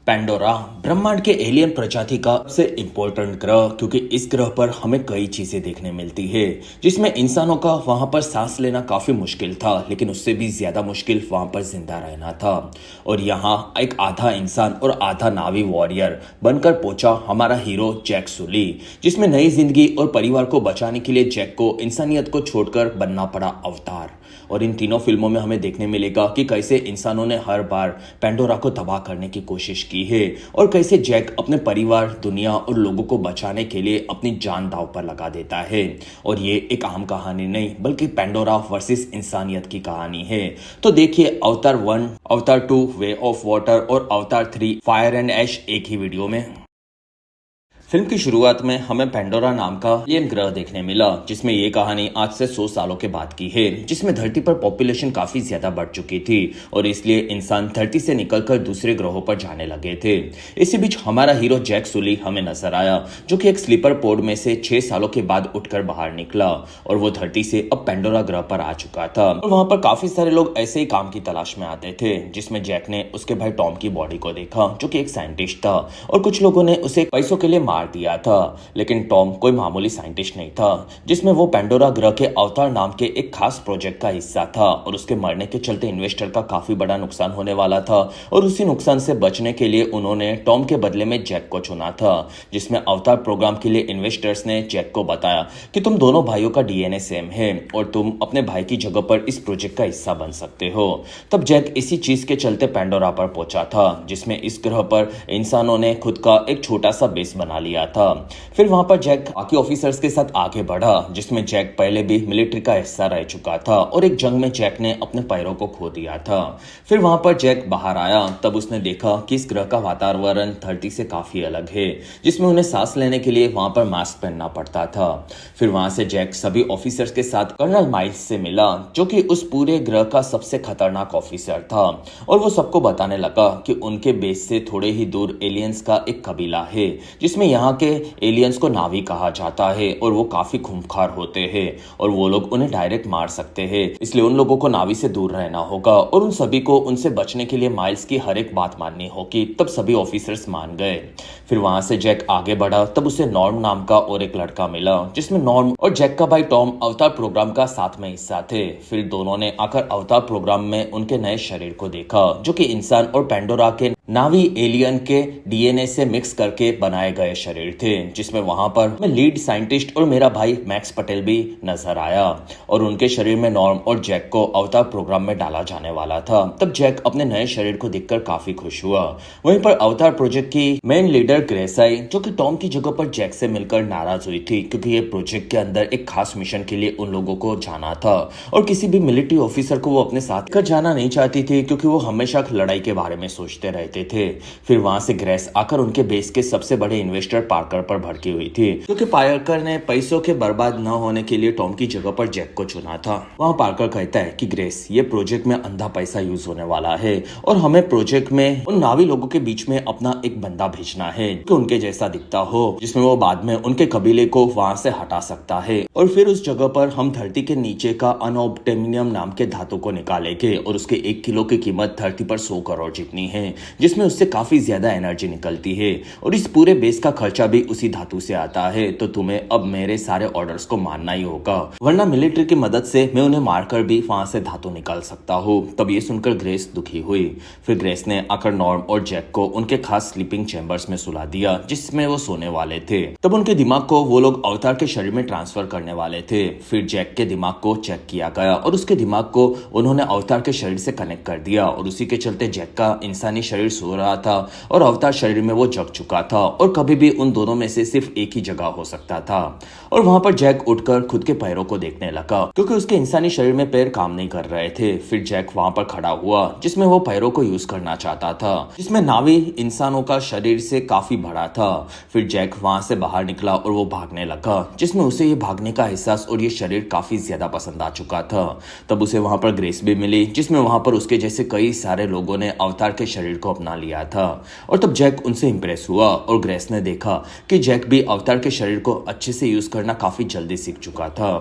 Pandora ब्रह्मांड के alien प्रजाति का सबसे इम्पोर्टेंट ग्रह, क्योंकि इस ग्रह पर हमें कई चीजें देखने मिलती है, जिसमें इंसानों का वहां पर सांस लेना काफी मुश्किल था, लेकिन उससे भी ज्यादा मुश्किल वहां पर जिंदा रहना था। और यहाँ एक आधा इंसान और आधा नावी वॉरियर बनकर पहुंचा हमारा हीरो जैक सुली, जिसमें नई जिंदगी और परिवार को बचाने के लिए जैक को इंसानियत को छोड़कर बनना पड़ा अवतार। और इन तीनों फिल्मों में हमें देखने मिलेगा कि कैसे इंसानों ने हर बार पैंडोरा को तबाह करने की कोशिश की है और कैसे जैक अपने परिवार, दुनिया और लोगों को बचाने के लिए अपनी जान दांव पर लगा देता है। और ये एक आम कहानी नहीं, बल्कि पैंडोरा वर्सेस इंसानियत की कहानी है। तो देखिए अवतार 1, अवतार 2 वे ऑफ वाटर और अवतार 3 फायर एंड ऐश एक ही वीडियो में। फिल्म की शुरुआत में हमें पैंडोरा नाम का एलियन ग्रह देखने मिला, जिसमें ये कहानी आज से 100 सालों के बाद की है, जिसमें धरती पर पॉपुलेशन काफी ज्यादा बढ़ चुकी थी और इसलिए इंसान धरती से निकलकर दूसरे ग्रहों पर जाने लगे थे। इसी बीच हमारा हीरो जैक सुली हमें नजर आया, जो कि एक स्लीपर पोड में से 6 सालों के बाद उठकर बाहर निकला और वो धरती से अब पैंडोरा ग्रह पर आ चुका था। और वहां पर काफी सारे लोग ऐसे ही काम की तलाश में आते थे, जिसमें जैक ने उसके भाई टॉम की बॉडी को देखा, जो कि एक साइंटिस्ट था, और कुछ लोगों ने उसे पैसों के लिए मार दिया था। लेकिन टॉम कोई मामूली साइंटिस्ट नहीं था, जिसमें वो पैंडोरा ग्रह के अवतार नाम के एक खास प्रोजेक्ट का हिस्सा था और उसके मरने के चलते इन्वेस्टर का काफी बड़ा नुकसान होने वाला था। और उसी नुकसान से बचने के लिए उन्होंने टॉम के बदले में जैक को चुना था, जिसमें अवतार प्रोग्राम के लिए इन्वेस्टर्स ने जैक को बताया कि तुम दोनों भाइयों का डीएनए सेम है और तुम अपने भाई की जगह पर इस प्रोजेक्ट का हिस्सा बन सकते हो। तब जैक इसी चीज के चलते पैंडोरा पर पहुंचा था, जिसमें इस ग्रह पर इंसानों ने खुद का एक छोटा सा बेस बना लिया था। फिर वहां पर जैक बाकी ऑफिसर्स के साथ आगे बढ़ा, जिसमें जैक पहले भी मिलिट्री का हिस्सा रह चुका था और एक जंग में जैक ने अपने पैरों को खो दिया था। फिर वहां पर जैक बाहर आया, तब उसने देखा कि इस ग्रह का वातावरण धरती से काफी अलग है, जिसमें उन्हें सांस लेने के लिए वहां पर मास्क पहनना पड़ता था। फिर वहां से जैक सभी ऑफिसर्स के साथ कर्नल माइल्स से मिला, जो कि उस पूरे ग्रह का सबसे खतरनाक ऑफिसर था, और वो सबको बताने लगा कि उनके बेस से थोड़े ही दूर एलियंस का एक कबीला है, जिसमें यहाँ के एलियंस को नावी कहा जाता है और वो काफी खूंखार होते हैं और वो लोग उन्हें डायरेक्ट मार सकते हैं, इसलिए उन लोगों को नावी से दूर रहना होगा और उन सभी को उनसे बचने के लिए माइल्स की हर एक बात माननी होगी। तब सभी ऑफिसर्स मान गए। फिर वहां से जैक आगे बढ़ा, तब उसे नॉर्म नाम का और एक लड़का मिला, जिसमें नॉर्म और जैक का भाई टॉम अवतार प्रोग्राम का साथ में हिस्सा थे। फिर दोनों ने आकर अवतार प्रोग्राम में उनके नए शरीर को देखा, जो कि इंसान और पैंडोरा के नावी एलियन के डीएनए से मिक्स करके बनाए गए शरीर थे, जिसमें वहां पर मैं लीड साइंटिस्ट और मेरा भाई मैक्स पटेल भी नजर आया और उनके शरीर में नॉर्म और जैक को अवतार प्रोग्राम में डाला जाने वाला था। तब जैक अपने नए शरीर को देखकर काफी खुश हुआ। वहीं पर अवतार प्रोजेक्ट की मेन लीडर ग्रेस आई, जो कि टॉम की जगह पर जैक से मिलकर नाराज हुई थी, क्योंकि ये प्रोजेक्ट के अंदर एक खास मिशन के लिए उन लोगों को जाना था और किसी भी मिलिट्री ऑफिसर को वो अपने साथ कर जाना नहीं चाहती थी, क्योंकि वो हमेशा लड़ाई के बारे में सोचते रहते थे। फिर वहां से ग्रेस आकर उनके बेस के सबसे बड़े इन्वेस्टर पार्कर पर भड़की हुई थी, क्योंकि पार्कर ने पैसों के बर्बाद न होने के लिए टॉम की जगह पर जैक को चुना था। वहां पार्कर कहता है कि ग्रेस, ये प्रोजेक्ट में अंधा पैसा यूज होने वाला है और हमें प्रोजेक्ट में उन नावी लोगों के बीच में अपना एक बंदा भेजना है कि उनके जैसा दिखता हो, जिसमें वो बाद में उनके कबीले को वहां से हटा सकता है और फिर उस जगह पर हम धरती के नीचे का अनोब्टेमिनियम नाम के धातु को निकालेंगे और उसके 1 किलो की कीमत धरती पर 100 करोड़ जितनी है, जिसमें उससे काफी ज्यादा एनर्जी निकलती है और इस पूरे बेस का खर्चा भी उसी धातु से आता है। तो तुम्हें अब मेरे सारे ऑर्डर्स को मानना ही होगा, वरना मिलिट्री की मदद से मैं उन्हें मारकर भी वहां से धातु निकाल सकता हूँ। तब ये सुनकर ग्रेस दुखी हुई। फिर ग्रेस ने आकर नॉर्म और जैक को उनके खास स्लीपिंग चैम्बर्स में सुला दिया, जिसमें वो सोने वाले थे। तब उनके दिमाग को वो लोग अवतार के शरीर में ट्रांसफर करने वाले थे। फिर जैक के दिमाग को चेक किया गया और उसके दिमाग को उन्होंने अवतार के शरीर से कनेक्ट कर दिया और उसी के चलते जैक का इंसानी शरीर सो रहा था और अवतार शरीर में वो जग चुका था और कभी भी उन दोनों में से सिर्फ एक ही जगह हो सकता था। और वहां पर जैक उठकर खुद के पैरों को देखने लगा, क्योंकि उसके इंसानी शरीर में पैर काम नहीं कर रहे थे। फिर जैक वहां पर खड़ा हुआ, जिसमें वो पैरों को यूज करना चाहता था, जिसमें नावी इंसानों का शरीर से काफी बड़ा था। फिर जैक वहां से बाहर निकला और वो भागने लगा, जिसमें उसे ये भागने का एहसास और ये शरीर काफी ज्यादा पसंद आ चुका था। तब उसे वहां पर ग्रेस भी मिली, जिसमें वहां पर उसके जैसे कई सारे लोगों ने अवतार के शरीर को अपना लिया था। और तब जैक उनसे इंप्रेस हुआ और ग्रेस ने देखा कि जैक भी अवतार के शरीर को अच्छे से यूज करना काफी जल्दी सीख चुका था।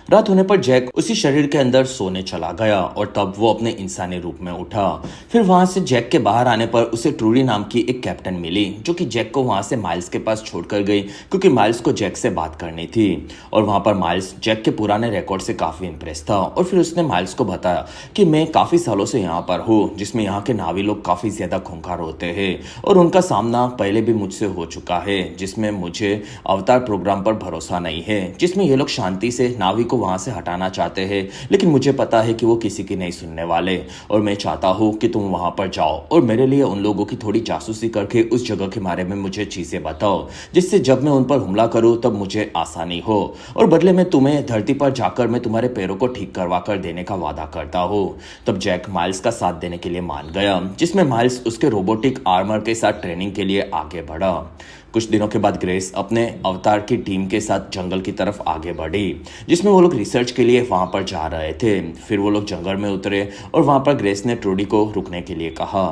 रात होने पर जैक उसी शरीर के अंदर सोने चला गया और तब वो अपने इंसानी रूप में उठा। फिर वहां से जैक के बाहर आने पर उसे ट्रूडी नाम की एक कैप्टन मिली जो कि जैक को वहां से माइल्स के पास छोड़कर गई क्योंकि माइल्स को जैक से बात करनी थी। और वहां पर माइल्स जैक के पुराने रिकॉर्ड से काफी इंप्रेस था और फिर उसने माइल्स को बताया कि मैं काफी सालों से यहाँ पर हूँ, जिसमें यहाँ के नावी लोग काफी ज्यादा खूंखार होते हैं और उनका सामना पहले भी मुझसे हो चुका है, जिसमें मुझे अवतार प्रोग्राम पर भरोसा नहीं है, जिसमें ये लोग शांति से नावी को वहां से हटाना चाहते हैं, लेकिन मुझे पता है कि वो किसी की नहीं सुनने वाले और मैं चाहता हूँ कि तुम वहां पर जाओ और मेरे लिए उन लोगों की थोड़ी जासूसी करके उस जगह के बारे में मुझे चीजें बताओ, जिससे जब मैं उन पर हमला करूं तब मुझे आसानी हो और बदले में तुम्हें धरती पर जाकर मैं तुम्हारे पैरों को ठीक करवा कर देने का वादा करता हूँ। तब जैक माइल्स का साथ देने के लिए मान गया, जिसमें माइल्स उसके रोबोटिक आर्मर के साथ ट्रेनिंग के लिए आगे बढ़ा। कुछ दिनों के बाद ग्रेस अपने अवतार की टीम के साथ जंगल की तरफ आगे बढ़ी, जिसमें वो लोग रिसर्च के लिए वहां पर जा रहे थे। फिर वो लोग जंगल में उतरे और वहां पर ग्रेस ने ट्रूडी को रुकने के लिए कहा।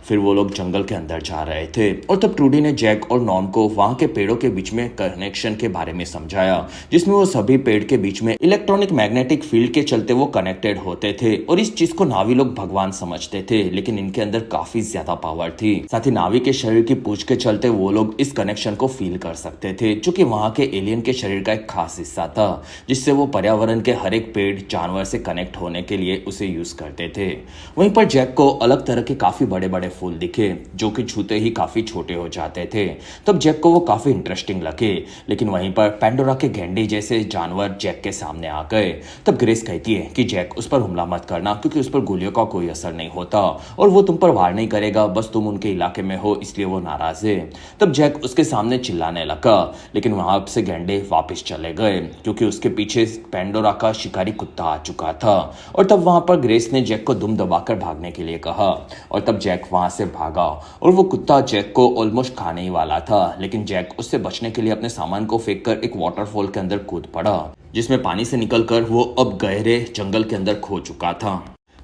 फिर वो लोग जंगल के अंदर जा रहे थे और तब ट्रूडी ने जैक और नॉर्म को वहां के पेड़ों के बीच में कनेक्शन के बारे में समझाया, जिसमें वो सभी पेड़ के बीच में इलेक्ट्रॉनिक मैग्नेटिक फील्ड के चलते वो कनेक्टेड होते थे और इस चीज को नावी लोग भगवान समझते थे, लेकिन इनके अंदर काफी ज्यादा पावर थी। साथ ही नावी के शरीर की पूंछ के चलते वो लोग इस कनेक्शन को फील कर सकते थे, जो कि वहां के एलियन के शरीर का एक खास हिस्सा था, जिससे वो पर्यावरण के हर एक पेड़ जानवर से कनेक्ट होने के लिए उसे यूज करते थे। वहीं पर जैक को अलग तरह के काफी बड़े बड़े फूल दिखे जो कि छूते ही काफी छोटे हो जाते थे। तब जैक को वो काफी इंटरेस्टिंग लगे, लेकिन वहीं पर पेंडोरा के गेंडे जैसे जानवर जैक के सामने आ गए। तब ग्रेस कहती है कि जैक उस पर हमला मत करना क्योंकि उस पर गोलियों का कोई असर नहीं होता और वो तुम पर वार नहीं करेगा, बस तुम उनके इलाके में हो इसलिए वो नाराज है। तब जैक उसके सामने चिल्लाने लगा, लेकिन वहां से गेंडे वापस चले गए क्योंकि उसके पीछे पेंडोरा का शिकारी कुत्ता आ चुका था। और तब वहां पर ग्रेस ने जैक को दुम दबाकर भागने के लिए कहा और तब जैक वहां से भागा और वो कुत्ता जैक को ऑलमोस्ट खाने ही वाला था, लेकिन जैक उससे बचने के लिए अपने सामान को फेंककर एक वाटरफॉल के अंदर कूद पड़ा, जिसमें पानी से निकलकर वो अब गहरे जंगल के अंदर खो चुका था।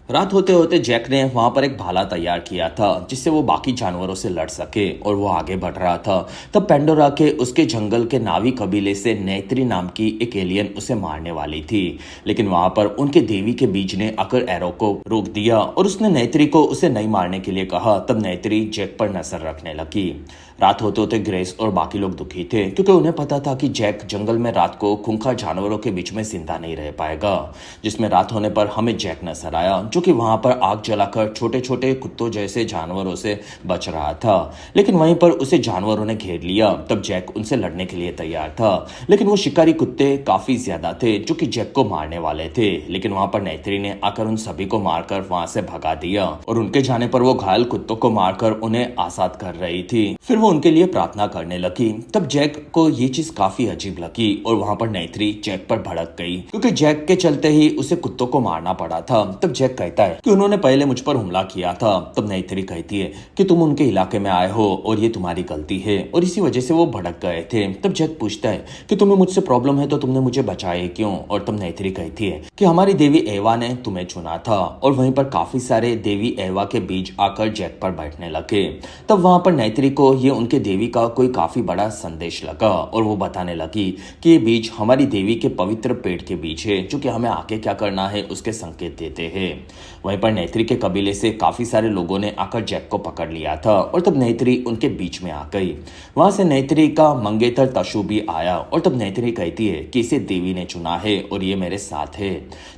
रात होते होते जैक ने वहां पर एक भाला तैयार किया था जिससे वो बाकी जानवरों से लड़ सके और वो आगे बढ़ रहा था। तब पेंडोरा के उसके जंगल के नावी कबीले से नैत्री नाम की एक एलियन उसे मारने वाली थी, लेकिन वहां पर उनके देवी के बीज ने आकर एरो को रोक दिया और उसने नैत्री को उसे नहीं मारने के लिए कहा। तब नैत्री जैक पर नजर रखने लगी। रात होते होते ग्रेस और बाकी लोग दुखी थे क्योंकि उन्हें पता था कि जैक जंगल में रात को खूंखार जानवरों के बीच में जिंदा नहीं रह पाएगा, जिसमें रात होने पर हमें जैक नजर आया जो कि वहां पर आग जलाकर छोटे छोटे कुत्तों जैसे जानवरों से बच रहा था, लेकिन वहीं पर उसे जानवरों ने घेर लिया। तब जैक उनसे लड़ने के लिए तैयार था, लेकिन वो शिकारी कुत्ते काफी ज्यादा थे जो कि जैक को मारने वाले थे, लेकिन वहां पर नैत्री ने आकर उन सभी को मारकर वहां से भगा दिया और उनके जाने पर वो घायल कुत्तों को मारकर उन्हें आजाद कर रही थी। फिर वो उनके लिए प्रार्थना करने लगी। तब जैक को ये चीज काफी अजीब लगी और वहां पर नैत्री जैक पर भड़क गई क्योंकि जैक के चलते ही उसे कुत्तों को मारना पड़ा था। तब जैक कहता है कि उन्होंने पहले मुझ पर हमला किया था। तब नैत्री कहती है कि तुम उनके इलाके में आए हो और ये तुम्हारी गलती है और इसी वजह से वो भड़क गए थे। तब जैक पूछता है कि तुम्हें मुझसे प्रॉब्लम है तो तुमने मुझे बचाए क्यों? और तब नैत्री कहती है कि हमारी देवी एवा ने तुम्हें चुना था। और वहीं पर काफी सारे देवी एवा के बीज आकर जैक पर बैठने लगे। तब वहां पर नैत्री को ये उनके देवी का कोई काफी बड़ा संदेश लगा और वो बताने लगी कि ये बीज हमारी देवी के पवित्र पेड़ के बीज है जो कि हमें आगे क्या करना है उसके संकेत देते हैं। वहीं पर नैत्री के कबीले से काफी सारे लोगों ने आकर जैक को पकड़ लिया था और तब नैत्री उनके बीच में आ गई। वहां से नैत्री का मंगेतर तशु भी आया और तब नैत्री कहती है कि इसे देवी ने चुना है और ये मेरे साथ है।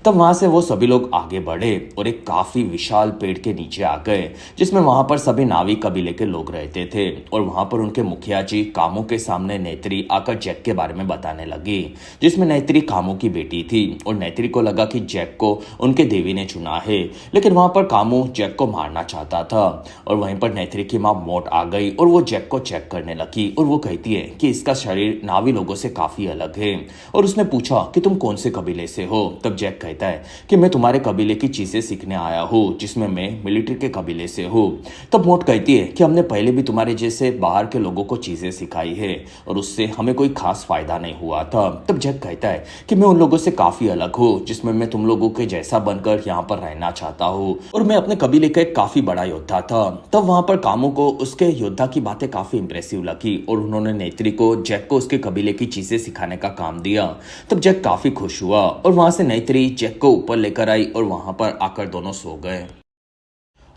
तब वहां से वो सभी लोग आगे बढ़े और एक काफी विशाल पेड़ के नीचे आ गए जिसमें वहां पर सभी नावी कबीले के लोग रहते थे और वहां पर उनके मुखिया जी कामू के सामने नैत्री आकर जैक के बारे में बताने लगी, जिसमें नैत्री कामू की बेटी थी और नैत्री को लगा कि जैक को उनके देवी ने चुना है, लेकिन वहां पर कामू जैक को मारना चाहता था। और वहीं पर नैत्री की मां मोट आ गई और वो जैक को चेक करने लगी और वो कहती है कि इसका शरीर नावी लोगों से काफी अलग है और उसने पूछा कि तुम कौन से कबीले से हो? तब जैक कहता है कि मैं तुम्हारे कबीले की चीजें सीखने आया हूँ जिसमें मैं मिलिट्री के कबीले से हूँ। तब मोट कहती है कि हमने पहले भी तुम्हारे जैसे बाहर के लोगों को चीजें सिखाई है और उससे हमें कोई खास फायदा नहीं हुआ था। तब जैक कहता है कि मैं उन लोगों से काफी अलग हूँ जिसमें मैं तुम लोगों के जैसा बनकर यहाँ पर रहने रहना चाहता हूँ और मैं अपने कबीले का एक काफी बड़ा योद्धा था। तब वहां पर कामों को उसके योद्धा की बातें काफी इंप्रेसिव लगी और उन्होंने नेत्री को जैक को उसके कबीले की चीजें सिखाने का काम दिया। तब जैक काफी खुश हुआ और वहां से नेत्री जैक को ऊपर लेकर आई और वहां पर आकर दोनों सो गए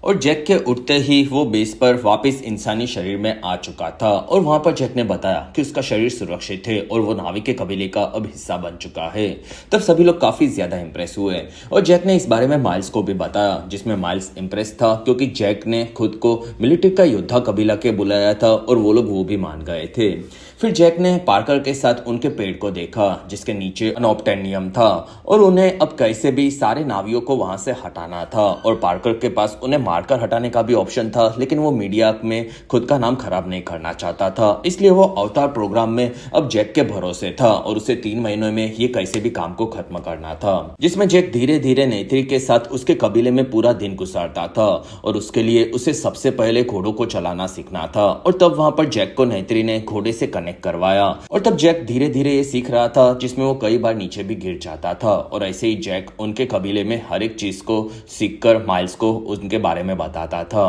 और जैक के उठते ही वो बेस पर वापस इंसानी शरीर में आ चुका था और वहां पर जैक ने बताया कि उसका शरीर सुरक्षित है और वो नाविक के कबीले का अब हिस्सा बन चुका है। तब सभी लोग काफी ज्यादा इंप्रेस हुए और जैक ने इस बारे में माइल्स को भी बताया, जिसमें माइल्स इंप्रेस था क्योंकि जैक ने खुद को मिलिट्री का योद्धा कबीला के बुलाया था और वो लोग वो भी मान गए थे। फिर जैक ने पार्कर के साथ उनके पेड़ को देखा जिसके नीचे अनॉप्टेनियम था और उन्हें अब कैसे भी सारे नावियों को वहां से हटाना था और पार्कर के पास उन्हें मारकर हटाने का भी ऑप्शन था, लेकिन वो मीडिया में खुद का नाम खराब नहीं करना चाहता था, इसलिए वो अवतार प्रोग्राम में अब जैक के भरोसे था और उसे 3 महीनों में ये कैसे भी काम को खत्म करना था, जिसमें जैक धीरे धीरे नेत्री के साथ उसके कबीले में पूरा दिन गुजारता था और उसके लिए उसे सबसे पहले घोड़ों को चलाना सीखना था। और तब वहां पर जैक को नेत्री ने घोड़े से कनेक्ट करवाया और तब जैक धीरे धीरे ये सीख रहा था, जिसमें वो कई बार नीचे भी गिर जाता था और ऐसे ही जैक उनके कबीले में हर एक चीज को सीखकर माइल्स को उनके बारे में बताता था।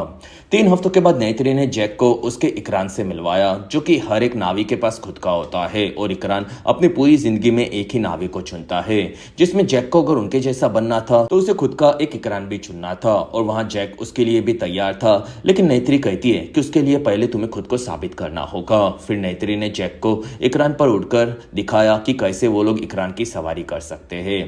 3 हफ्तों के बाद नेत्री ने जैक को उसके इकरान से मिलवाया, जो कि हर एक नावी के पास खुद का होता है और इकरान अपनी पूरी जिंदगी में एक ही नावी को चुनता है, जिसमें जैक को अगर उनके जैसा बनना था तो उसे खुद का एक इकरान भी चुनना था और वहां जैक उसके लिए भी तैयार था। लेकिन नेत्री कहती है कि उसके लिए पहले तुम्हें खुद को साबित करना होगा। फिर नेत्री ने जैक को इकरान पर उड़कर दिखाया कि कैसे वो लोग इकरान की सवारी कर सकते हैं।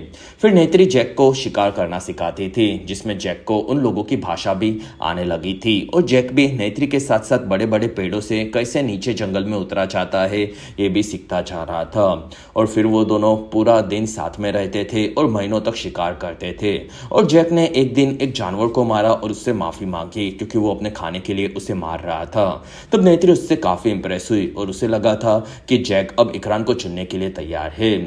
फिर नेत्री जैक को शिकार करना सिखाती थी, जिसमें जैक को उन लोगों की भाषा भी आने लगी थी और जैक भी नेत्री के साथ साथ बड़े बड़े पेड़ों से कैसे नीचे जंगल में उतरा जाता है ये भी सीखता जा रहा था। और फिर वो दोनों पूरा दिन साथ में रहते थे और महीनों तक शिकार करते थे और जैक ने एक दिन एक जानवर को मारा और उससे माफी मांगी क्योंकि वो अपने खाने के लिए उसे मार रहा था। तब नेत्री उससे काफी इंप्रेस हुई और उसे लगा था कि जैक अब इकरान को चुनने के लिए तैयार है।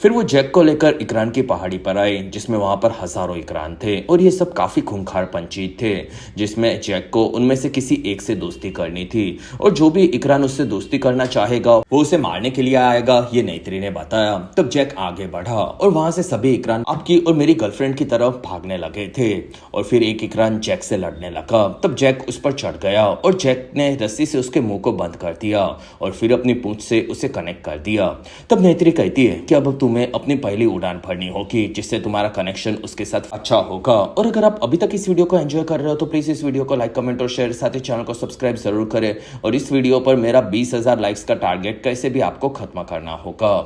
फिर वो जैक को लेकर इकरान की पहाड़ी पर आए, जिसमें वहां पर हजारों इकरान थे और ये सब काफी खूंखार पंछी थे, जिसमें जैक को उनमें से किसी एक से दोस्ती करनी थी और जो भी इकरान उससे दोस्ती करना चाहेगा वो उसे मारने के लिए आएगा, ये नेत्री ने बताया। तब जैक आगे बढ़ा और वहां से सभी इकरान आपकी और मेरी गर्लफ्रेंड की तरफ भागने लगे थे और फिर एक इकरान जैक से लड़ने लगा। तब जैक उस पर चढ़ गया और जैक ने रस्सी से उसके मुंह को बंद कर दिया और फिर अपनी पूंछ से उसे कनेक्ट कर दिया। तब नेत्री कहती है कि अब तुम्हें अपनी पहली उड़ान भरनी होगी, जिससे तुम्हारा कनेक्शन उसके साथ अच्छा होगा। और अगर आप अभी तक इस वीडियो को एंजॉय कर रहे हो तो प्लीज इस वीडियो को लाइक, कमेंट और शेयर, साथ ही चैनल को सब्सक्राइब जरूर करें। और इस वीडियो पर मेरा 20,000 लाइक्स का टारगेट कैसे भी आपको खत्म करना होगा।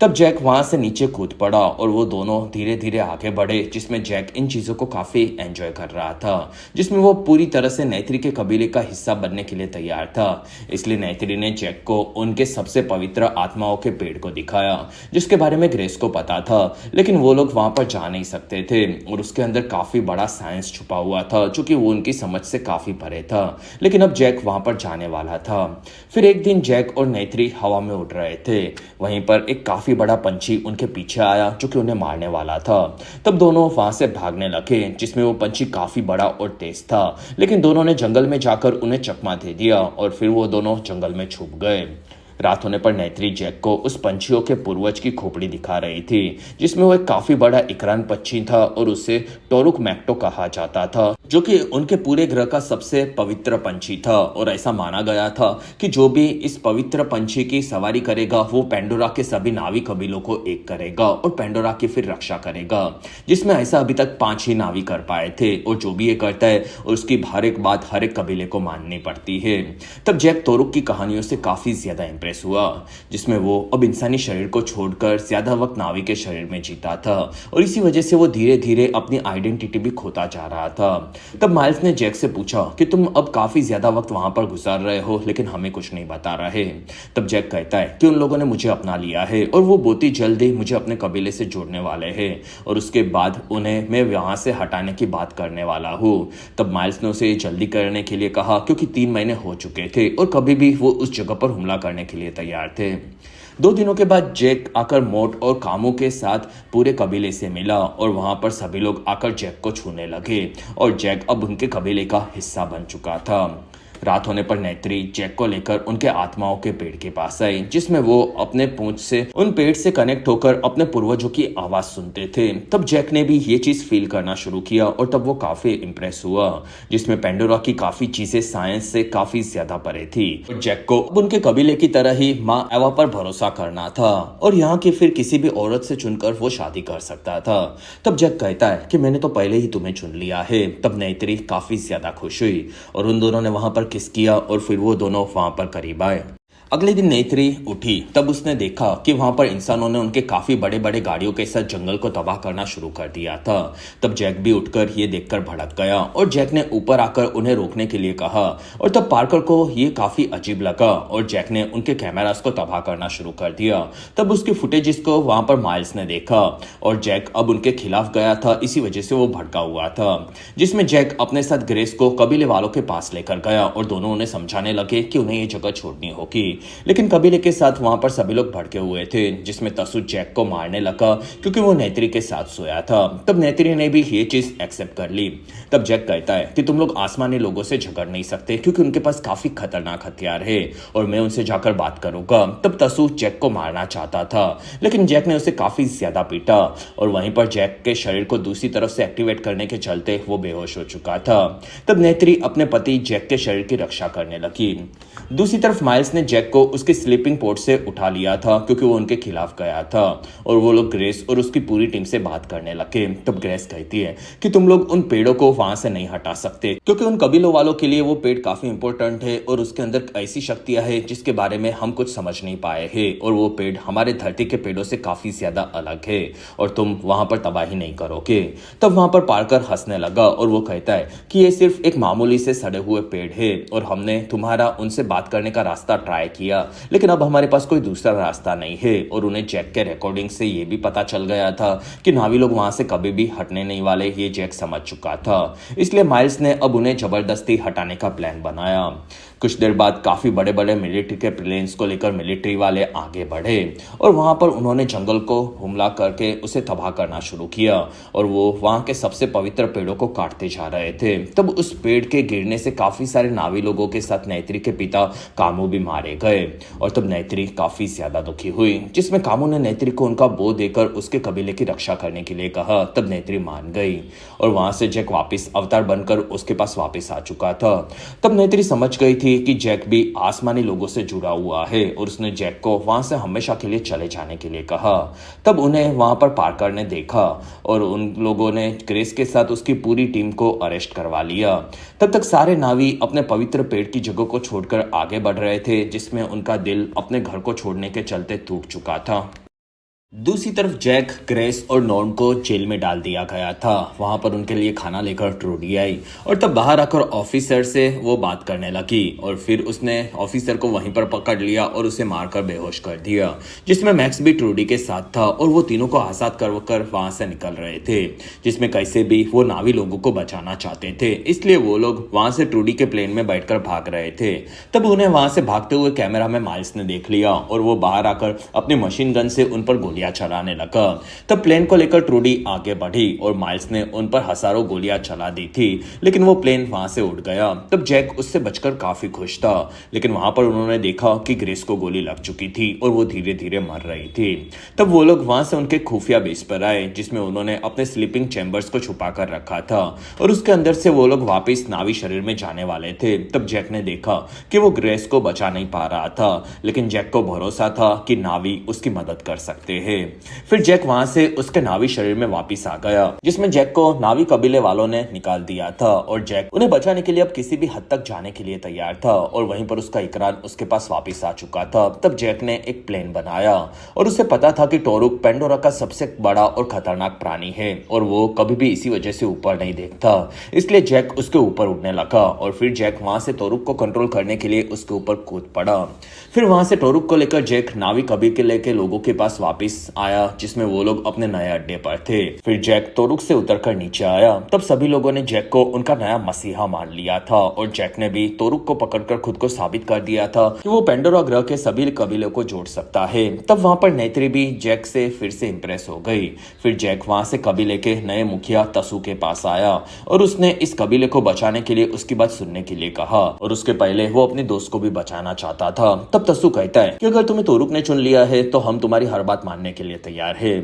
तब जैक वहां से नीचे कूद पड़ा और वो दोनों धीरे धीरे आगे बढ़े, जिसमें जैक इन चीजों को काफी एंजॉय कर रहा था, जिसमें वो पूरी तरह से नेत्री के कबीले का हिस्सा बनने के लिए तैयार था। इसलिए नेत्री ने जैक को उनके सबसे पवित्र आत्माओं के पेड़ को दिखाया, जिसके बारे में ग्रेस को पता था, लेकिन वो लोग वहां पर जा नहीं सकते थे और उसके अंदर काफी बड़ा साइंस छुपा हुआ था, जो कि वो उनकी समझ से काफी परे था। लेकिन अब जैक वहां पर जाने वाला था। फिर एक दिन जैक और नेत्री हवा में उड़ रहे थे, वहीं पर एक काफी बड़ा पंछी उनके पीछे आया जो कि उन्हें मारने वाला था। तब दोनों वहां से भागने लगे, जिसमें वो पंछी काफी बड़ा और तेज था, लेकिन दोनों ने जंगल में जाकर उन्हें चकमा दे दिया और फिर वो दोनों जंगल में छुप गए। रात होने पर नेत्री जैक को उस पंछियों के पूर्वज की खोपड़ी दिखा रही थी, जिसमें वो एक काफी बड़ा इकरान पक्षी था और उसे टोरुक मैक्टो कहा जाता था, जो कि उनके पूरे ग्रह का सबसे पवित्र पंछी था। और ऐसा माना गया था कि जो भी इस पवित्र पंछी की सवारी करेगा वो पेंडोरा के सभी नावी कबीलों को एक करेगा और पेंडोरा की फिर रक्षा करेगा, जिसमें ऐसा अभी तक 5 ही नावी कर पाए थे और जो भी ये करता है और उसकी हर एक बात हर एक कबीले को माननी पड़ती है। तब जैक टोरुक की कहानियों से काफी ज्यादा हुआ, जिसमें वो अब इंसानी शरीर को छोड़कर ज्यादा वक्त नावी के शरीर में जीता था और इसी वजह से वो धीरे धीरे अपनी आइडेंटिटी भी खोता जा रहा था। तब माइल्स ने जैक से पूछा कि तुम अब काफी ज्यादा वक्त वहां पर गुजार रहे हो लेकिन हमें कुछ नहीं बता रहे। तब जैक कहता है कि उन लोगों ने मुझे अपना लिया है और वो बहुत ही जल्दी मुझे अपने कबीले से जोड़ने वाले हैं और उसके बाद उन्हें मैं वहां से हटाने की बात करने वाला हूँ। तब माइल्स ने उसे जल्दी करने के लिए कहा, क्योंकि 3 महीने हो चुके थे और कभी भी वो उस जगह पर हमला करने के लिए तैयार थे। 2 दिनों के बाद जैक आकर मोट और कामों के साथ पूरे कबीले से मिला और वहां पर सभी लोग आकर जैक को छूने लगे और जैक अब उनके कबीले का हिस्सा बन चुका था। रात होने पर नेत्री जैक को लेकर उनके आत्माओं के पेड़ के पास आई, जिसमें वो अपने पूंछ से उन पेड़ से कनेक्ट होकर अपने पूर्वजों की आवाज सुनते थे। तब जैक ने भी ये चीज फील करना शुरू किया और तब वो काफी इम्प्रेस हुआ, जिसमें पेंडोरा की काफी चीजें साइंस से काफी ज्यादा परे थी। और जैक को अब उनके कबीले की तरह ही माँ एवा पर भरोसा करना था और यहाँ की फिर किसी भी औरत से चुनकर वो शादी कर सकता था। तब जैक कहता है कि मैंने तो पहले ही तुम्हें चुन लिया है। तब नेत्री काफी ज्यादा खुश हुई और उन दोनों ने वहां पर किस किया और फिर वो दोनों वहां पर करीब आए। अगले दिन नेत्री उठी तब उसने देखा कि वहां पर इंसानों ने उनके काफी बड़े बड़े गाड़ियों के साथ जंगल को तबाह करना शुरू कर दिया था। तब जैक भी उठकर ये देखकर भड़क गया और जैक ने ऊपर आकर उन्हें रोकने के लिए कहा और तब पार्कर को ये काफी अजीब लगा और जैक ने उनके कैमरास को तबाह करना शुरू कर दिया। तब उसकी फुटेजेस को वहां पर माइल्स ने देखा और जैक अब उनके खिलाफ गया था, इसी वजह से वो भड़का हुआ था, जिसमें जैक अपने साथ ग्रेस को कबीले वालों के पास लेकर गया और दोनों उन्हें समझाने लगे कि उन्हें ये जगह छोड़नी होगी। लेकिन कबीले के साथ वहां पर सभी लोग भड़के हुए थे, जिसमें तसु जैक को मारने लगा क्योंकि वो नेत्री के साथ सोया था। तब नेत्री ने भी ये चीज एक्सेप्ट कर ली। तब जैक कहता है कि तुम लोग आसमानी लोगों से झगड़ नहीं सकते क्योंकि उनके पास काफी खतरनाक हथियार है और मैं उनसे जाकर बात करूंगा। तब तसु जैक को मारना चाहता था, लेकिन जैक ने उसे काफी ज्यादा पीटा और वहीं पर जैक के शरीर को दूसरी तरफ से एक्टिवेट करने के चलते वो बेहोश हो चुका था। तब नेत्री अपने पति जैक के शरीर की रक्षा करने लगी। दूसरी तरफ माइल्स ने जैक को उसके स्लीपिंग पोर्ट से उठा लिया था क्योंकि वो उनके खिलाफ गया था और वो लोग ग्रेस और उसकी पूरी टीम से बात करने लगे। तब ग्रेस कहती है कि तुम लोग उन पेड़ों को वहां से नहीं हटा सकते क्योंकि उन कबीलों वालों के लिए वो पेड़ काफी इंपॉर्टेंट है और उसके अंदर ऐसी शक्तियां है जिसके बारे में हम कुछ समझ नहीं पाए हैं और वो पेड़ हमारे धरती के पेड़ों से काफी ज्यादा अलग है और तुम वहां पर तबाही नहीं करोगे। तब वहां पर पार्कर हंसने लगा और वो कहता है कि ये सिर्फ एक मामूली से सड़े हुए पेड़ है और हमने तुम्हारा उनसे बात करने का रास्ता ट्राई किया, लेकिन अब हमारे पास कोई दूसरा रास्ता नहीं है। और उन्हें जैक के रिकॉर्डिंग से ये भी पता चल गया था कि नावी लोग वहां से कभी भी हटने नहीं वाले, ये जैक समझ चुका था। इसलिए माइल्स ने अब उन्हें जबरदस्ती हटाने का प्लान बनाया। कुछ देर बाद काफी बड़े बड़े मिलिट्री के प्लेन्स को लेकर मिलिट्री वाले आगे बढ़े और वहां पर उन्होंने जंगल को हमला करके उसे तबाह करना शुरू किया और वो वहां के सबसे पवित्र पेड़ों को काटते जा रहे थे। तब उस पेड़ के गिरने से काफी सारे नावी लोगों के साथ नेत्री के पिता कामू भी मारे गए और तब नेत्री काफी ज्यादा दुखी हुई, जिसमें कामू ने नेत्री को उनका बो देकर उसके कबीले की रक्षा करने के लिए कहा। तब नेत्री मान गई और वहां से जैक वापस अवतार बनकर उसके पास वापस आ चुका था। तब नेत्री समझ गई थी कि जैक भी आसमानी लोगों से जुड़ा हुआ है और उसने जैक को वहां से हमेशा के लिए चले जाने के लिए कहा। तब उन्हें वहां पर पार्कर ने देखा और उन लोगों ने ग्रेस के साथ उसकी पूरी टीम को अरेस्ट करवा लिया। तब तक सारे नावी अपने पवित्र पेड़ की जगह को छोड़कर आगे बढ़ रहे थे, जिसमें उनका दिल अपने घर को छोड़ने के चलते टूट चुका था। दूसरी तरफ जैक, ग्रेस और नॉर्म को जेल में डाल दिया गया था। वहां पर उनके लिए खाना लेकर ट्रूडी आई और तब बाहर आकर ऑफिसर से वो बात करने लगी और फिर उसने ऑफिसर को वहीं पर पकड़ लिया और उसे मारकर बेहोश कर दिया, जिसमें मैक्स भी ट्रूडी के साथ था और वो तीनों को आजाद कर वहां से निकल रहे थे, जिसमें कैसे भी वो नावी लोगों को बचाना चाहते थे, इसलिए वो लोग वहां से ट्रूडी के प्लेन में बैठकर भाग रहे थे। तब उन्हें वहां से भागते हुए कैमरा में माइल्स ने देख लिया और वो बाहर आकर अपनी मशीन गन से उन पर गोलियां चलाने लगा। तब प्लेन को लेकर ट्रूडी आगे बढ़ी और माइल्स ने उन पर हजारों गोलियां चला दी थी, लेकिन वो प्लेन वहां से उड़ गया। तब जैक उससे बचकर काफी खुश था, लेकिन वहां पर उन्होंने देखा कि ग्रेस को गोली लग चुकी थी और वो धीरे धीरे मर रही थी। तब वो लोग वहां से उनके खुफिया बेस पर आए, जिसमें उन्होंने अपने स्लीपिंग चैम्बर्स को छुपा कर रखा था और उसके अंदर से वो लोग वापिस नावी शरीर में जाने वाले थे। तब जैक ने देखा कि वो ग्रेस को बचा नहीं पा रहा था, लेकिन जैक को भरोसा था कि नावी उसकी मदद कर सकते हैं। फिर जैक वहां से उसके नावी शरीर में वापस आ गया, जिसमें जैक को नावी कबीले वालों ने निकाल दिया था और जैक उन्हें बचाने के लिए अब किसी भी हद तक जाने के लिए तैयार था और वहीं पर उसका इकरार उसके पास वापस आ चुका था। तब जैक ने एक प्लेन बनाया और उसे पता था कि टोरुक पेंडोरा का सबसे बड़ा और खतरनाक प्राणी है और वो कभी भी इसी वजह से ऊपर नहीं देखता, इसलिए जैक उसके ऊपर उड़ने लगा और फिर जैक वहां से टोरुक को कंट्रोल करने के लिए उसके ऊपर कूद पड़ा। फिर वहां से टोरुक को लेकर जैक नावी कबीले के लोगों के पास वापस आया जिसमें वो लोग अपने नए अड्डे पर थे। फिर जैक तोरुक से उतरकर नीचे आया। तब सभी लोगों ने जैक को उनका नया मसीहा मान लिया था और जैक ने भी तोरुक को पकड़कर खुद को साबित कर दिया था कि वो पेंडोरा ग्रह के सभी कबीलों को जोड़ सकता है। तब वहां पर नेत्री भी जैक से फिर से इंप्रेस हो गई। फिर जैक वहां से कबीले के नए मुखिया तसु के पास आया और उसने इस कबीले को बचाने के लिए उसकी बात सुनने के लिए कहा और उसके पहले वो अपने दोस्त को भी बचाना चाहता था। तब तसु कहता है कि अगर तुम्हें तोरुक ने चुन लिया है तो हम तुम्हारी हर बात मानने के लिए तैयार है।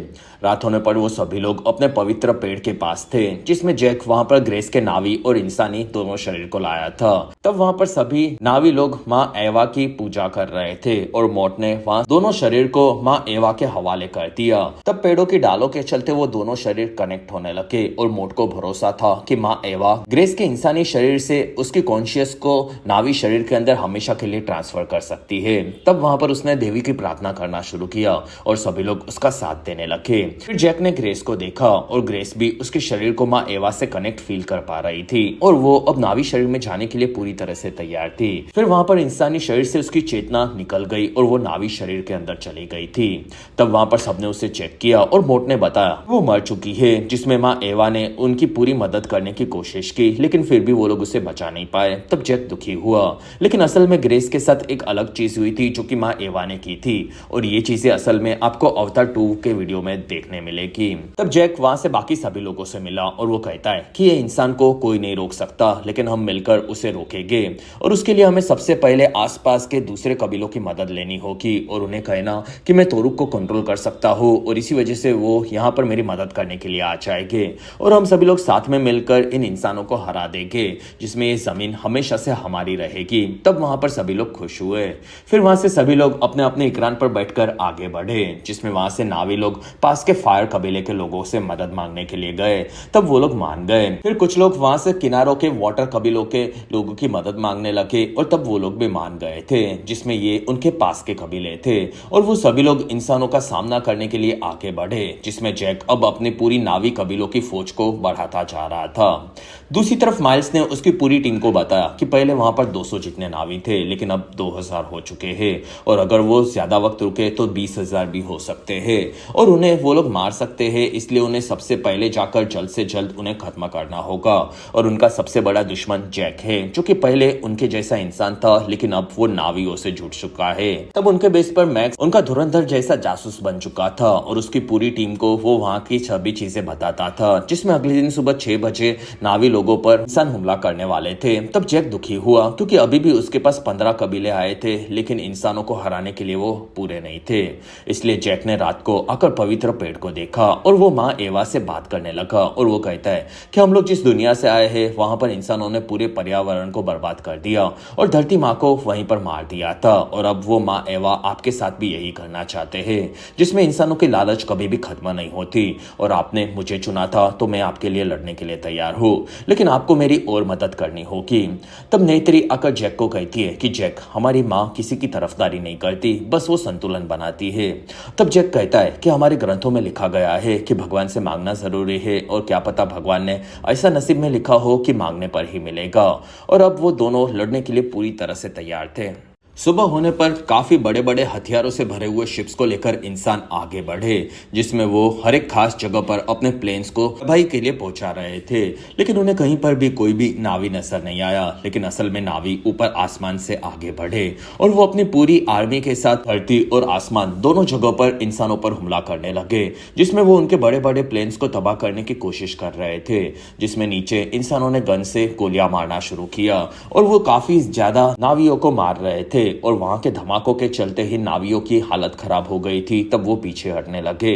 रात होने पर वो सभी लोग अपने पवित्र पेड़ के पास थे जिसमें जैक वहां पर ग्रेस के नावी और इंसानी दोनों शरीर को लाया था। तब वहां पर सभी नावी लोग माँ एवा की पूजा कर रहे थे और मोट ने वहां दोनों शरीर को माँ एवा के हवाले कर दिया। तब पेड़ों की डालों के चलते वो दोनों शरीर कनेक्ट होने लगे और मोट को भरोसा था कि माँ एवा ग्रेस के इंसानी शरीर से उसकी कॉन्शियस को नावी शरीर के अंदर हमेशा के लिए ट्रांसफर कर सकती है। तब वहां पर उसने देवी की प्रार्थना करना शुरू किया और सभी लोग उसका साथ देने लगे। फिर जैक ने ग्रेस को देखा और ग्रेस भी उसके शरीर को माँ एवा से कनेक्ट फील कर पा रही थी और वो अब नावी शरीर में जाने के लिए पूरी तरह से तैयार थी। फिर वहां पर इंसानी शरीर से उसकी चेतना निकल गई और वो नावी शरीर के अंदर चली गई थी। तब वहां पर सबने उसे चेक किया और मोट ने बताया वो मर चुकी है, जिसमें माँ एवा ने उनकी पूरी मदद करने की कोशिश की लेकिन फिर भी वो लोग उसे बचा नहीं पाए। तब जैक दुखी हुआ, लेकिन असल में ग्रेस के साथ एक अलग चीज हुई थी जो कि माँ एवा ने की थी और ये चीजें असल में आपको अवतार 2 के वीडियो में देखने मिलेगी। तब जैक वहां से बाकी सभी लोगों से मिला और वो कहता है कि ये इंसान को कोई नहीं रोक सकता लेकिन हम मिलकर उसे रोकेंगे और उसके लिए हमें सबसे पहले आसपास के दूसरे कबीलों की मदद लेनी होगी और उन्हें कहना कि मैं तोरुक को कंट्रोल कर सकता हूँ और इसी वजह से वो यहाँ पर मेरी मदद करने के लिए आ जाएंगे और हम सभी लोग साथ में मिलकर इन इंसानों को हरा देंगे जिसमें ये जमीन हमेशा से हमारी रहेगी। तब वहां पर सभी लोग खुश हुए। फिर वहां से सभी लोग अपने अपने इकरान पर बैठकर आगे बढ़े जिसमें वहां से नावी लोग पास के फायर कबीले के लोगों से मदद मांगने के लिए गए। तब वो लोग मान गए। फिर कुछ लोग वहां से किनारों के वाटर कबीलों के लोगों की मदद मांगने लगे और तब वो लोग भी मान गए थे जिसमें ये उनके पास के कबीले थे और वो सभी लोग इंसानों का सामना करने के लिए आगे बढ़े जिसमें जैक अब अपनी पूरी नावी कबीलों की फौज को बढ़ाता जा रहा था। दूसरी तरफ माइल्स ने उसकी पूरी टीम को बताया कि पहले वहां पर 200 जितने नावी थे लेकिन अब 2000 हो चुके हैं और अगर वो ज्यादा वक्त रुके तो 20,000 भी हो सकते हैं और उन्हें वो लोग मार सकते हैं, इसलिए उन्हें सबसे पहले जाकर जल्द से जल्द उन्हें खत्म करना होगा और उनका सबसे बड़ा दुश्मन जैक है जो कि पहले उनके जैसा इंसान था लेकिन अब वो नावियों से जुड़ चुका है। तब उनके बेस पर मैक्स उनका धुरंधर जैसा जासूस बन चुका था और उसकी पूरी टीम को वो वहां की सभी चीजें बताता था जिसमें अगले दिन सुबह 6 बजे नावी लोगों पर इंसान हमला करने वाले थे। तब जैक दुखी हुआ क्योंकि अभी भी उसके पास 15 कबीले आए थे लेकिन इंसानों को हराने के लिए वो पूरे नहीं थे। इसलिए जैक ने रात को आकर पवित्र पेड़ को देखा और वो माँ एवा से बात करने लगा और वो कहता है कि हम लोग जिस दुनिया से आए हैं वहां पर इंसानों ने पूरे पर्यावरण को बर्बाद कर दिया और धरती माँ को वहीं पर मार दिया था और अब वो माँ एवा आपके साथ भी यही करना चाहते हैं जिसमें इंसानों की लालच कभी भी खत्म नहीं होती और आपने मुझे चुना था तो मैं आपके लिए लड़ने के लिए तैयार हूँ लेकिन आपको मेरी और मदद करनी होगी। तब नेत्री आकर जैक को कहती है कि जैक हमारी माँ किसी की तरफदारी नहीं करती, बस वो संतुलन बनाती है। तब जैक कहता है कि हमारे ग्रंथों में लिखा गया है कि भगवान से मांगना जरूरी है और क्या पता भगवान ने ऐसा नसीब में लिखा हो कि मांगने पर ही मिलेगा और अब वो दोनों लड़ने के लिए पूरी तरह से तैयार थे। सुबह होने पर काफी बड़े बड़े हथियारों से भरे हुए शिप्स को लेकर इंसान आगे बढ़े जिसमें वो हर एक खास जगह पर अपने प्लेन्स को तबाही के लिए पहुंचा रहे थे लेकिन उन्हें कहीं पर भी कोई भी नावी नजर नहीं आया। लेकिन असल में नावी ऊपर आसमान से आगे बढ़े और वो अपनी पूरी आर्मी के साथ धरती और आसमान दोनों जगहों पर इंसानों पर हमला करने लगे जिसमें वो उनके बड़े बड़े प्लेन्स को तबाह करने की कोशिश कर रहे थे जिसमें नीचे इंसानों ने गन से गोलियां मारना शुरू किया और वो काफी ज्यादा नावियों को मार रहे थे और वहां के धमाकों के चलते ही नावियों की हालत खराब हो गई थी। तब वो पीछे हटने लगे।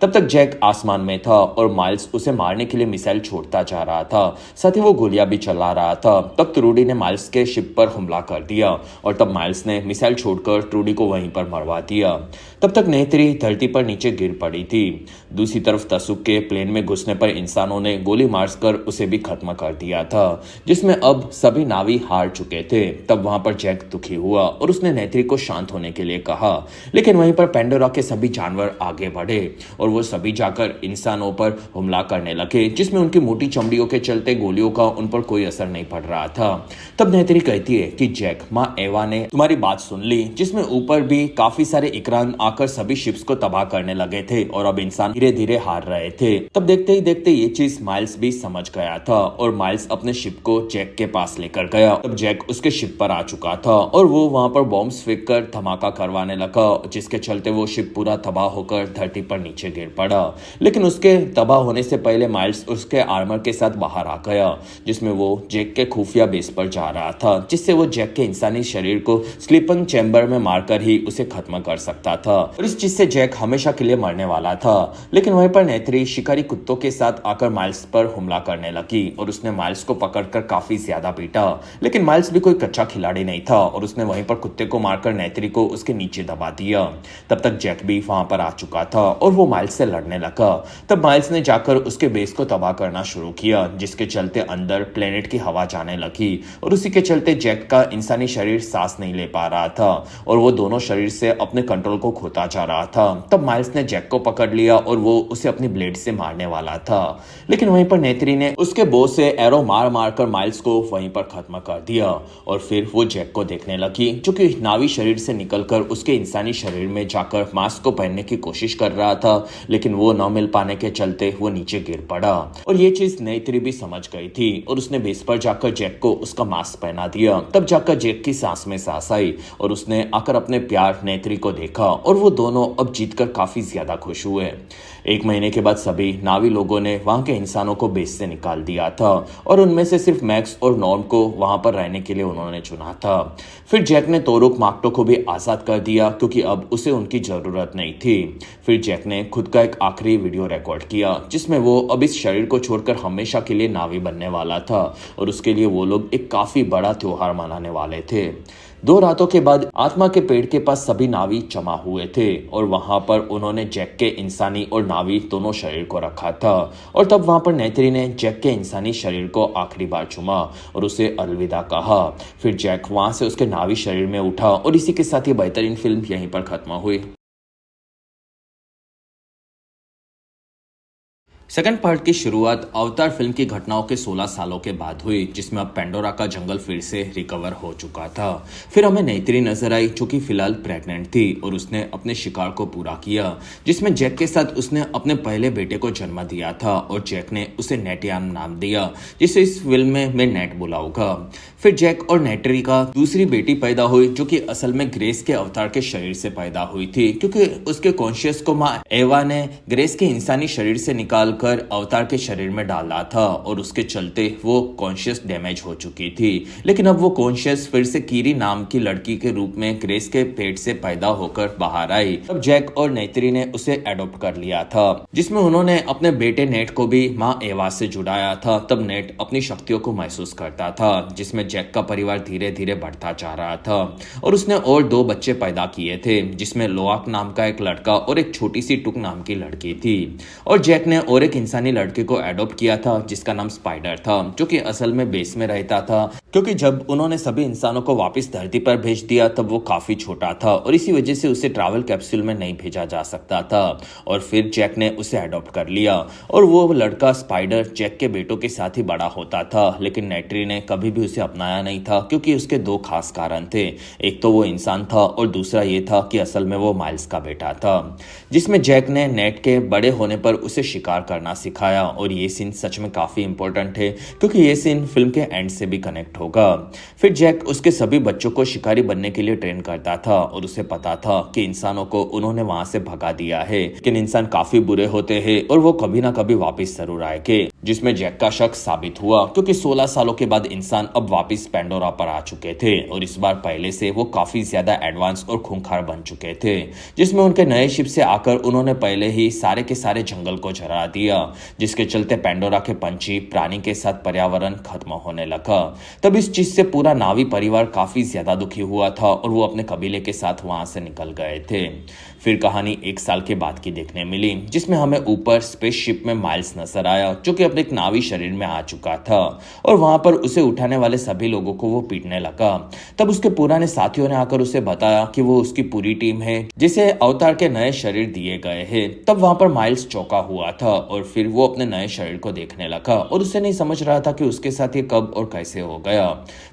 तब तक जैक आसमान में था और माइल्स उसे मारने के लिए मिसाइल छोड़ता जा रहा था, साथ ही वो गोलियां भी चला रहा था। तब ट्रूडी ने माइल्स के शिप पर हमला कर दिया और तब माइल्स ने मिसाइल छोड़कर ट्रूडी को वहीं पर मरवा दिया। तब तक नेत्री धरती पर नीचे गिर पड़ी थी। दूसरी तरफ तसुक के प्लेन में घुसने पर इंसानों ने गोली मारकर उसे भी खत्म कर दिया था जिसमें अब सभी नावी हार चुके थे। तब वहां पर जैक दुखी हुआ और उसने नेत्री को शांत होने के लिए कहा। लेकिन वहीं पर पेंडोरा के सभी जानवर आगे बढ़े और वो सभी जाकर इंसानों पर हमला करने लगे, जिसमें उनकी मोटी चमड़ियों के चलते गोलियों का उन पर कोई असर नहीं पड़ रहा था। तब नेत्री कहती है कि जैक, माँ एवा ने तुम्हारी बात सुन ली, जिसमें ऊपर भी काफी सारे इकरान आकर सभी शिप्स को तबाह करने लगे थे और अब इंसान धीरे धीरे हार रहे थे। तब देखते ही देखते ये चीज माइल्स भी समझ गया था और माइल्स अपने शिप को जैक के पास लेकर गया। तब जैक उसके शिप पर आ चुका था और वो वहां पर बॉम्ब्स फेंक कर धमाका करवाने लगा, जिसके चलते वो शिप पूरा तबाह होकर धरती पर नीचे गिर पड़ा। लेकिन उसके तबाह होने से पहले माइल्स उसके आर्मर के साथ बाहर आ गया, जिसमें वो जैक के खुफिया बेस पर जा रहा था, जिससे वो जैक के इंसानी शरीर को स्लीपिंग चैम्बर में मारकर ही उसे खत्म कर सकता था और इस चीज से जैक हमेशा के लिए मरने वाला था। लेकिन वहीं पर नेत्री शिकारी कुत्तों के साथ आकर माइल्स पर हमला करने लगी और उसने माइल्स को पकड़कर काफी ज्यादा पीटा। लेकिन माइल्स भी कोई कच्चा खिलाड़ी नहीं था और उसने वहीं पर कुत्ते को मारकर नेत्री को उसके नीचे दबा दिया। तब तक जैक भी वहां पर आ चुका था और वो माइल्स से लड़ने लगा। तब माइल्स ने जाकर उसके बेस को तबाह करना शुरू किया, जिसके चलते अंदर प्लेनेट की हवा जाने लगी और उसी के चलते जैक का इंसानी शरीर सांस नहीं ले पा रहा था और वो दोनों शरीर से अपने कंट्रोल को खोता जा रहा था। तब माइल्स ने जैक को पकड़ लिया और वो उसे अपनी ब्लेड से मारने वाला था। लेकिन वहीं पर नेत्री ने उसके बो से एरो मार मार कर माइल्स को वहीं पर खत्म कर दिया और फिर वो जैक को देखने लगी, जो कि नावी शरीर से निकलकर उसके इंसानी शरीर में जाकर मास्क को पहनने की कोशिश कर रहा था, लेकिन वो न मिल पाने के चलते वो नीचे गिर पड़ा और ये चीज नेत्री भी समझ गई थी और उसने बेस पर जाकर जैक को उसका मास्क पहना दिया। तब जाकर जैक की सांस में सांस आई और उसने आकर अपने प्यार नेत्री को देखा और वो दोनों अब जीतकर काफी ज्यादा खुश हुए। 1 महीने के बाद सभी नावी लोगों ने वहां के इंसानों को बेस से निकाल दिया था और उनमें से सिर्फ मैक्स और नॉर्म को वहां पर रहने के लिए उन्होंने चुना था। फिर जैक ने तोरुक माक्टो को भी आजाद कर दिया क्योंकि अब उसे उनकी जरूरत नहीं थी। फिर जैक ने खुद का एक आखिरी वीडियो रिकॉर्ड किया, जिसमें वो अब इस शरीर को छोड़कर हमेशा के लिए नावी बनने वाला था और उसके लिए वो लोग एक काफी बड़ा त्योहार मनाने वाले थे। 2 रातों के बाद आत्मा के पेड़ के पास सभी नावी जमा हुए थे और वहां पर उन्होंने जैक के इंसानी और नावी दोनों शरीर को रखा था और तब वहां पर नेत्री ने जैक के इंसानी शरीर को आखिरी बार चूमा और उसे अलविदा कहा। फिर जैक वहां से उसके नावी शरीर में उठा और इसी के साथ ये बेहतरीन फिल्म यहीं पर खत्म हुई। सेकंड पार्ट की शुरुआत अवतार फिल्म की घटनाओं के 16 सालों के बाद हुई, जिसमें अब पेंडोरा का जंगल फिर से रिकवर हो चुका था। फिर हमें नेत्री नजर आई, जो कि फिलहाल प्रेग्नेंट थी और उसने अपने शिकार को पूरा किया, जिसमें जैक के साथ उसने अपने पहले बेटे को जन्म दिया था और जैक ने उसे नेटियान नाम दिया, जिसे इस फिल्म में मैं नेट बुलाऊंगा। फिर जैक और नेट्री का दूसरी बेटी पैदा हुई, जो कि असल में ग्रेस के अवतार के शरीर से पैदा हुई थी, क्योंकि उसके कॉन्शियस को माँ एवा ने ग्रेस के इंसानी शरीर से निकाल कर अवतार के शरीर में डाला था और उसके चलते वो कॉन्शियस डैमेज हो चुकी थी। लेकिन अब वो कॉन्शियस फिर से कीरी नाम की लड़की के रूप में ग्रेस के पेट से पैदा होकर बाहर आई। तब जैक और नेत्री ने उसे एडॉप्ट कर लिया था, जिसमें उन्होंने अपने बेटे नेट को भी माँ एवा से जुड़ाया था। तब नेट अपनी शक्तियों को महसूस करता था, जिसमें जैक का परिवार धीरे धीरे बढ़ता जा रहा था और उसने और 2 बच्चे पैदा किए थे, जिसमें लोआक नाम का एक लड़का और एक छोटी सी टुक नाम की लड़की थी। और जैक ने और एक इंसानी लड़के को एडॉप्ट किया था, जिसका नाम स्पाइडर था, जो कि असल में बेस में रहता था, क्योंकि जब उन्होंने सभी इंसानों को वापस धरती पर भेज दिया तब वो काफी छोटा था और इसी वजह से उसे ट्रैवल कैप्सूल में नहीं भेजा जा सकता था। और फिर जैक ने उसे एडॉप्ट कर लिया और वो लड़का स्पाइडर जैक के बेटों के साथ ही बड़ा होता था। लेकिन नेट्री ने कभी भी उसे अपनाया नहीं था, क्योंकि उसके 2 खास कारण थे। एक तो वो इंसान था और दूसरा ये था कि असल में वो माइल्स का बेटा था, जिसमें जैक ने नेट के बड़े होने पर उसे शिकार करना सिखाया। और ये सीन सच में काफी इंपॉर्टेंट है, क्योंकि ये सीन फिल्म के एंड से भी कनेक्ट होगा। फिर जैक उसके सभी बच्चों को शिकारी बनने के लिए ट्रेन करता था और उसे पता था कि इंसानों को उन्होंने वहां से भगा दिया है, लेकिन इंसान काफी बुरे होते हैं और वो कभी ना कभी वापस जरूर आएंगे, जिसमें जैक का शक साबित हुआ, क्योंकि 16 सालों के बाद इंसान अब वापस पेंडोरा पर आ चुके थे और इस बार पहले से वो काफी ज्यादा एडवांस और खूंखार बन चुके थे, जिसमें उनके नए शिप से आकर उन्होंने पहले ही सारे के सारे जंगल को जला दिया, जिसके चलते पेंडोरा के पंछी प्राणी के साथ पर्यावरण खत्म होने लगा। तब इस चीज से पूरा नावी परिवार काफी ज्यादा दुखी हुआ था और वो अपने कबीले के साथ वहां से निकल गए थे। फिर कहानी 1 साल के बाद की देखने मिली, जिसमें हमें ऊपर स्पेसशिप में माइल्स नजर आया, जो कि अपने एक नावी शरीर में आ चुका था और वहां पर उसे उठाने वाले सभी लोगों को वो पीटने लगा। तब उसके पुराने साथियों ने आकर उसे बताया कि वो उसकी पूरी टीम है जिसे अवतार के नए शरीर दिए गए हैं। तब वहां पर माइल्स चौंका हुआ था और फिर वो अपने नए शरीर को देखने लगा और उसे नहीं समझ रहा था कि उसके साथ ये कब और कैसे हो गया।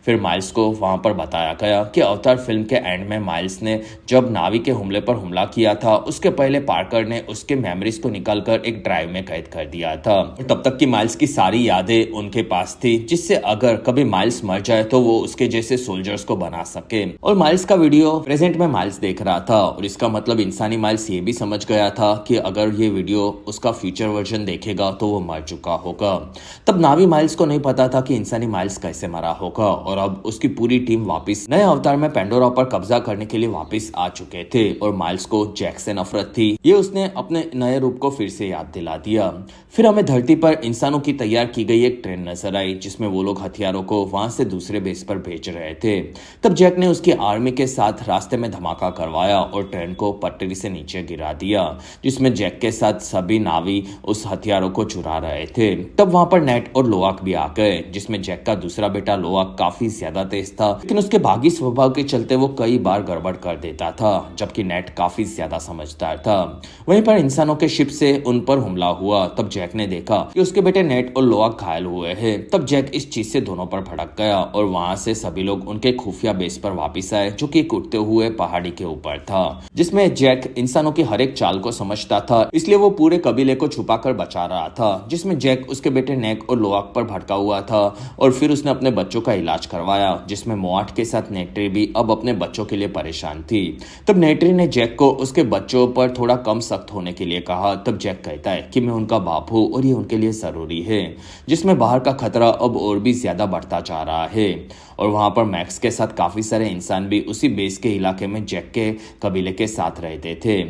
फिर माइल्स को वहां पर बताया गया कि अवतार फिल्म के एंड में माइल्स ने जब नावी के हमले पर हमला किया था उसके पहले पार्कर ने उसके मेमोरीज को निकालकर एक ड्राइव में कैद कर दिया था। तब तक की माइल्स की सारी यादें उनके पास थी, जिससे अगर कभी माइल्स मर जाए तो वो उसके जैसे सोल्जर्स को बना सके। और माइल्स का वीडियो प्रेजेंट में माइल्स देख रहा था और इसका मतलब इंसानी माइल्स ये भी समझ गया था कि अगर ये वीडियो उसका फ्यूचर वर्जन देखेगा तो वो मर चुका होगा। तब नावी माइल्स को नहीं पता था कि इंसानी माइल्स कैसे मरा होगा और अब उसकी पूरी टीम वापस नए अवतार में पेंडोरा पर कब्जा करने के लिए वापस आ चुके थे और माइल्स को जैक से नफरत थी। ये उसने अपने नए रूप को फिर से याद दिला दिया। फिर हमें धरती पर इंसानों की तैयार की गई एक ट्रेन नजर आई जिसमें वो लोग हथियारों को वहां से दूसरे बेस पर भेज रहे थे। तब जैक ने उसकी आर्मी के साथ रास्ते में धमाका करवाया और ट्रेन को पटरी से नीचे गिरा दिया, जिसमें जैक के साथ सभी नावी उस हथियारों को चुरा रहे थे। तब वहां पर नेट और लोआक भी आ गए, जिसमें जैक का दूसरा बेटा लोआक काफी ज्यादा तेज था, लेकिन उसके भागी स्वभाव के चलते वो कई बार गड़बड़ कर देता था, जबकि नेट काफी ज्यादा समझदार था। वहीं पर इंसानों के शिप से उन पर हमला हुआ। तब जैक ने देखा कि उसके बेटे नेट और लोआक घायल हुए हैं। तब जैक इस चीज से दोनों पर भड़क गया और वहां से सभी लोग उनके खुफिया बेस पर वापस आए, जो कि एक उड़ते हुए पहाड़ी के ऊपर था, जिसमें जैक इंसानों की हर एक चाल को समझता था, इसलिए वो पूरे कबीले को छुपाकर बचा रहा था। जिसमें जैक उसके बेटे नेक और लोआक पर भड़का हुआ था और फिर उसने अपने बच्चों का इलाज करवाया, जिसमें मोआट के साथ नेट्री भी अब अपने बच्चों के लिए परेशान थी। तब नेट्री ने जैक को उसके बच्चों पर थोड़ा कम सख्त होने के लिए कहा। तब जैक कहता है कि मैं उनका बाप हूँ और ये उनके लिए जरूरी है, जिसमें बाहर का खतरा अब और भी ज्यादा बढ़ता जा रहा है। और वहां पर मैक्स के साथ काफी सारे इंसान भी उसी बेस के इलाके में जैक के कबीले के साथ रहते थे।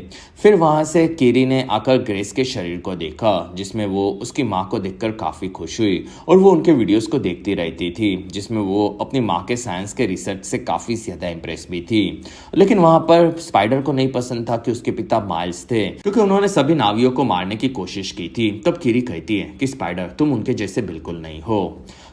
फिर वहां से कीरी ने आकर ग्रेस के शरीर को देखा, जिसमें वो उसकी माँ को देखकर काफी खुश हुई और वो उनके वीडियोस को देखती रहती थी, जिसमें वो अपनी माँ के साइंस के रिसर्च से काफी ज्यादा इंप्रेस भी थी। लेकिन वहां पर स्पाइडर को नहीं पसंद था कि उसके पिता माइल्स थे, क्योंकि उन्होंने सभी नावियों को मारने की कोशिश की थी। तब कीरी कहती है कि स्पाइडर तुम उनके जैसे बिल्कुल नहीं हो।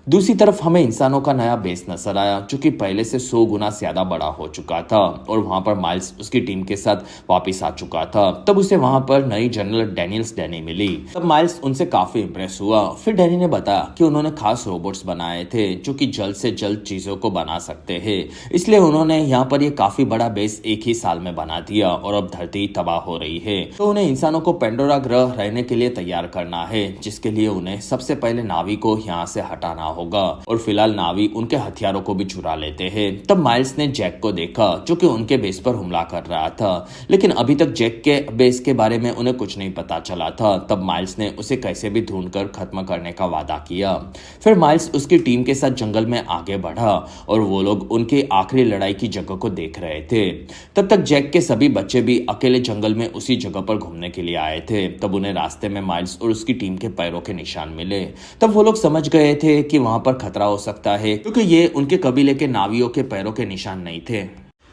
दूसरी तरफ हमें इंसानों का नया बेस नजर आया, जो कि पहले से 100 गुना ज्यादा बड़ा हो चुका था और वहां पर माइल्स उसकी टीम के साथ वापस आ चुका था। तब उसे वहां पर नई जनरल डेनियल्स डैनी मिली। तब माइल्स उनसे काफी इंप्रेस हुआ। फिर डैनी ने बताया कि उन्होंने खास रोबोट्स बनाए थे जो कि जल्द से जल्द चीजों को बना सकते हैं, इसलिए उन्होंने यहाँ पर ये काफी बड़ा बेस एक ही साल में बना दिया और अब धरती तबाह हो रही है। तो उन्हें इंसानों को पेंडोरा ग्रह रहने के लिए तैयार करना है, जिसके लिए उन्हें सबसे पहले नावी को यहाँ से हटाना होगा और फिलहाल नावी उनके हथियारों को भी चुरा लेते हैं। तब माइल्स ने जैक को देखा, जो कि उनके बेस पर हमला कर रहा था, लेकिन अभी तक जैक के बेस के बारे में उन्हें कुछ नहीं पता चला था। तब माइल्स ने उसे कैसे भी ढूंढकर खत्म करने का वादा किया। फिर माइल्स उसकी टीम के साथ जंगल में आगे बढ़ा और वो लोग उनकी आखिरी लड़ाई की जगह को देख रहे थे। तब तक जैक के सभी बच्चे भी अकेले जंगल में उसी जगह पर घूमने के लिए आए थे। तब उन्हें रास्ते में माइल्स और उसकी टीम के पैरों के निशान मिले। तब वो लोग समझ गए थे कि वहां पर खतरा हो सकता है, क्योंकि ये उनके कबीले के नावियों के पैरों के निशान नहीं थे।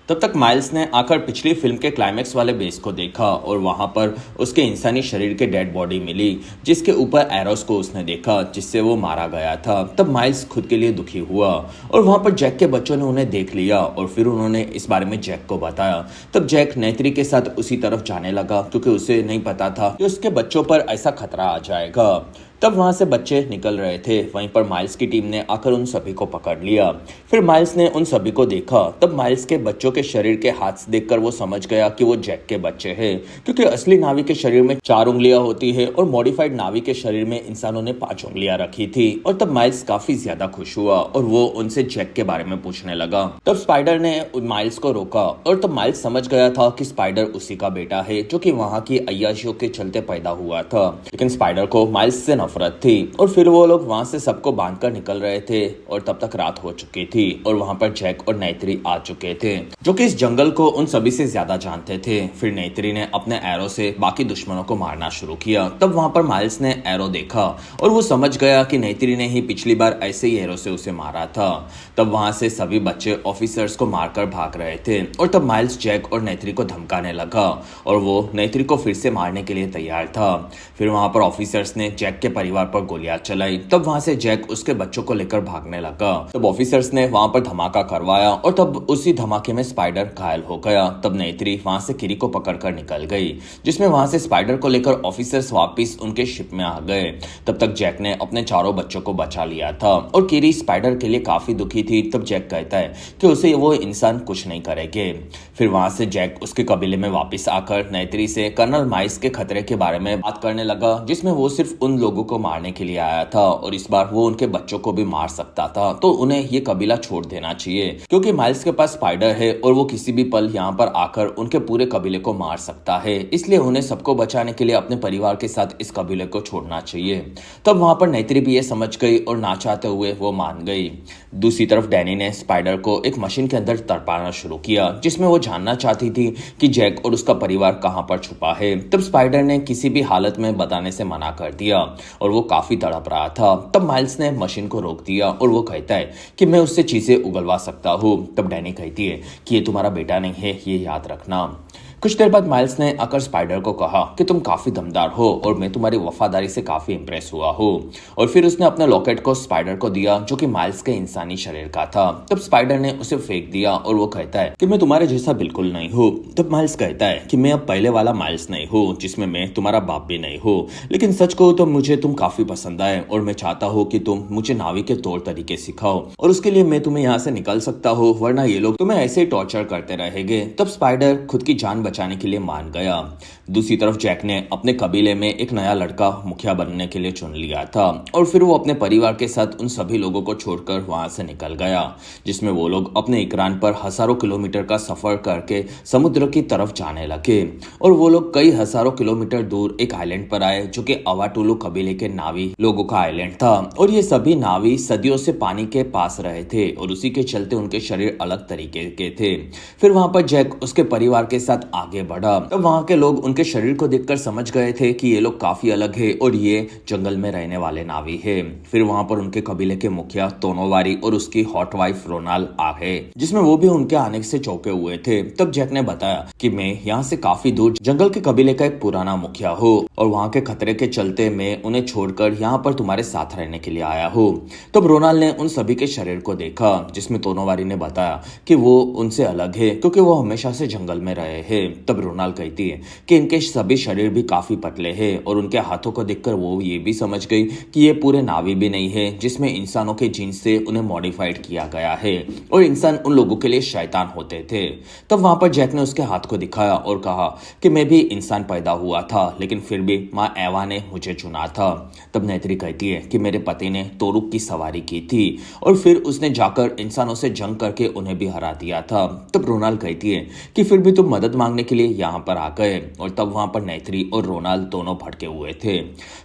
तब तक माइल्स ने आकर पिछली फिल्म के क्लाइमैक्स वाले बेस को देखा और वहां पर उसके इंसानी शरीर के डेड बॉडी मिली, जिसके ऊपर एरोस को उसने देखा, जिससे वो मारा गया था। तब माइल्स खुद के लिए दुखी हुआ और वहां पर जैक के बच्चों ने उन्हें देख लिया और फिर उन्होंने इस बारे में जैक को बताया। तब जैक नेत्री के साथ उसी तरफ जाने लगा, क्योंकि उसे नहीं पता था कि उसके बच्चों पर ऐसा खतरा आ जाएगा। तब वहां से बच्चे निकल रहे थे। वहीं पर माइल्स की टीम ने आकर उन सभी को पकड़ लिया। फिर माइल्स ने उन सभी को देखा। तब माइल्स के बच्चों के शरीर के हाथ देखकर वो समझ गया कि वो जैक के बच्चे हैं, क्योंकि असली नावी के शरीर में 4 उंगलियां होती है और मॉडिफाइड नावी के शरीर में इंसानों ने 5 उंगलियां रखी थी। और तब माइल्स काफी ज्यादा खुश हुआ और वो उनसे जैक के बारे में पूछने लगा। तब स्पाइडर ने माइल्स को रोका और तब माइल्स समझ गया था कि स्पाइडर उसी का बेटा है, जो कि वहां की अय्याशियों के चलते पैदा हुआ था। लेकिन स्पाइडर को माइल्स से नफरत थी और फिर वो लोग वहां से सबको बांधकर निकल रहे थे और तब तक रात हो चुकी थी और वहां पर जैक और नेत्री आ चुके थे, जो कि इस जंगल को उन सभी से ज्यादा जानते थे। फिर नेत्री ने अपने एरो से बाकी दुश्मनों को मारना शुरू किया। तब वहां पर माइल्स ने एरो देखा और वो समझ गया कि नेत्री ने ही पिछली बार ऐसे ही एरो से उसे मारा था। तब वहां से सभी बच्चे ऑफिसर्स को मारकर भाग रहे थे और तब माइल्स जैक और नेत्री को धमकाने लगा और वो नेत्री को फिर से मारने के लिए तैयार था। फिर वहां पर ऑफिसर्स ने जैक के परिवार पर गोलियां चलाई। तब वहां से जैक उसके बच्चों को लेकर भागने लगा। तब ऑफिसर्स ने वहां पर धमाका करवाया और तब उसी धमाके में स्पाइडर घायल हो गया। तब नेत्री वहां से किरी को पकड़कर निकल गई, जिसमें वहां से स्पाइडर को लेकर ऑफिसर्स वापस उनके शिप में आ गए। तब तक जैक ने अपने चारों बच्चों को बचा लिया था और किरी स्पाइडर के लिए काफी दुखी थी। तब जैक कहता है कि उसे वो इंसान कुछ नहीं करेंगे। फिर वहां से जैक उसके कबीले में वापस आकर नेत्री से कर्नल माइस के खतरे के बारे में बात करने लगा, जिसमें वो सिर्फ उन लोगों को मारने के लिए आया था और इस बार वो उनके बच्चों को भी मार सकता था, तो उन्हें ये कबीला छोड़ देना चाहिए क्योंकि माइल्स के पास स्पाइडर है और वो किसी भी पल यहाँ पर आकर उनके पूरे कबीले को मार सकता है, इसलिए उन्हें सबको बचाने के लिए अपने परिवार के साथ इस कबीले को छोड़ना चाहिए। तब वहां पर नेत्री भी ये समझ गई और ना चाहते हुए वो मान गई। दूसरी तरफ डैनी ने स्पाइडर को एक मशीन के अंदर तड़पाना शुरू किया, जिसमें वो जानना चाहती थी कि जैक और उसका परिवार कहां पर छुपा है। तब स्पाइडर ने किसी भी हालत में बताने से मना कर दिया और वो काफी तड़प रहा था। तब माइल्स ने मशीन को रोक दिया और वो कहता है कि मैं उससे चीजें उगलवा सकता हूँ। तब डैनी कहती है कि ये तुम्हारा बेटा नहीं है, ये याद रखना। कुछ देर बाद माइल्स ने आकर स्पाइडर को कहा कि तुम काफी दमदार हो और मैं तुम्हारी वफादारी से काफी इंप्रेस हुआ हूँ। और फिर उसने अपने लॉकेट को स्पाइडर को दिया, जो कि माइल्स के इंसानी शरीर का था। तब स्पाइडर ने उसे फेंक दिया और वो कहता है कि मैं तुम्हारे जैसा बिल्कुल नहीं हूँ। तब माइल्स कहता है कि मैं अब पहले वाला माइल्स नहीं हूँ, जिसमें मैं तुम्हारा बाप भी नहीं हूँ, लेकिन सच कहो तो मुझे तुम काफी पसंद आए और मैं चाहता हूँ कि तुम मुझे नावी के तौर तरीके सिखाओ और उसके लिए मैं तुम्हें यहाँ से निकल सकता हूँ, वरना ये लोग तुम्हें ऐसे ही टॉर्चर करते रहेंगे। तब स्पाइडर खुद की जान बचाने के लिए मान गया। दूसरी तरफ जैक ने अपने कबीले में एक नया लड़का मुखिया बनने के लिए चुन लिया था और फिर वो अपने परिवार के साथ उन सभी लोगों को छोड़कर वहां से निकल गया, जिसमें वो लोग अपने इकरान पर हजारों किलोमीटर का सफर करके समुद्र की तरफ जाने लगे। और वो लोग कई हजारों किलोमीटर दूर एक आइलैंड पर आए, जो कि अवाटुलू कबीले के नावी लोगों का आइलैंड था। और ये सभी नावी सदियों से पानी के पास रहे थे और उसी के चलते उनके शरीर अलग तरीके के थे। फिर वहां पर जैक उसके परिवार के साथ आगे बढ़ा। तब वहां के लोग उनके शरीर को देखकर समझ गए थे कि ये लोग काफी अलग है और ये जंगल में रहने वाले नावी है। फिर वहां पर उनके कबीले के मुखिया तोनोवारी और उसकी हॉट वाइफ रोनाल आ गए, जिसमें वो भी उनके आने से चौंके हुए थे। तब जैक ने बताया कि मैं यहाँ से काफी दूर जंगल के कबीले का एक पुराना मुखिया हूँ और वहाँ के खतरे के चलते मैं उन्हें छोड़कर यहाँ पर तुम्हारे साथ रहने के लिए आया हूँ। तब रोनाल ने उन सभी के शरीर को देखा, जिसमें तोनोवारी ने बताया कि वो उनसे अलग है क्योंकि वो हमेशा से जंगल में रहे हैं। तब रोनाल कहती है कि इनके सभी शरीर भी काफी पतले हैं और उनके हाथों को देखकर वो ये भी समझ गई कि ये पूरे नावी भी नहीं है, जिसमें इंसानों के जीन्स से उन्हें मॉडिफाइड किया गया है और इंसान उन लोगों के लिए शैतान होते थे। तब वहां पर जैक ने उसके हाथ को दिखाया और कहा कि मैं भी इंसान पैदा हुआ था, लेकिन फिर भी माँ एवा ने मुझे चुना था। तब नेत्री कहती है कि मेरे पति ने तोरुक की सवारी की थी और फिर उसने जाकर इंसानों से जंग करके उन्हें भी हरा दिया था। तब रोनाल कहती है कि फिर भी तुम मदद मांगने के लिए यहाँ पर आ गए और तब वहां पर नेत्री और रोनाल दोनों भड़के हुए थे।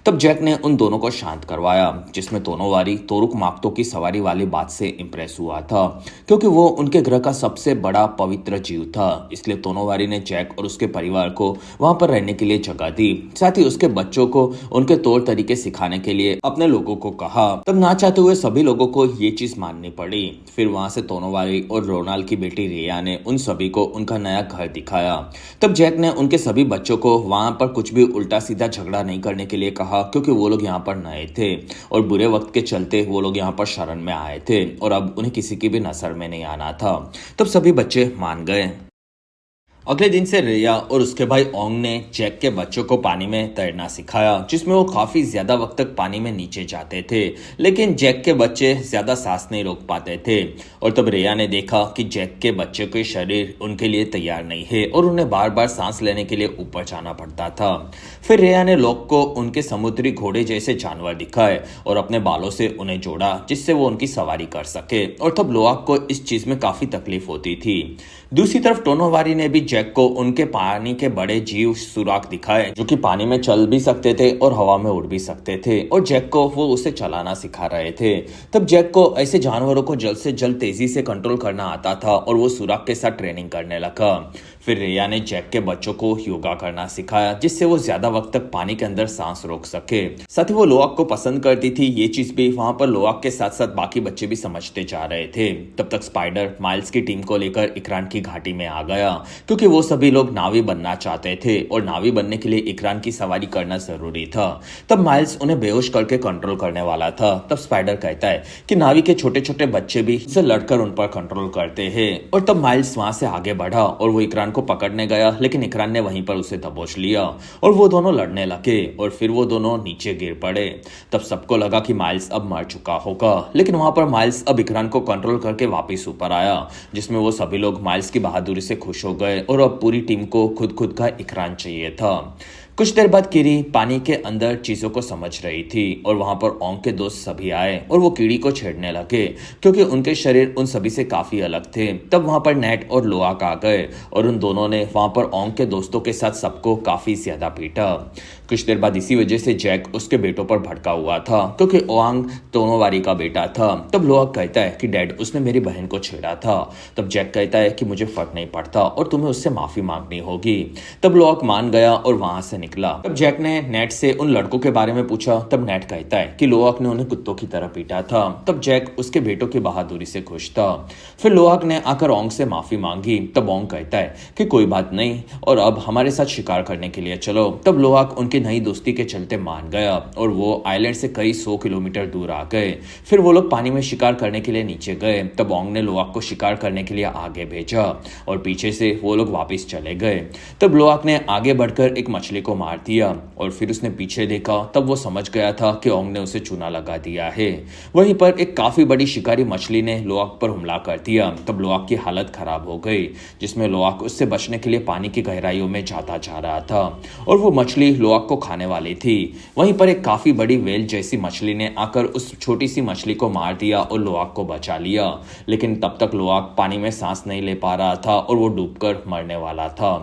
तब जैक ने उन दोनों को शांत करवाया, जिसमें तोनोवारी तोरुक माक्तो की सवारी वाली बात से इंप्रेस हुआ था क्योंकि वो उनके ग्रह का सबसे बड़ा पवित्र जीव था। इसलिए तोनोवारी ने जैक और उसके परिवार को वहां पर रहने के लिए जगह दी, साथ ही उसके बच्चों को उनके तौर तरीके सिखाने के लिए अपने लोगों को कहा। तब ना चाहते हुए सभी लोगों को ये चीज माननी पड़ी। फिर वहां से तोनोवारी और रोनाल की बेटी रिया ने उन सभी को उनका नया घर दिखाया। तब जैक ने उनके सभी बच्चों को वहां पर कुछ भी उल्टा सीधा झगड़ा नहीं करने के लिए कहा क्योंकि वो लोग यहाँ पर नए थे और बुरे वक्त के चलते वो लोग यहाँ पर शरण में आए थे और अब उन्हें किसी की भी नजर में नहीं आना था। तब सभी बच्चे मान गए। अगले दिन से रिया और उसके भाई ओंग ने जैक के बच्चों को पानी में तैरना सिखाया, जिसमें वो काफी ज्यादा वक्त तक पानी में नीचे जाते थे, लेकिन जैक के बच्चे ज्यादा सांस नहीं रोक पाते थे। और तब रिया ने देखा कि जैक के बच्चे के शरीर उनके लिए तैयार नहीं है और उन्हें बार बार सांस लेने के लिए ऊपर जाना पड़ता था। फिर रिया ने लोग को उनके समुद्री घोड़े जैसे जानवर दिखाए और अपने बालों से उन्हें जोड़ा, जिससे वो उनकी सवारी कर सके। और तब लोआक को इस चीज में काफी तकलीफ होती थी। दूसरी तरफ टोनोवारी ने भी जैक को उनके पानी के बड़े जीव सुराग दिखाए, जो कि पानी में चल भी सकते थे और हवा में उड़ भी सकते थे, और जैक को वो उसे चलाना सिखा रहे थे। तब जैक को ऐसे जानवरों को जल्द से जल्द तेजी से कंट्रोल करना आता था और वो सुराग के साथ ट्रेनिंग करने लगा। फिर रिया ने जैक के बच्चों को योगा करना सिखाया, जिससे वो ज्यादा वक्त तक पानी के अंदर सांस रोक सके। साथ ही वो लोआक को पसंद करती थी। ये चीज भी वहां पर लोआक के साथ साथ बाकी बच्चे भी समझते जा रहे थे। तब तक स्पाइडर माइल्स की टीम को लेकर इकरान की घाटी में आ गया क्योंकि वो सभी लोग नावी बनना चाहते थे और नावी बनने के लिए इकरान की सवारी करना जरूरी था। तब माइल्स उन्हें बेहोश करके कंट्रोल करने वाला था। तब स्पाइडर कहता है कि नावी के छोटे छोटे बच्चे भी उससे लड़कर उन पर कंट्रोल करते हैं। और तब माइल्स वहां से आगे बढ़ा और वो इकरान को पकड़ने गया, लेकिन इकरान ने वहीं पर उसे दबोच लिया और वो दोनों लड़ने लगे और फिर वो दोनों नीचे गिर पड़े। तब सबको लगा कि माइल्स अब मर चुका होगा, लेकिन वहां पर माइल्स अब इकरान को कंट्रोल करके वापस ऊपर आया, जिसमें वो सभी लोग माइल्स की बहादुरी से खुश हो गए और अब पूरी टीम को खुद का इकरान चाहिए था। कुछ देर बाद कीरी पानी के अंदर चीजों को समझ रही थी और वहां पर ओंग के दोस्त सभी आए और वो कीड़ी को छेड़ने लगे क्योंकि उनके शरीर उन सभी से काफी अलग थे। तब वहां पर नेट और लोआक आ गए और उन दोनों ने वहां पर ओंग के दोस्तों के साथ सबको काफी ज्यादा पीटा। कुछ देर बाद इसी वजह से जैक उसके बेटों पर भड़का हुआ था क्योंकि ओआंग तोनोवारी का बेटा था। तब लोआक कहता है कि डैड, उसने मेरी बहन को छेड़ा था। तब जैक कहता है कि मुझे फर्क नहीं पड़ता और तुम्हें उससे माफी मांगनी होगी। तब लोआक मान गया और वहां से निकला। तब जैक ने नेट से उन लड़कों के बारे में पूछा। तब नेट कहता है कि लोआक ने उन्हें कुत्तों की तरह पीटा था। तब जैक उसके बेटों की बहादुरी से खुश था। फिर लोआक ने आकर ओंग से माफी मांगी। तब ओंग कहता है कि कोई बात नहीं और अब हमारे साथ शिकार करने के लिए चलो। तब लोआक उनकी नई दोस्ती के चलते मान गया और वो आइलैंड से कई 100 किलोमीटर दूर आ गए। फिर वो लोग पानी में शिकार करने के लिए नीचे गए। तब ओंग ने लोआक को शिकार करने के लिए आगे भेजा और पीछे से वो लोग वापस चले गए। तब लोआक ने आगे बढ़कर एक मछली को मार दिया और फिर उसने पीछे देखा। तब वो समझ गया था कि ओंग ने उसे चूना लगा दिया है। वहीं पर एक काफी बड़ी शिकारी मछली ने लोआक पर हमला कर दिया। तब लोआक की हालत खराब हो गई, जिसमें लोआक उससे बचने के लिए पानी की गहराइयों में जाता जा रहा था और वो मछली लोआक को खाने वाली थी। वहीं पर एक काफी बड़ी वेल जैसी मछली ने आकर उस छोटी सी मछली को मार दिया और लोआक को बचा लिया, लेकिन तब तक लोआक पानी में सांस नहीं ले पा रहा था और वो डूबकर मरने वाला था।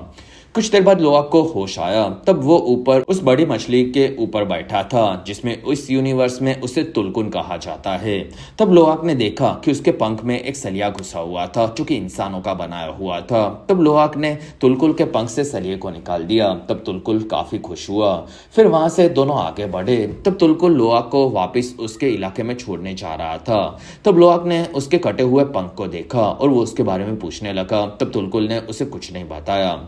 कुछ देर बाद लोआक को होश आया। तब वो ऊपर उस बड़ी मछली के ऊपर बैठा था, जिसमें इस यूनिवर्स में उसे तुलकुन कहा जाता है। तब लोआक ने देखा कि उसके पंख में एक सलिया घुसा हुआ था जो कि इंसानों का बनाया हुआ था। तब लोआक ने तुलकुल के पंख से सलिए को निकाल दिया। तब तुलकुल काफी खुश हुआ। फिर वहां से दोनों आगे बढ़े। तब तुलकुल लोआक को वापस उसके इलाके में छोड़ने जा रहा था। तब लोआक ने उसके कटे हुए पंख को देखा और वो उसके बारे में पूछने लगा। तब तुलकुल ने उसे कुछ नहीं बताया।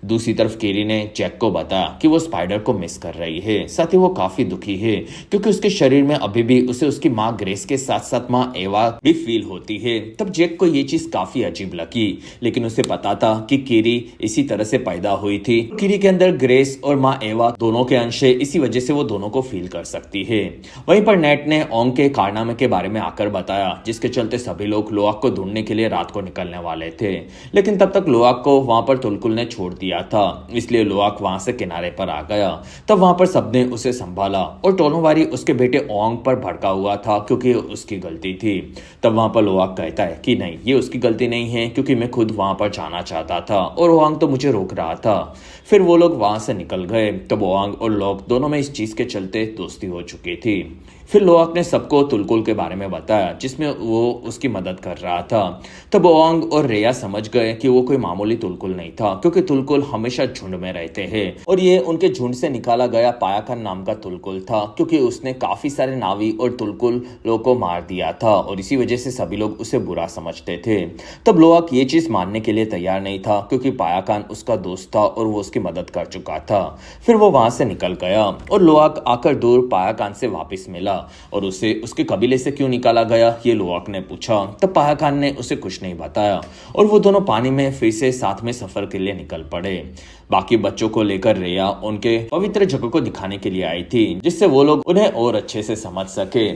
दूसरी तरफ केरी ने जैक को बताया कि वो स्पाइडर को मिस कर रही है, साथ ही वो काफी दुखी है क्योंकि उसके शरीर में अभी भी उसे उसकी माँ ग्रेस के साथ साथ माँ एवा भी फील होती है। तब जैक को ये चीज काफी अजीब लगी, लेकिन उसे पता था कि केरी इसी तरह से पैदा हुई थी। केरी के अंदर ग्रेस और माँ एवा दोनों के अंश है, इसी वजह से वो दोनों को फील कर सकती है। वहीं पर नेट ने ओंग के कारनामे के बारे में आकर बताया, जिसके चलते सभी लोग लोआक को ढूंढने के लिए रात को निकलने वाले थे, लेकिन तब तक लोआक को वहां पर तुलकुल ने छोड़ दिया था, इसलिए लोआक वहां से किनारे पर आ गया। तब वहां पर सबने उसे संभाला और टोनोवारी उसके बेटे ओंग पर भड़का हुआ था क्योंकि उसकी गलती थी। तब वहां पर लोआक कहता है कि नहीं, ये उसकी गलती नहीं है क्योंकि मैं खुद वहां पर जाना चाहता था और ओंग तो मुझे रोक रहा था। फिर वो लोग वहां से निकल गए। तब ओंग और लोआक दोनों में इस चीज के चलते दोस्ती हो चुकी थी। फिर लोआक ने सबको तुलकुल के बारे में बताया, जिसमें वो उसकी मदद कर रहा था। तब ओंग और रेया समझ गए कि वो कोई मामूली तुलकुल नहीं था, क्योंकि तुलकुल हमेशा झुंड में रहते हैं और ये उनके झुंड से निकाला गया पायाखान नाम का तुलकुल था, क्योंकि उसने काफी सारे नावी और तुलकुल लोगों को मार दिया था और इसी वजह से सभी लोग उसे बुरा समझते थे। तब लोआक ये चीज मानने के लिए तैयार नहीं था, क्योंकि पायाखान उसका दोस्त था और वो उसकी मदद कर चुका था। फिर वो वहां से निकल गया और लोआक आकर दूर पायाखान से वापस मिला और उसे उसके कबीले से क्यों निकाला गया ये लोआक ने पूछा। तब पायाखान ने उसे कुछ नहीं बताया और वो दोनों पानी में फिर से साथ में सफर के लिए निकल पड़े। बाकी बच्चों को लेकर रेया उनके पवित्र जगह को दिखाने के लिए आई थी, जिससे वो लोग उन्हें और अच्छे से समझ सके।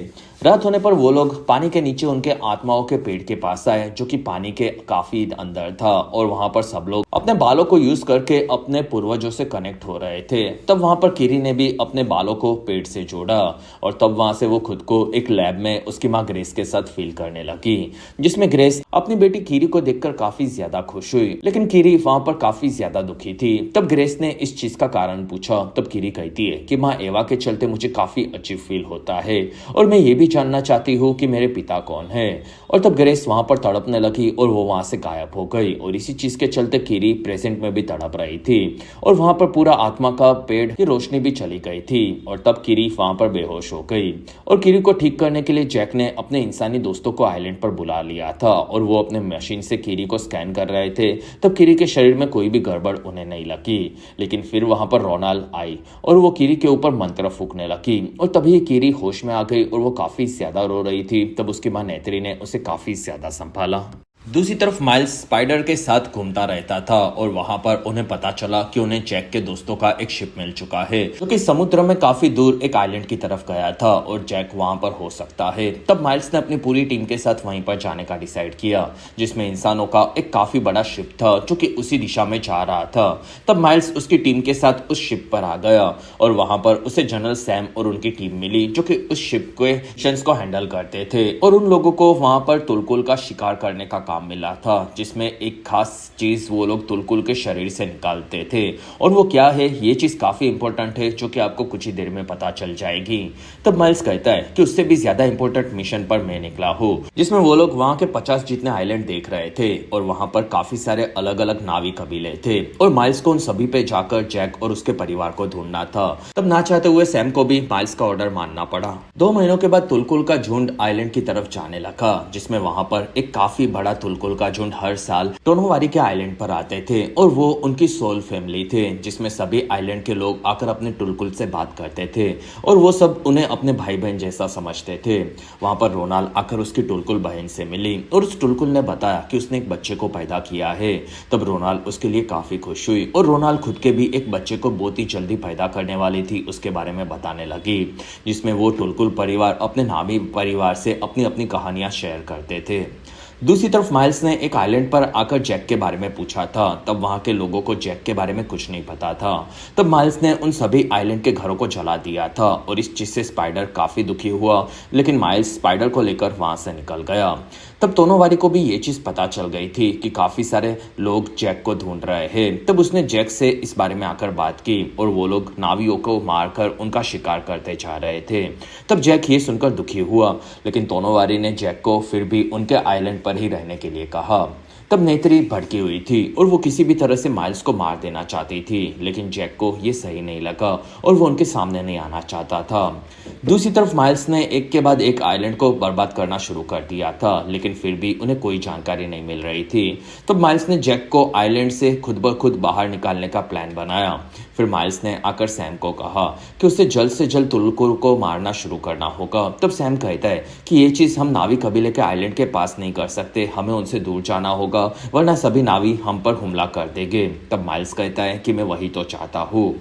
रात होने पर वो लोग पानी के नीचे उनके आत्माओं के पेड़ के पास आए, जो कि पानी के काफी अंदर था, और वहां पर सब लोग अपने बालों को यूज करके अपने पूर्वजों से कनेक्ट हो रहे थे। तब वहां पर किरी ने भी अपने बालों को पेड़ से जोड़ा और तब वहां से वो खुद को एक लैब में उसकी माँ ग्रेस के साथ फील करने लगी, जिसमें ग्रेस अपनी बेटी किरी को देखकर काफी ज्यादा खुश हुई, लेकिन किरी वहां पर काफी ज्यादा दुखी थी। तब ग्रेस ने इस चीज का कारण पूछा। तब किरी कहती है कि माँ एवा के चलते मुझे काफी अजीब फील होता है और मैं ये भी जानना चाहती हूँ कि मेरे पिता कौन है। और तब ग्रेस वहां पर तड़पने लगी और वो वहां से गायब हो गई और इसी चीज के चलते किरी प्रेजेंट में भी तड़प रही थी और वहां पर पूरा आत्मा का पेड़ की रोशनी भी चली गई थी और तब किरी वहां पर बेहोश हो गई। और किरी को ठीक करने के लिए जैक ने अपने इंसानी दोस्तों को आइलैंड पर बुला लिया था और वो अपने मशीन से किरी को स्कैन कर रहे थे। तब किरी के शरीर में कोई भी गड़बड़ उन्हें नहीं लगी, लेकिन फिर वहां पर रोनाल्ड आई और वो किरी के ऊपर मंत्र फूकने लगी और तभी किरी होश में आ गई और वो काफी ज्यादा रो रही थी। तब उसकी मां नेत्री ने उसे काफी ज्यादा संभाला। दूसरी तरफ माइल्स स्पाइडर के साथ घूमता रहता था और वहां पर उन्हें पता चला कि उन्हें जैक के दोस्तों का एक शिप मिल चुका है जो कि समुद्र में काफी दूर एक आइलैंड की तरफ गया था और जैक वहां पर हो सकता है। तब माइल्स ने अपनी पूरी टीम के साथ वहीं पर जाने का डिसाइड किया, जिसमें इंसानों का एक काफी बड़ा शिप था जो कि उसी दिशा में जा रहा था। तब माइल्स उसकी टीम के साथ उस शिप पर आ गया और वहां पर उसे जनरल सैम और उनकी टीम मिली जो कि उस शिप के मिशंस को हैंडल करते थे और उन लोगों को वहां पर तुलकुल का शिकार करने का काम मिला था, जिसमें एक खास चीज वो लोग तुलकुल के शरीर से निकालते थे। और वो क्या है, ये चीज काफी इंपॉर्टेंट है जो कि आपको कुछ ही देर में पता चल जाएगी। तब माइल्स कहता है कि उससे भी ज्यादा इंपॉर्टेंट मिशन पर मैं निकला हूँ, जिसमें वो लोग वहां के 50 जितने आइलैंड देख रहे थे और वहां पर काफी सारे अलग अलग नावी कबीले थे और माइल्स को उन सभी पे जाकर जैक और उसके परिवार को ढूंढना था। तब ना चाहते हुए सैम को भी माइल्स का ऑर्डर मानना पड़ा। 2 महीनों के बाद तुलकुल का झुंड आइलैंड की तरफ जाने लगा, जिसमें वहां पर एक काफी बड़ा तुलकुल का झुंड हर साल टोनोवारी के आइलैंड पर आते थे और वो उनकी सोल फैमिली थे, जिसमें सभी आइलैंड के लोग आकर अपने तुलकुल से बात करते थे और वो सब उन्हें अपने भाई बहन जैसा समझते थे। वहां पर रोनाल्ड आकर उसकी तुलकुल बहन से मिली और उस तुलकुल ने बताया कि उसने एक बच्चे को पैदा किया है। तब रोनाल्ड उसके लिए काफी खुश हुई और रोनाल्ड खुद के भी एक बच्चे को बहुत ही जल्दी पैदा करने वाली थी उसके बारे में बताने लगी, जिसमें वो तुलकुल परिवार अपने नामी परिवार से अपनी अपनी कहानियां शेयर करते थे। दूसरी तरफ माइल्स ने एक आइलैंड पर आकर जैक के बारे में पूछा था। तब वहां के लोगों को जैक के बारे में कुछ नहीं पता था। तब माइल्स ने उन सभी आइलैंड के घरों को जला दिया था और इस चीज से स्पाइडर काफी दुखी हुआ, लेकिन माइल्स स्पाइडर को लेकर वहां से निकल गया। तब टोनोवारी को भी ये चीज पता चल गई थी कि काफी सारे लोग जैक को ढूंढ रहे हैं। तब उसने जैक से इस बारे में आकर बात की और वो लोग नावियों को मारकर उनका शिकार करते जा रहे थे। तब जैक ये सुनकर दुखी हुआ, लेकिन टोनोवारी ने जैक को फिर भी उनके आइलैंड पर ही रहने के लिए कहा। तब नेत्री भड़की हुई थी और वो किसी भी तरह से माइल्स को मार देना चाहती थी, लेकिन जैक को ये सही नहीं लगा और वो उनके सामने नहीं आना चाहता था। दूसरी तरफ माइल्स ने एक के बाद एक आइलैंड को बर्बाद करना शुरू कर दिया था, लेकिन फिर भी उन्हें कोई जानकारी नहीं मिल रही थी। तब माइल्स ने जैक को आइलैंड से खुद ब खुद बाहर निकालने का प्लान बनाया। फिर माइल्स ने आकर सैम को कहा कि उसे जल्द से जल्द तुलकुल को मारना शुरू करना होगा। तब सैम कहता है कि ये चीज हम नावी कबीले के आइलैंड के पास नहीं कर सकते, हमें उनसे दूर जाना होगा, वरना सभी नावी हम पर हमला कर देंगे। तब माइल्स कहता है कि मैं वही तो चाहता हूँ।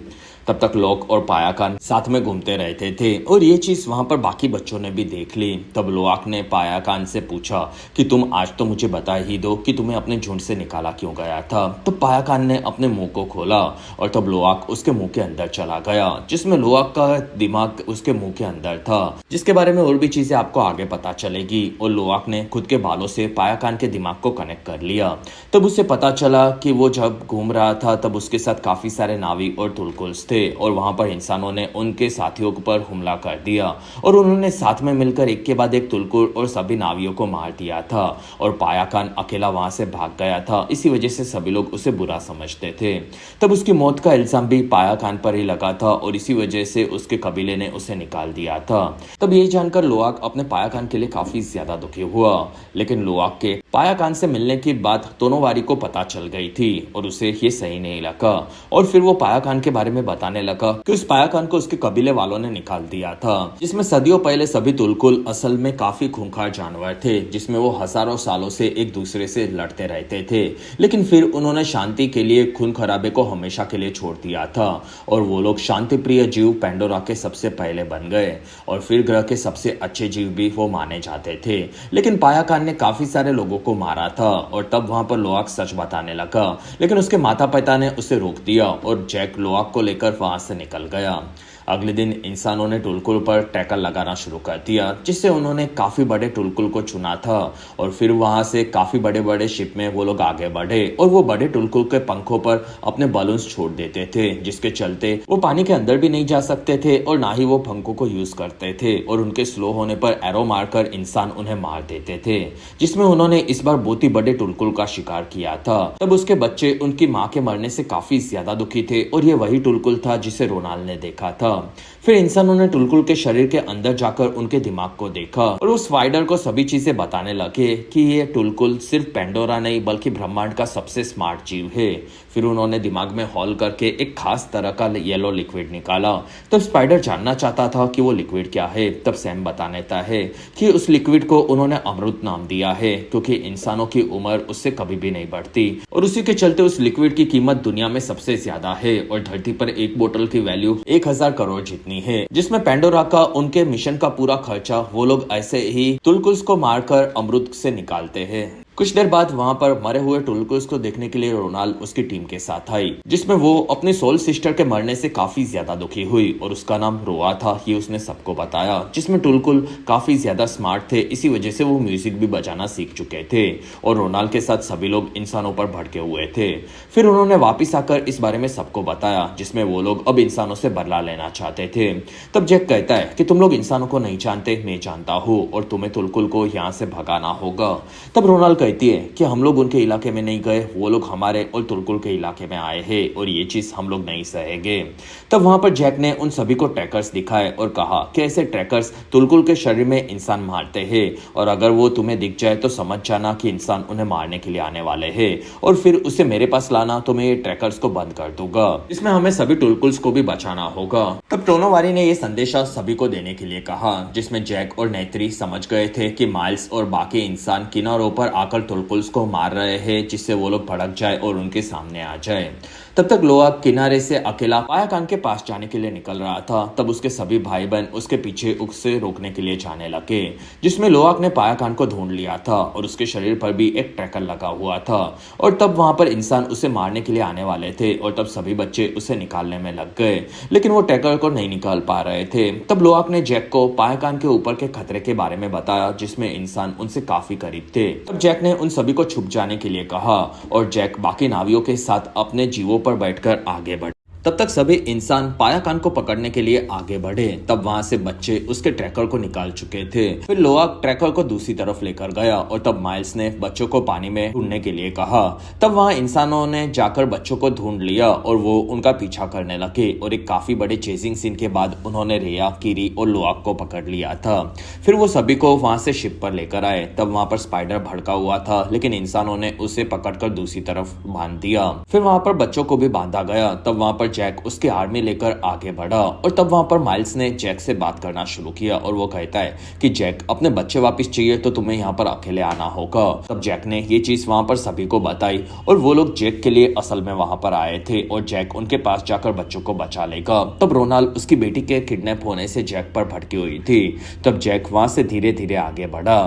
तब तक लोक और पायाकान साथ में घूमते रहते थे और ये चीज वहां पर बाकी बच्चों ने भी देख ली। तब लोआक ने पायाकान से पूछा कि तुम आज तो मुझे बता ही दो कि तुम्हें अपने झुंड से निकाला क्यों गया था। तब पायाकान ने अपने मुंह को खोला और तब लोआक उसके मुंह के अंदर चला गया, जिसमें लोआक का दिमाग उसके मुंह के अंदर था, जिसके बारे में और भी चीजें आपको आगे पता चलेगी। और लोआक ने खुद के बालों से पायाकान के दिमाग को कनेक्ट कर लिया। तब उसे पता चला कि वो जब घूम रहा था तब उसके साथ काफी सारे नावी और तुलकुल्स थे और वहां पर इंसानों ने उनके साथियों पर हमला कर दिया और उन्होंने साथ में मिलकर एक के बाद एक तुलकुल और सभी नावियों को मार दिया था और पायाकान अकेला वहां से भाग गया था। इसी वजह से सभी लोग उसे बुरा समझते थे। तब उसकी मौत का इल्जाम भी पायाकान पर ही लगा था और इसी वजह से उसके कबीले ने उसे निकाल दिया था। तब ये जानकर लोआक अपने पायाकान के लिए काफी ज्यादा दुखी हुआ, लेकिन लोआक के पायाकान से मिलने की बात टोनोवारी को पता चल गई थी और उसे ये सही नहीं लगा और फिर वो पायाकान के बारे में बताने लगा कि उस पायाकान को उसके कबीले वालों ने निकाल दिया था, जिसमें सदियों पहले सभी तुलकुल असल में काफी खूंखार जानवर थे, जिसमें वो हजारों सालों से एक दूसरे से लड़ते रहते थे, लेकिन फिर उन्होंने शांति के लिए खून खराबे को हमेशा के लिए छोड़ दिया था और वो लोग शांति प्रिय जीव पेंडोरा के सबसे पहले बन गए और फिर ग्रह के सबसे अच्छे जीव भी वो माने जाते थे। लेकिन पायाकान ने काफी सारे लोगों को मारा था और तब वहां पर लोआक सच बताने लगा, लेकिन उसके माता पिता ने उसे रोक दिया और जैक लोआक को लेकर वहां से निकल गया। अगले दिन इंसानों ने टुलकुल पर टैकल लगाना शुरू कर दिया, जिससे उन्होंने काफी बड़े टुलकुल को चुना था और फिर वहां से काफी बड़े बड़े शिप में वो लोग आगे बढ़े और वो बड़े टुलकुल के पंखों पर अपने बलून्स छोड़ देते थे, जिसके चलते वो पानी के अंदर भी नहीं जा सकते थे और ना ही वो पंखों को यूज करते थे और उनके स्लो होने पर एरो मारकर इंसान उन्हें मार देते थे, जिसमें उन्होंने इस बार बहुत ही बड़े टुलकुल का शिकार किया था। तब उसके बच्चे उनकी माँ के मरने से काफी ज्यादा दुखी थे और ये वही टुलकुल था जिसे रोनाल्ड ने देखा था फिर इंसानों ने टुलकुल के शरीर के अंदर जाकर उनके दिमाग को देखा और उस स्पाइडर को सभी चीजें बताने लगे कि ये टुलकुल सिर्फ पेंडोरा नहीं बल्कि ब्रह्मांड का सबसे स्मार्ट जीव है। फिर उन्होंने दिमाग में हॉल करके एक खास तरह का येलो लिक्विड निकाला। तब स्पाइडर जानना चाहता था कि वो लिक्विड क्या है। तब सैम बता देता है कि उस लिक्विड को उन्होंने अमृत नाम दिया है क्योंकि इंसानों की उम्र उससे कभी भी नहीं बढ़ती और उसी के चलते उस लिक्विड की कीमत दुनिया में सबसे ज्यादा है और धरती पर एक बोतल की वैल्यू 1000 करोड़ जितनी है, जिसमें पेंडोरा का उनके मिशन का पूरा खर्चा वो लोग ऐसे ही टुलकुल्स को मारकर अमृत से निकालते हैं। कुछ देर बाद वहां पर मरे हुए टुलकुल्स को देखने के लिए रोनाल्ड उसकी टीम के साथ आई, जिसमें वो अपनी सोल सिस्टर के मरने से काफी ज्यादा दुखी हुई और उसका नाम रोआ था, ये उसने सबको बताया। जिसमें टुलकुल काफी ज्यादा स्मार्ट थे, इसी वजह से वो म्यूजिक भी बजाना सीख चुके थे और रोनाल्ड के साथ सभी लोग इंसानों पर भड़के हुए थे। फिर उन्होंने वापिस आकर इस बारे में सबको बताया, जिसमें वो लोग अब इंसानों से बदला लेना चाहते थे। तब जैक कहता है कि तुम लोग इंसानों को नहीं जानते, मैं जानता हूँ और तुम्हें टुलकुल को यहाँ से भगाना होगा। तब रोनाल्ड कहती है कि हम लोग उनके इलाके में नहीं गए, वो लोग हमारे और टुलकुल के इलाके में आए हैं और ये चीज हम लोग नहीं सहेंगे। तब वहां पर जैक ने उन सभी को ट्रैकर्स दिखाए और कहा कि ऐसे ट्रैकर्स टुलकुल के शरीर में इंसान मारते हैं और अगर वो तुम्हें दिख जाए तो समझ जाना कि इंसान उन्हें मारने के लिए आने वाले हैं और फिर उसे मेरे पास लाना तो मैं ये ट्रैकर्स को बंद कर दूंगा। इसमें हमें सभी टुलकुल्स को भी बचाना होगा। तब टोनोवारी ने ये संदेशा सभी को देने के लिए कहा, जिसमें जैक और नेत्री समझ गए थे कि माइल्स और बाकी इंसान किनारों पर आकर टुलकुल्स को मार रहे हैं, जिससे वो लोग भड़क जाए और उनके सामने आ जाए। तब तक लोआ किनारे से अकेला पायाकान के पास जाने के लिए निकल रहा था। तब उसके सभी भाई बहन उसके पीछे उसे रोकने के लिए जाने लगे, जिसमें लोआक ने पायाकान को ढूंढ लिया था और उसके शरीर पर भी एक ट्रैकर लगा हुआ था और तब वहां पर इंसान उसे मारने के लिए आने वाले थे और तब सभी बच्चे उसे निकालने में लग गए, लेकिन वो ट्रैकर को नहीं निकाल पा रहे थे। तब लोआक ने जैक को पायाकान के ऊपर के खतरे के बारे में बताया, जिसमें इंसान उनसे काफी करीब थे। तब जैक ने उन सभी को छुप जाने के लिए कहा और जैक बाकी नावियों के साथ अपने जीवों पर बैठकर आगे बढ़े। तब तक सभी इंसान पायाकान को पकड़ने के लिए आगे बढ़े। तब वहां से बच्चे उसके ट्रैकर को निकाल चुके थे। फिर लोआक ट्रैकर को दूसरी तरफ लेकर गया और तब माइल्स ने बच्चों को पानी में ढूंढने के लिए कहा। तब वहां इंसानों ने जाकर बच्चों को ढूंढ लिया और वो उनका पीछा करने लगे और एक काफी बड़े चेजिंग सीन के बाद उन्होंने रिया, किरी और लोआक को पकड़ लिया था। फिर वो सभी को वहां से शिप पर लेकर आए। तब वहां पर स्पाइडर भड़का हुआ था, लेकिन इंसानों ने उसे पकड़कर दूसरी तरफ बांध दिया। फिर वहां पर बच्चों को भी बांधा गया। तब वहां पर जैक उसकी आर्मी लेकर आगे बढ़ा और तब वहां पर माइल्स ने जैक से बात करना शुरू किया और वो कहता है कि जैक, अपने बच्चे वापस चाहिए तो तुम्हें यहाँ पर अकेले आना होगा। तब जैक ने ये चीज वहां पर सभी को बताई और वो लोग जैक के लिए असल में वहां पर आए थे और जैक उनके पास जाकर बच्चों को बचा लेगा। तब रोनाल्ड उसकी बेटी के किडनैप होने से जैक पर भटकी हुई थी। तब जैक वहां से धीरे धीरे आगे बढ़ा,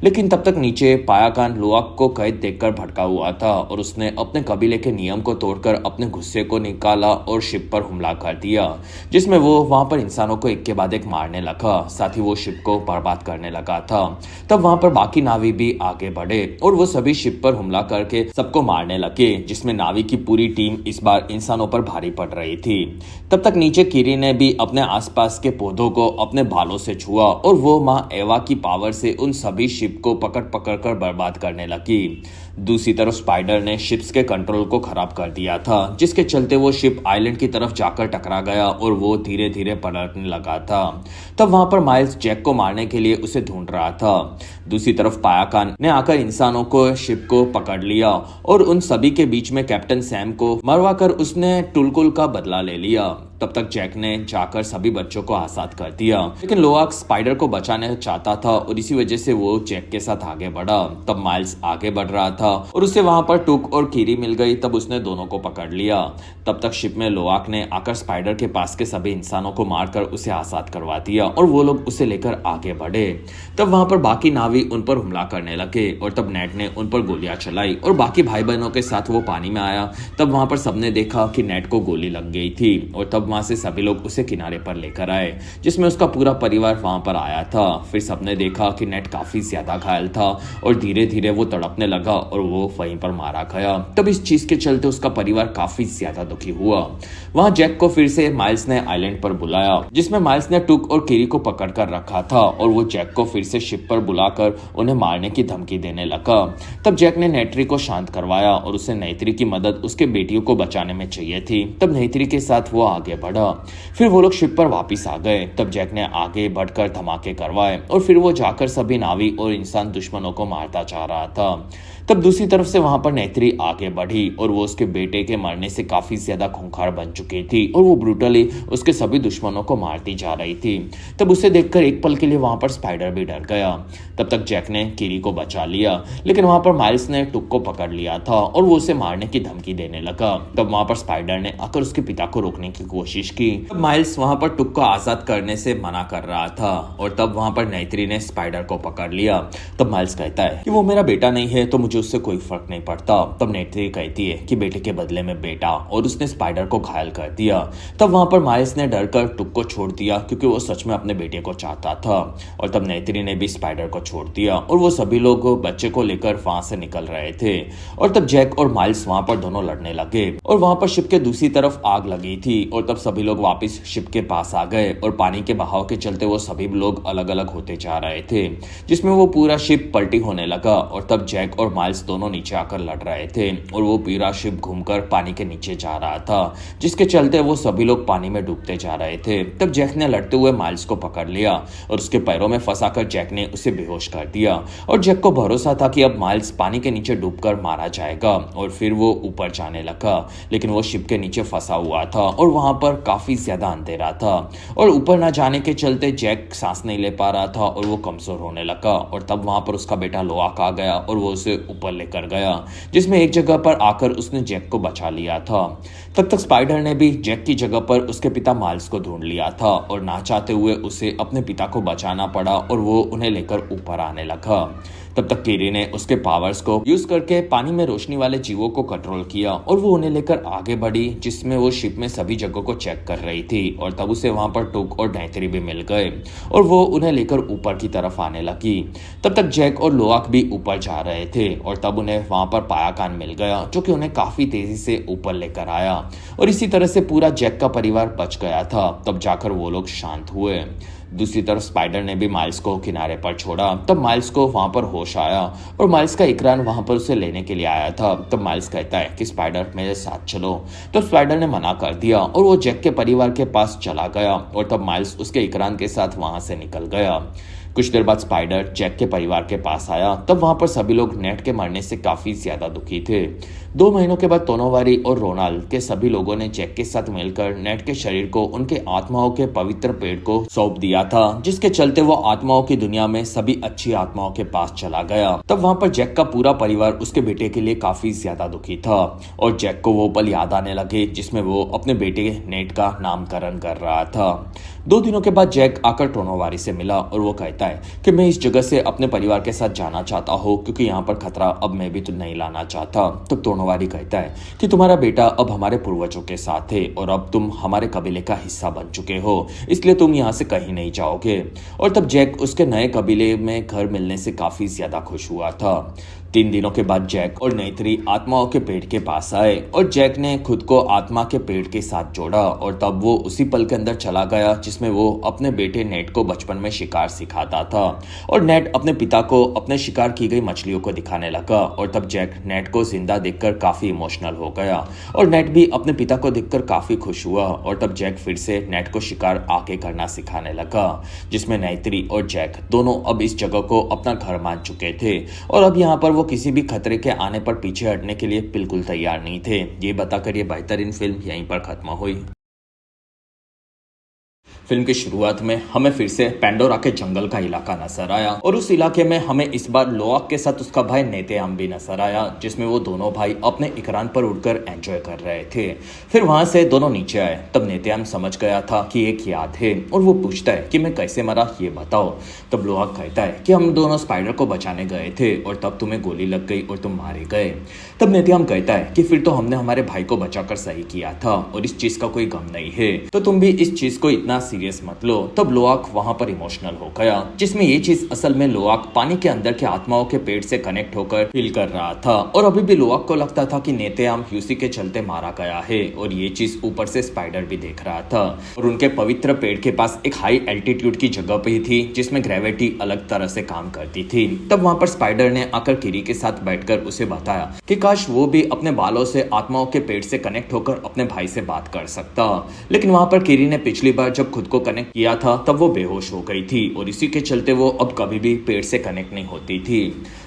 लेकिन तब तक नीचे पायाकान लोआक को कैद देखकर भटका हुआ था और उसने अपने कबीले के नियम को तोड़कर अपने गुस्से को निकाला और शिप पर हमला कर दिया, जिसमें वो वहां पर इंसानों को एक के बाद एक मारने लगा, साथ ही वो शिप को बर्बाद करने लगा था। तब वहां पर बाकी नावी भी आगे बढ़े और वो सभी शिप पर हमला करके सबको मारने लगे, जिसमें नावी की पूरी टीम इस बार इंसानों पर भारी पड़ रही थी। तब तक नीचे किरी ने भी अपने आसपास के पौधों को अपने भालों से छुआ और वो माँ एवा की पावर से उन सभी शिप को पकड़ पकड़ कर बर्बाद करने लगी। दूसरी तरफ स्पाइडर ने शिप्स के कंट्रोल को खराब कर दिया था, जिसके चलते वो शिप आइलैंड की तरफ जाकर टकरा गया और वो धीरे धीरे पलटने लगा था। तब वहां पर माइल्स जैक को मारने के लिए उसे ढूंढ रहा था। दूसरी तरफ पायाकान ने आकर इंसानों को शिप को पकड़ लिया और उन सभी के बीच में कैप्टन सैम को मरवाकर उसने टुलकुल का बदला ले लिया। तब तक जैक ने जाकर सभी बच्चों को आजाद कर दिया, लेकिन लोआक स्पाइडर को बचाना चाहता था और इसी वजह से वो जैक के साथ आगे बढ़ा। तब माइल्स आगे बढ़ रहा था और उसे वहां पर टुक और कीरी मिल गई। तब उसने दोनों को पकड़ लिया। तब तक शिप में लोआक ने आकर स्पाइडर के पास के सभी इंसानों को मारकर उसे आजाद करवा दिया और वो लोग उसे लेकर आगे बढ़े। तब वहां पर बाकी नावी उन पर हमला करने लगे और तब नेट ने उन पर गोलियां चलाई और बाकी भाई बहनों के साथ वो पानी में आया। तब वहां पर सबने देखा कि नेट को गोली लग गई थी और तब वहां से सभी लोग उसे किनारे पर लेकर आए, जिसमें उसका पूरा परिवार वहां पर आया था। फिर सबने देखा कि नेट काफी ज्यादा घायल था और धीरे धीरे वो तड़पने लगा और वो वहीं पर मारा गया। तब इस चीज के चलते उसका परिवार काफी ज्यादा दुखी हुआ। वहां जैक को फिर से माइल्स ने आइलैंड पर बुलाया, जिसमें माइल्स ने टुक और किरी को पकड़ कर रखा था और वो जैक को फिर से शिप पर बुलाकर उन्हें मारने की धमकी देने लगा। तब जैक ने नेत्री को शांत करवाया और उसे नेत्री की मदद उसके बेटियों को बचाने में चाहिए थी। तब नेत्री के साथ वो आगे आगे बढ़ा। फिर वो लोग शिप पर वापस आ गए। तब जैक ने आगे बढ़कर धमाके करवाए और फिर वो जाकर सभी नावी और इंसान दुश्मनों को मारता जा रहा था। तब दूसरी तरफ से वहां पर नेत्री आगे बढ़ी और वो उसके बेटे के मरने से काफी ज्यादा खूंखार बन चुकी थी और वो ब्रूटली उसके सभी दुश्मनों को मारती जा रही थी। तब उसे देखकर एक पल के लिए वहां पर स्पाइडर भी डर गया। तब तक जैक ने किरी को बचा लिया, लेकिन वहां पर माइल्स ने टुक को पकड़ लिया था और वो उसे मारने की धमकी देने लगा। तब वहां पर स्पाइडर ने आकर उसके पिता को रोकने की कोशिश की। तब माइल्स वहां पर टुक को आजाद करने से मना कर रहा था और तब वहां पर नेत्री ने स्पाइडर को पकड़ लिया। तब माइल्स कहता है कि वो मेरा बेटा नहीं है तो मुझे उससे कोई फर्क नहीं पड़ता। तब नेत्री कहती है कि बेटे के बदले में बेटा, और उसने स्पाइडर को घायल कर दिया। तब वहां पर माइल्स ने डरकर टुक को छोड़ दिया क्योंकि वो सच में अपने बेटे को चाहता था। और तब नेत्री ने भी स्पाइडर को छोड़ दिया और वो सभी लोग बच्चे को लेकर वहां से निकल रहे थे। और तब जैक और माइल्स वहां पर दोनों लड़ने लगे और वहां पर शिप के दूसरी तरफ आग लगी थी। और तब सभी लोग वापस शिप के पास आ गए और पानी के बहाव के चलते वो सभी लोग अलग अलग होते जा रहे थे, जिसमें वो पूरा शिप पलटी होने लगा। और तब जैक और माइल्स दोनों नीचे आकर लड़ रहे थे और वो पूरा शिप घूमकर पानी के नीचे जा रहा था, जिसके चलते वो सभी लोग पानी में डूबते जा रहे थे। तब जैक ने लड़ते हुए माइल्स को पकड़ लिया और उसके पैरों में फंसाकर जैक ने उसे बेहोश कर दिया। और जैक को भरोसा था कि अब माइल्स पानी के नीचे डूबकर मारा जाएगा और फिर वो ऊपर जाने लगा, लेकिन वो शिप के नीचे फंसा हुआ था और वहां पर काफी ज्यादा अंधेरा था और ऊपर ना जाने के चलते जैक सांस नहीं ले पा रहा था और वो कमजोर होने लगा। और तब वहां पर उसका बेटा लोआक आ गया और वो उसे ऊपर लेकर गया, जिसमें एक जगह पर आकर उसने जैक को बचा लिया था। तब तक स्पाइडर ने भी जैक की जगह पर उसके पिता माइल्स को ढूंढ लिया था और ना चाहते हुए उसे अपने पिता को बचाना पड़ा और वो उन्हें लेकर ऊपर आने लगा। तब तक किरी ने उसके पावर्स को यूज करके पानी में रोशनी वाले जीवों को कंट्रोल किया और वो उन्हें लेकर आगे बढ़ी, जिसमें वो शिप में सभी जगहों को चेक कर रही थी। और तब उसे वहां पर टुक और नेत्री भी मिल गए और वो उन्हें लेकर ऊपर की तरफ आने लगी। तब तक जैक और लोआक भी ऊपर जा रहे थे और तब उन्हें वहां पर पायाकान मिल गया, जो कि उन्हें काफी तेजी से ऊपर लेकर आया और इसी तरह से पूरा जैक का परिवार बच गया था। तब जाकर वो लोग शांत हुए। दूसरी तरफ स्पाइडर ने भी माइल्स को किनारे पर छोड़ा। तब माइल्स को वहां पर होश आया और माइल्स का इकरार वहां पर उसे लेने के लिए आया था। तब माइल्स कहता है कि स्पाइडर मेरे साथ चलो। तो स्पाइडर ने मना कर दिया और वो जैक के परिवार के पास चला गया और तब माइल्स उसके इकरार के साथ वहां से निकल गया। कुछ देर बाद स्पाइडर जैक के परिवार के पास आया। तब वहां पर सभी लोग नेट के मरने से काफी ज्यादा दुखी थे। 2 महीनों के बाद तोनोवारी और रोनाल्ड के सभी लोगों ने जैक के साथ मिलकर नेट के शरीर को उनके आत्माओं के पवित्र पेड़ को सौंप दिया था, जिसके चलते वो आत्माओं की दुनिया में सभी अच्छी आत्माओं के पास चला गया। तब वहां पर जैक का पूरा परिवार उसके बेटे के लिए काफी ज्यादा दुखी था और जैक को वो पल याद आने लगे जिसमें वो अपने बेटे नेट का नामकरण कर रहा था। 2 दिनों के बाद जैक आकर टोनोवारी से मिला और वो कहता है कि मैं इस जगह से अपने परिवार के साथ जाना चाहता हूँ क्योंकि यहाँ पर खतरा अब मैं भी तो नहीं लाना चाहता। तब टोनोवारी कहता है कि तुम्हारा बेटा अब हमारे पूर्वजों के साथ है और अब तुम हमारे कबीले का हिस्सा बन चुके हो, इसलिए तुम यहाँ से कहीं नहीं जाओगे। और तब जैक उसके नए कबीले में घर मिलने से काफी ज्यादा खुश हुआ था। 3 दिनों के बाद जैक और नेत्री आत्माओं के पेड़ के पास आए और जैक ने खुद को आत्मा के पेड़ के साथ जोड़ा और तब वो उसी पल के अंदर चला गया जिसमें वो अपने बेटे नेट को बचपन में शिकार सिखाता था और नेट अपने पिता को अपने शिकार की गई मछलियों को दिखाने लगा। और तब जैक नेट को जिंदा देखकर काफी इमोशनल हो गया और नेट भी अपने पिता को देखकर काफी खुश हुआ। और तब जैक फिर से नेट को शिकार आके करना सिखाने लगा, जिसमें नेत्री और जैक दोनों अब इस जगह को अपना घर मान चुके थे और अब यहाँ पर वो किसी भी खतरे के आने पर पीछे हटने के लिए बिल्कुल तैयार नहीं थे। ये बताकर ये बेहतरीन फिल्म यहीं पर खत्म हुई। फिल्म की शुरुआत में हमें फिर से पेंडोरा के जंगल का इलाका नजर आया और उस इलाके में हमें इस बार लोआक के साथ उसका भाई नेतेयाम भी नजर आया, जिसमें वो दोनों भाई अपने इकरान पर उड़कर एंजॉय कर रहे थे। फिर वहां से दोनों नीचे आए। तब नेतेयाम समझ गया था कि एक याद है और वो पूछता है कि मैं कैसे मरा ये बताओ। तब लोआक कहता है कि हम दोनों स्पाइडर को बचाने गए थे और तब तुम्हें गोली लग गई और तुम मारे गए। तब नेतेयाम कहता है कि फिर तो हमने हमारे भाई को बचाकर सही किया था और इस चीज का कोई गम नहीं है, तो तुम भी इस चीज को इतना सीरियस मत लो। तब लोआक वहां पर इमोशनल हो गया, जिसमें ये चीज असल में लोआक पानी के अंदर के आत्माओं के पेट से कनेक्ट होकर फील कर रहा था। और अभी भी लोआक को लगता था कि नेतेआम ह्यूसी के चलते मारा गया है, और ये चीज ऊपर से स्पाइडर भी देख रहा था। और उनके पवित्र पेड़ के पास एक हाई एल्टीट्यूड की जगह पे ही थी, जिसमें ग्रेविटी अलग तरह से काम करती थी। तब वहां पर स्पाइडर ने आकर किरी के साथ बैठकर उसे बताया कि काश वो भी अपने बालों से आत्माओं के पेट से कनेक्ट होकर अपने भाई से बात कर सकता। लेकिन वहां पर किरी ने पिछली बार जब खुद को कनेक्ट किया था तब वो बेहोश हो गई थी, और इसी के चलते वो अब कभी भी पेट से कनेक्ट नहीं होती थी।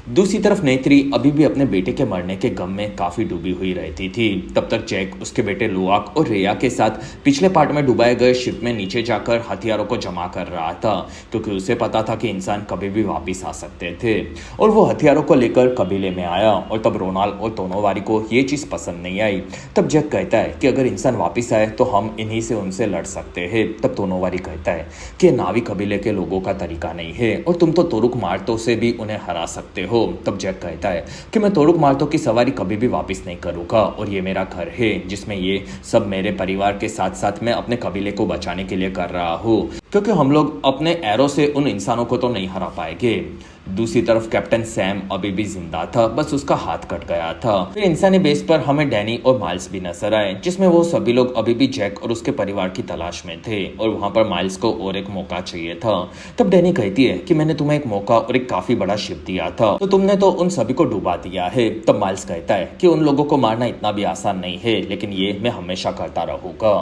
दूसरी तरफ नेत्री अभी भी अपने बेटे के मरने के गम में काफी डूबी हुई रहती थी। तब तक जैक उसके बेटे लोआक और रेया के साथ पिछले पार्ट में डुबाए गए शिप में नीचे जाकर हथियारों को जमा कर रहा था, क्योंकि उसे पता था कि इंसान कभी भी वापिस आ सकते थे। और वो हथियारों को लेकर कबीले में आया, और तब रोनाल्ड और तोनोवारी को ये चीज पसंद नहीं आई। तब जैक कहता है कि अगर इंसान वापिस आए तो हम इन्हीं से उनसे लड़ सकते हैं। तब तोनोवारी कहता है कि नावी कबीले के लोगों का तरीका नहीं है, और तुम तो तोरुक मार्तो से भी उन्हें हरा सकते हो। तब जैक कहता है कि मैं तोरुक मार्तो की सवारी कभी भी वापस नहीं करूंगा, और ये मेरा घर है जिसमें ये सब मेरे परिवार के साथ साथ मैं अपने कबीले को बचाने के लिए कर रहा हूँ, क्योंकि हम लोग अपने एरो से उन इंसानों को तो नहीं हरा पाएंगे। दूसरी तरफ कैप्टन सैम अभी भी जिंदा था, बस उसका हाथ कट गया था। फिर इंसानी बेस पर हमें डैनी और माइल्स भी नजर आए, जिसमें वो सभी लोग अभी भी जैक और उसके परिवार की तलाश में थे, और वहां पर माइल्स को और एक मौका चाहिए था। तब डैनी कहती है कि मैंने तुम्हें एक मौका और एक काफी बड़ा शिप दिया था, तो तुमने तो उन सभी को डुबा दिया है। तब माइल्स कहता है कि उन लोगों को मारना इतना भी आसान नहीं है, लेकिन ये मैं हमेशा करता रहूंगा।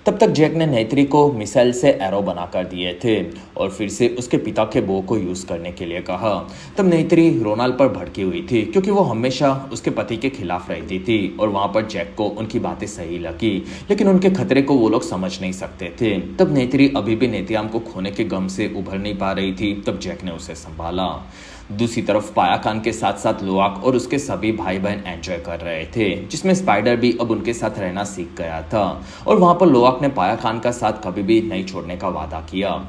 तब तक जैक ने नेत्री को मिसाइल से एरो बनाकर दिए थे, और फिर से उसके पिता के बो को यूज करने के लिए कहा। तब नेत्री रोनाल्ड पर भड़की हुई थी, क्योंकि वो हमेशा उसके पति के खिलाफ रहती थी, और वहां पर जैक को उनकी बातें सही लगी, लेकिन उनके खतरे को वो लोग समझ नहीं सकते थे। तब नेत्री अभी भी नेतियाम को खोने के गम से उभर नहीं पा रही थी। तब जैक ने उसे संभाला। दूसरी तरफ पाया खान के साथ साथ लोआक और उसके सभी भाई बहन एंजॉय कर रहे थे, जिसमें स्पाइडर भी अब उनके साथ रहना सीख गया था। और वहां पर लोआक ने पाया खान का साथ कभी भी नहीं छोड़ने का वादा किया।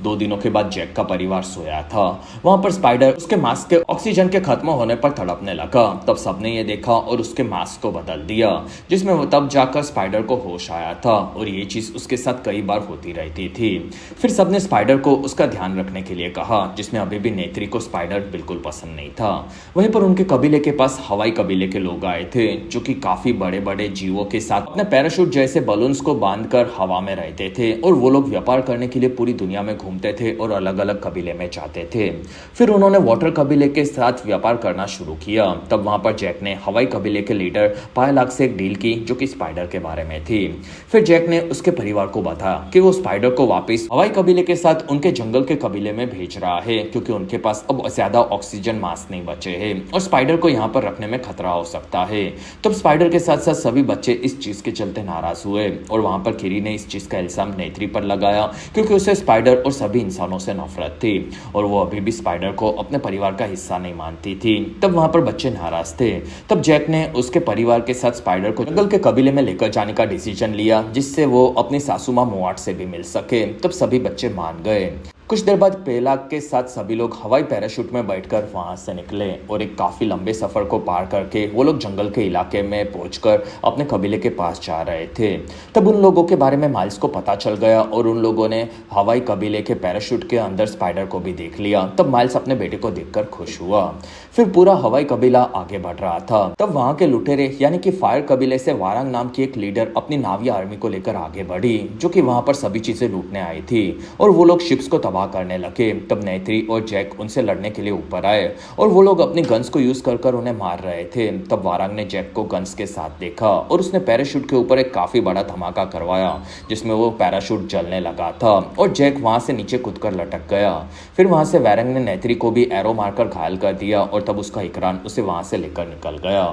2 दिनों के बाद जैक का परिवार सोया था। वहां पर स्पाइडर उसके मास्क के ऑक्सीजन के खत्म होने पर तड़पने लगा। तब सबने ये देखा और उसके मास्क को बदल दिया, जिसमें वो तब जाकर स्पाइडर को होश आया था, और ये चीज उसके साथ कई बार होती रहती थी। फिर सबने स्पाइडर को उसका ध्यान रखने के लिए कहा, जिसमें अभी भी नेत्री को स्पाइडर बिल्कुल पसंद नहीं था। वहीं पर उनके कबीले के पास हवाई कबीले के लोग आए थे, जो कि काफी बड़े बड़े जीवों के साथ अपने पैराशूट जैसे बलून्स को बांधकर हवा में रहते थे, और वो लोग व्यापार करने के लिए पूरी दुनिया में घूमते थे और अलग अलग कबीले में जाते थे। फिर उन्होंने वाटर कबीले के साथ व्यापार करना शुरू किया। तब वहां पर जैक ने हवाई कबीले के लीडर पायलाग से एक डील की, जो कि स्पाइडर के बारे में थी। फिर जैक ने उसके परिवार को बताया कि वो स्पाइडर को वापस हवाई कबीले के साथ उनके जंगल के कबीले में भेज रहा है, क्योंकि उनके पास अब ज्यादा ऑक्सीजन मास्क नहीं बचे हैं, और स्पाइडर को यहाँ पर रखने में खतरा हो सकता है। तब स्पाइडर के साथ साथ सभी बच्चे इस चीज के चलते नाराज हुए, और वहां पर किरी ने इस चीज का इल्जाम नेत्री पर लगाया, क्योंकि उसे स्पाइडर और सभी इंसानों से नफरत थी, और वो अभी भी स्पाइडर को अपने परिवार का हिस्सा नहीं मानती थी। तब वहां पर बच्चे नाराज थे। तब जैक ने उसके परिवार के साथ स्पाइडर को जंगल के कबीले में लेकर जाने का डिसीजन लिया, जिससे वो अपनी सासू माँ मोआट से भी मिल सके। तब सभी बच्चे मान गए। कुछ देर बाद पेलाग के साथ सभी लोग हवाई पैराशूट में बैठकर वहां से निकले, और एक काफी लंबे सफर को पार करके वो लोग जंगल के इलाके में पहुंचकर अपने कबीले के पास जा रहे थे। तब उन लोगों के बारे में माइल्स को पता चल गया, और उन लोगों ने हवाई कबीले के पैराशूट के अंदर स्पाइडर को भी देख लिया। तब माइल्स अपने बेटे को देखकर खुश हुआ। फिर पूरा हवाई कबीला आगे बढ़ रहा था। तब वहां के लुटेरे यानी कि फायर कबीले से वारंग नाम की एक लीडर अपनी नावी आर्मी को लेकर आगे बढ़ी, जो कि वहां पर सभी चीजें लूटने आई थी, और वो लोग शिप्स को तबाह करने लगे। तब नेत्री और जैक उनसे लड़ने के लिए ऊपर आए, और वो लोग अपनी गन्स को यूज कर उन्हें मार रहे थे। तब वारंग ने जैक को गन्स के साथ देखा, और उसने पैराशूट के ऊपर एक काफी बड़ा धमाका करवाया, जिसमें वो पैराशूट जलने लगा था, और जैक वहां से नीचे कूदकर लटक गया। फिर वहां से वारंग ने नेत्री को भी एरो मारकर घायल कर दिया, और तब उसका इकरान उसे वहां से लेकर निकल गया।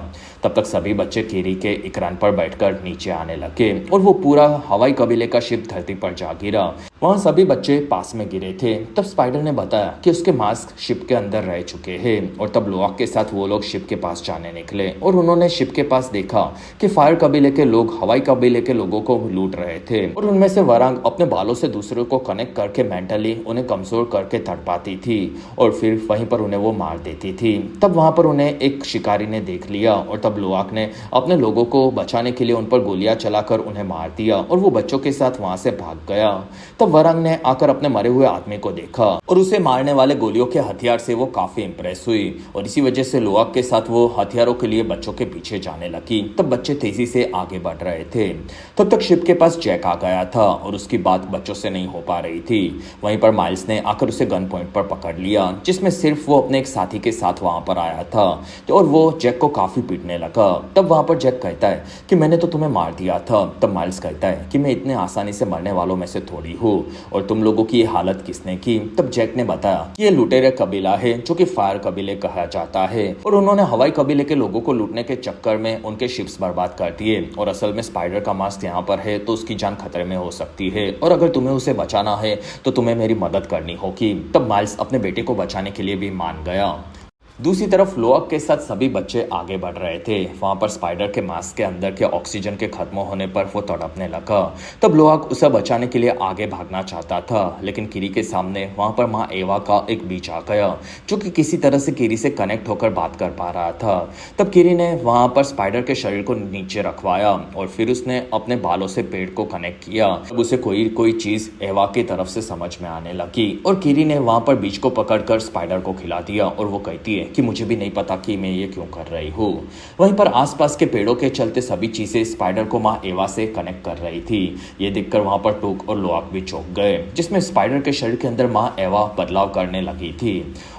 तब तक सभी बच्चे किरी के इकरान पर बैठकर नीचे आने लगे, और वो पूरा हवाई कबीले का शिप धरती पर जा गिरा। वहां सभी बच्चे पास में गिरे थे तब स्पाइडर ने बताया कि उसके मास्क शिप के अंदर रह चुके हैं और तब लोआक के साथ वो लोग शिप के पास जाने निकले और उन्होंने शिप के पास देखा कि फायर कबीले के लोग हवाई कबीले के लोगों को लूट रहे थे और उनमें से वरांग अपने बालों से दूसरों को कनेक्ट करके मेंटली उन्हें कमजोर करके तड़पाती थी और फिर वहीं पर उन्हें वो मार देती थी। तब वहां पर उन्हें एक शिकारी ने देख लिया और तब लोआक ने अपने लोगों को बचाने के लिए उन पर गोलियां चलाकर उन्हें मार दिया और वो बच्चों के साथ वहां से भाग गया। तब वरांग ने आकर अपने मरे हुए आदमी को देखा और उसे मारने वाले गोलियों के हथियार से वो काफी इंप्रेस हुई और इसी वजह से लोआक के साथ वो हथियारों के लिए बच्चों के पीछे जाने लगी। तब बच्चे तेजी से आगे बढ़ रहे थे। तब तक शिप के पास जैक आ गया था और उसकी बात बच्चों से नहीं हो पा रही थी। वहीं पर माइल्स ने आकर उसे गन पॉइंट पर पकड़ लिया जिसमें सिर्फ वो अपने एक साथी के साथ वहां पर आया था और वो जैक को काफी पीटने लगा। तब वहां पर जैक कहता है कि मैंने तो तुम्हें मार दिया था। तब माइल्स कहता है कि मैं इतने आसानी से मरने वालों में से थोड़ी हूँ और तुम लोगों की ये हालत किसने की। तब जैक ने बताया कि ये लुटेरे कबीला है जो कि फायर कबीले कहा जाता है और उन्होंने हवाई कबीले के लोगों को लूटने के चक्कर में उनके शिप्स बर्बाद कर दिए और असल में स्पाइडर का मास्क यहाँ पर है तो उसकी जान खतरे में हो सकती है और अगर तुम्हें उसे बचाना है तो तुम्हें मेरी मदद करनी होगी। तब माइल्स अपने बेटे को बचाने के लिए भी मान गया। दूसरी तरफ लोआक के साथ सभी बच्चे आगे बढ़ रहे थे। वहां पर स्पाइडर के मास्क के अंदर के ऑक्सीजन के खत्म होने पर वो तड़पने लगा। तब लोआक उसे बचाने के लिए आगे भागना चाहता था लेकिन किरी के सामने वहां पर माँ एवा का एक बीच आ गया जो कि किसी तरह से किरी से कनेक्ट होकर बात कर पा रहा था। तब किरी ने वहां पर स्पाइडर के शरीर को नीचे रखवाया और फिर उसने अपने बालों से पेड़ को कनेक्ट किया। तब उसे कोई चीज एवा की तरफ से समझ में आने लगी और किरी ने वहां पर बीज को पकड़कर स्पाइडर को खिला दिया और वो कहती है कि मुझे भी नहीं पता कि मैं ये क्यों कर रही हूँ। वहीं पर आसपास के पेड़ों के चलते सभी चीजें स्पाइडर को माँ एवा से कनेक्ट कर रही थी। ये देखकर वहां पर टूक और लोआक भी चौंक गए जिसमें स्पाइडर के शरीर के अंदर माँ एवा बदलाव करने लगी थी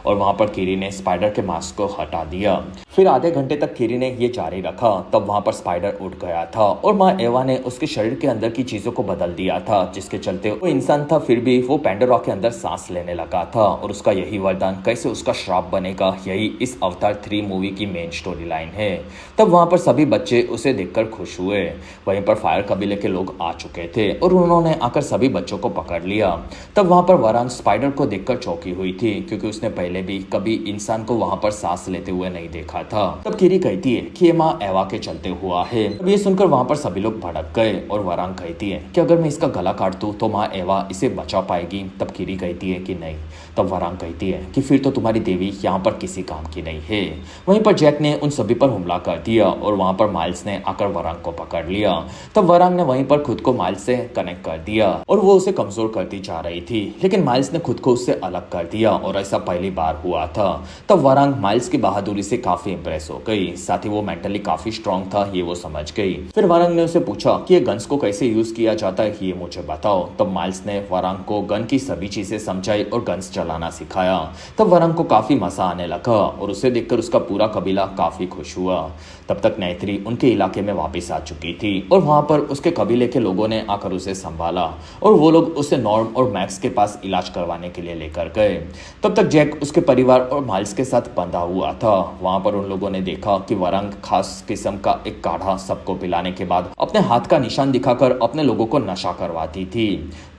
और वहां पर किरी ने स्पाइडर के मास्क को हटा दिया। फिर आधे घंटे तक किरी ने ये जारी रखा। तब वहां पर स्पाइडर उठ गया था और माँ एवा ने उसके शरीर के अंदर की चीजों को बदल दिया था जिसके चलते वो इंसान था फिर भी वो पैंडोरा के अंदर सांस लेने लगा था और उसका यही वरदान कैसे उसका श्राप बनेगा यही इस अवतार 3 मूवी की मेन स्टोरी लाइन है। तब वहां पर सभी बच्चे उसे देखकर खुश हुए। वहीं पर फायर कबीले के लोग आ चुके थे और उन्होंने आकर सभी बच्चों को पकड़ लिया। तब वहां पर वरांग स्पाइडर को देखकर चौंकी हुई थी क्योंकि उसने पहले भी कभी इंसान को वहां पर सांस लेते हुए नहीं देखा था। तब किरी कहती है कि ये माँ एवा के चलते हुआ है। तब ये सुनकर वहां पर सभी लोग भड़क गए और वरांग कहती है कि अगर मैं इसका गला काट दूं तो माँ एवा इसे बचा पाएगी। तब किरी कहती है कि नहीं। तब वरांग कहती है कि फिर तो तुम्हारी देवी यहाँ पर किसी काम की नहीं है। वहीं पर जैक ने उन सभी पर हमला कर दिया और वहां पर माइल्स ने आकर वरांग को पकड़ लिया। तब वरांग ने वहीं पर खुद को माइल्स से कनेक्ट कर दिया और वो उसे कमजोर करती जा रही थी लेकिन माइल्स ने खुद को उससे अलग कर दिया और ऐसा पहली बार हुआ था। तब वरांग माइल्स की बहादुरी से काफी इंप्रेस हो गई। साथ ही वो मेंटली काफी स्ट्रांग था ये वो समझ गई। फिर वरांग ने उसे पूछा कि ये गन्स को कैसे यूज किया जाता है ये मुझे बताओ। तब माइल्स ने वरांग को गन की सभी चीजें समझाई और गन्स चलाना सिखाया। तब वरांग को काफी मजा आने लगा और उसे देखकर उसका पूरा कबीला काफी खुश हुआ। तब तक नैत्री उनके इलाके में वापस आ चुकी थी और वहां पर उसके कबीले के लोगों ने आकर उसे संभाला और वो लोग उसे नॉर्म और मैक्स के पास इलाज करवाने के लिए लेकर गए। तब तक जैक उसके परिवार और माइल्स के साथ बंधा हुआ था। वहां पर उन लोगों ने देखा कि वरांग खास किस्म का एक काढ़ा सबको पिलाने के बाद अपने हाथ का निशान दिखाकर अपने लोगों को नशा करवाती थी।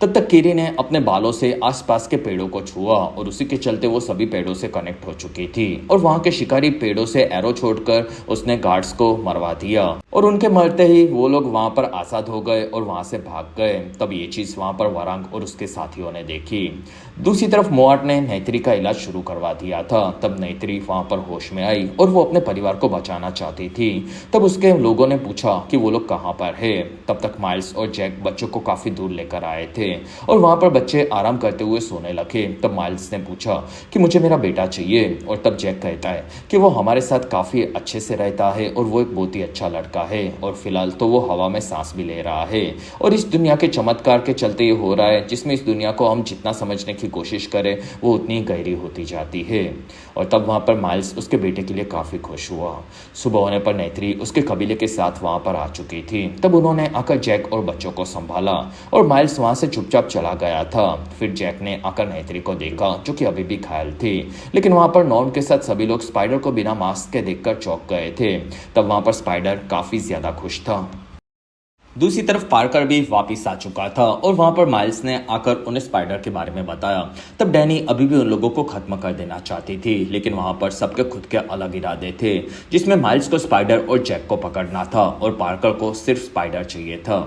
तब तक किरी ने अपने बालों से आसपास के पेड़ों को छुआ और उसी के चलते वो सभी पेड़ों से कनेक्ट हो चुकी थी और वहां के शिकारी पेड़ों से एरो छोड़कर उसने गार्ड्स को मरवा दिया और उनके मरते ही वो लोग वहां पर आजाद हो गए और वहां से भाग गए। तब ये चीज वहां पर वरांग और उसके साथियों ने देखी। दूसरी तरफ मोआट ने नैत्री का इलाज शुरू करवा दिया था। तब नैत्री वहां पर होश में आई और वो अपने परिवार को बचाना चाहती थी। तब उसके लोगों ने पूछा कि वो लोग कहाँ पर है। तब तक माइल्स और जैक बच्चों को काफी दूर लेकर आए थे और वहां पर बच्चे आराम करते हुए सोने लगे। तब माइल्स ने पूछा कि मुझे मेरा बेटा चाहिए और तब जैक कहता है कि वो हमारे साथ काफी अच्छे से रहता है और वो एक बहुत ही अच्छा लड़का है और फिलहाल तो वो हवा में सांस भी ले रहा है और इस दुनिया के चमत्कार के चलते ये हो रहा है जिसमें इस दुनिया को हम जितना समझने की कोशिश करें वो उतनी गहरी होती जाती है। और तब वहां पर माइल्स उसके बेटे के लिए काफी खुश हुआ। सुबह होने पर नैत्री उसके कबीले के साथ वहां पर आ चुकी थी। तब उन्होंने आकर जैक और बच्चों को संभाला और माइल्स वहां से चुपचाप चला गया था। फिर जैक ने आकर नैत्री को देखा जो कि अभी भी घायल थी लेकिन वहां पर नॉर्म के साथ सभी लोग स्पाइडर को बिना मास्क के देखकर चौंक गए थे। तब वहां पर स्पाइडर काफी ज्यादा खुश था। दूसरी तरफ पार्कर भी वापस आ चुका था और वहां पर माइल्स ने आकर उन्हें स्पाइडर के बारे में बताया। तब डैनी अभी भी उन लोगों को खत्म कर देना चाहती थी, लेकिन वहां पर सबके खुद के अलग इरादे थे, जिसमें माइल्स को स्पाइडर और जैक को पकड़ना था और पार्कर को सिर्फ स्पाइडर चाहिए था।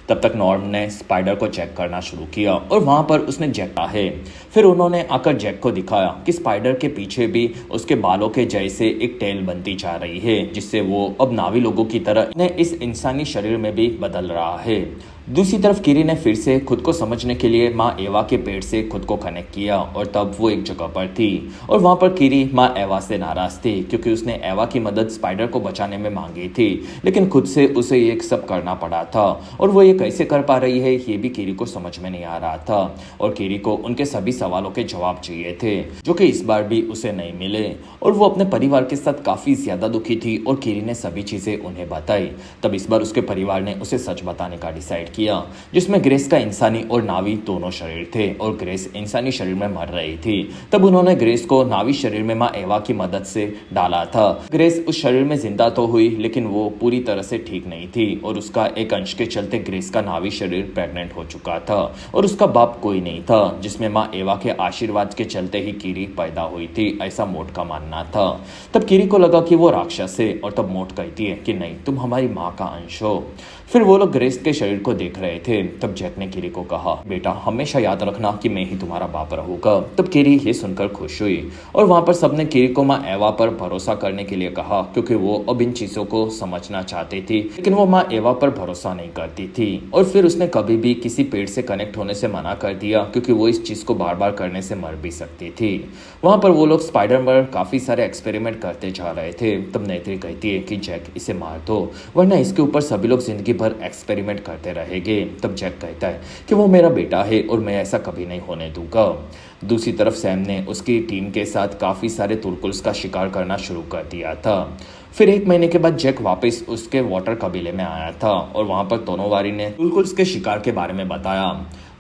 तब तक नॉर्म ने स्पाइडर को चेक करना शुरू किया और वहां पर उसने जैक कहा है। फिर उन्होंने आकर जैक को दिखाया कि स्पाइडर के पीछे भी उसके बालों के जैसे एक टेल बनती जा रही है, जिससे वो अब नावी लोगों की तरह इस इंसानी शरीर में भी बदल रहा है। दूसरी तरफ किरी ने फिर से खुद को समझने के लिए माँ एवा के पेट से खुद को कनेक्ट किया और तब वो एक जगह पर थी और वहां पर किरी माँ एवा से नाराज थी क्योंकि उसने एवा की मदद स्पाइडर को बचाने में मांगी थी, लेकिन खुद से उसे ये सब करना पड़ा था और वो ये कैसे कर पा रही है ये भी किरी को समझ में नहीं आ रहा था। और किरी को उनके सभी सवालों के जवाब चाहिए थे, जो कि इस बार भी उसे नहीं मिले और वो अपने परिवार के साथ काफी ज्यादा दुखी थी और किरी ने सभी चीजें उन्हें बताई। तब इस बार उसके परिवार ने उसे सच बताने का डिसाइड किया, जिसमें ग्रेस का इंसानी और नावी दोनों शरीर थे और ग्रेस इंसानी शरीर में मर रही थी। तब उन्होंने ग्रेस को नावी शरीर में माँ एवा की मदद से डाला था। ग्रेस उस शरीर में जिंदा तो हुई, लेकिन वो पूरी तरह से ठीक नहीं थी और उसका एक अंश के चलते ग्रेस का नावी शरीर प्रेग्नेंट हो चुका था और उसका बाप कोई नहीं था, जिसमें माँ एवा के आशीर्वाद के चलते ही किरी पैदा हुई थी, ऐसा मोट का मानना था। तब किरी को लगा कि वो राक्षस है और तब मोट कहती है कि नहीं, तुम हमारी माँ का अंश हो। फिर वो लोग ग्रेस के शरीर को देख रहे थे। तब जैक ने किरी को कहा, बेटा हमेशा याद रखना कि मैं ही तुम्हारा बाप रहूंगा। तब किरी ये सुनकर खुश हुई और वहां पर सबने किरी को माँ एवा पर भरोसा करने के लिए कहा, क्योंकि वो अब इन चीजों को समझना चाहती थी, लेकिन वो माँ एवा पर भरोसा नहीं करती थी। और फिर उसने कभी भी किसी पेड़ से कनेक्ट होने से मना कर दिया, क्योंकि वो इस चीज को बार बार करने से मर भी सकती थी। वहां पर वो लोग स्पाइडर पर काफी सारे एक्सपेरिमेंट करते जा रहे थे। तब नेत्री कहती है कि जैक इसे मार दो, वरना इसके ऊपर सभी लोग जिंदगी भर एक्सपेरिमेंट करते रहेंगे। तब जैक कहता है कि वो मेरा बेटा है और मैं ऐसा कभी नहीं होने दूंगा। दूसरी तरफ सैम ने उसकी टीम के साथ काफी सारे तुलकुल्स का शिकार करना शुरू कर दिया था। फिर 1 महीने के बाद जैक वापस उसके वाटर कबीले में आया था और वहां पर तोनोवारी ने तुलकुल्स के शिकार के बारे में बताया।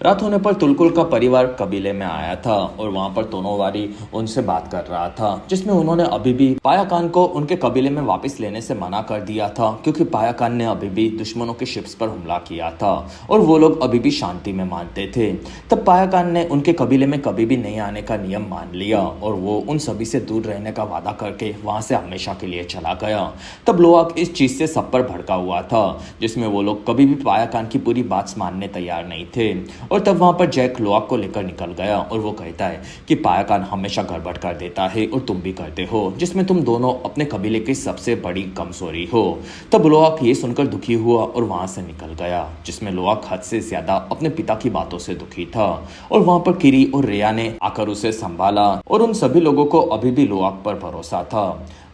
रात होने पर तुलकुल का परिवार कबीले में आया था और वहां पर तोनोवारी उनसे बात कर रहा था, जिसमें उन्होंने अभी भी पायाकान को उनके कबीले में वापस लेने से मना कर दिया था, क्योंकि पायाकान ने अभी भी दुश्मनों के शिप्स पर हमला किया था और वो लोग अभी भी शांति में मानते थे। तब पायाकान ने उनके कबीले में कभी भी नहीं आने का नियम मान लिया और वो उन सभी से दूर रहने का वादा करके वहां से हमेशा के लिए चला गया। तब लोआक इस चीज से सब पर भड़का हुआ था, जिसमें वो लोग कभी भी पायाकान की पूरी बात मानने तैयार नहीं थे। और तब वहां पर जैक लोआक को लेकर निकल गया और वो कहता है कि पायाकान हमेशा गड़बड़ कर देता है और तुम भी करते हो, जिसमें तुम दोनों अपने कबीले की सबसे बड़ी कमजोरी हो। तब लोआक ये सुनकर दुखी हुआ और वहां से निकल गया, जिसमें लोआक हद से ज्यादा अपने पिता की बातों से दुखी था। और वहां पर किरी और रेया ने आकर उसे संभाला और उन सभी लोगों को अभी भी लोआक पर भरोसा था।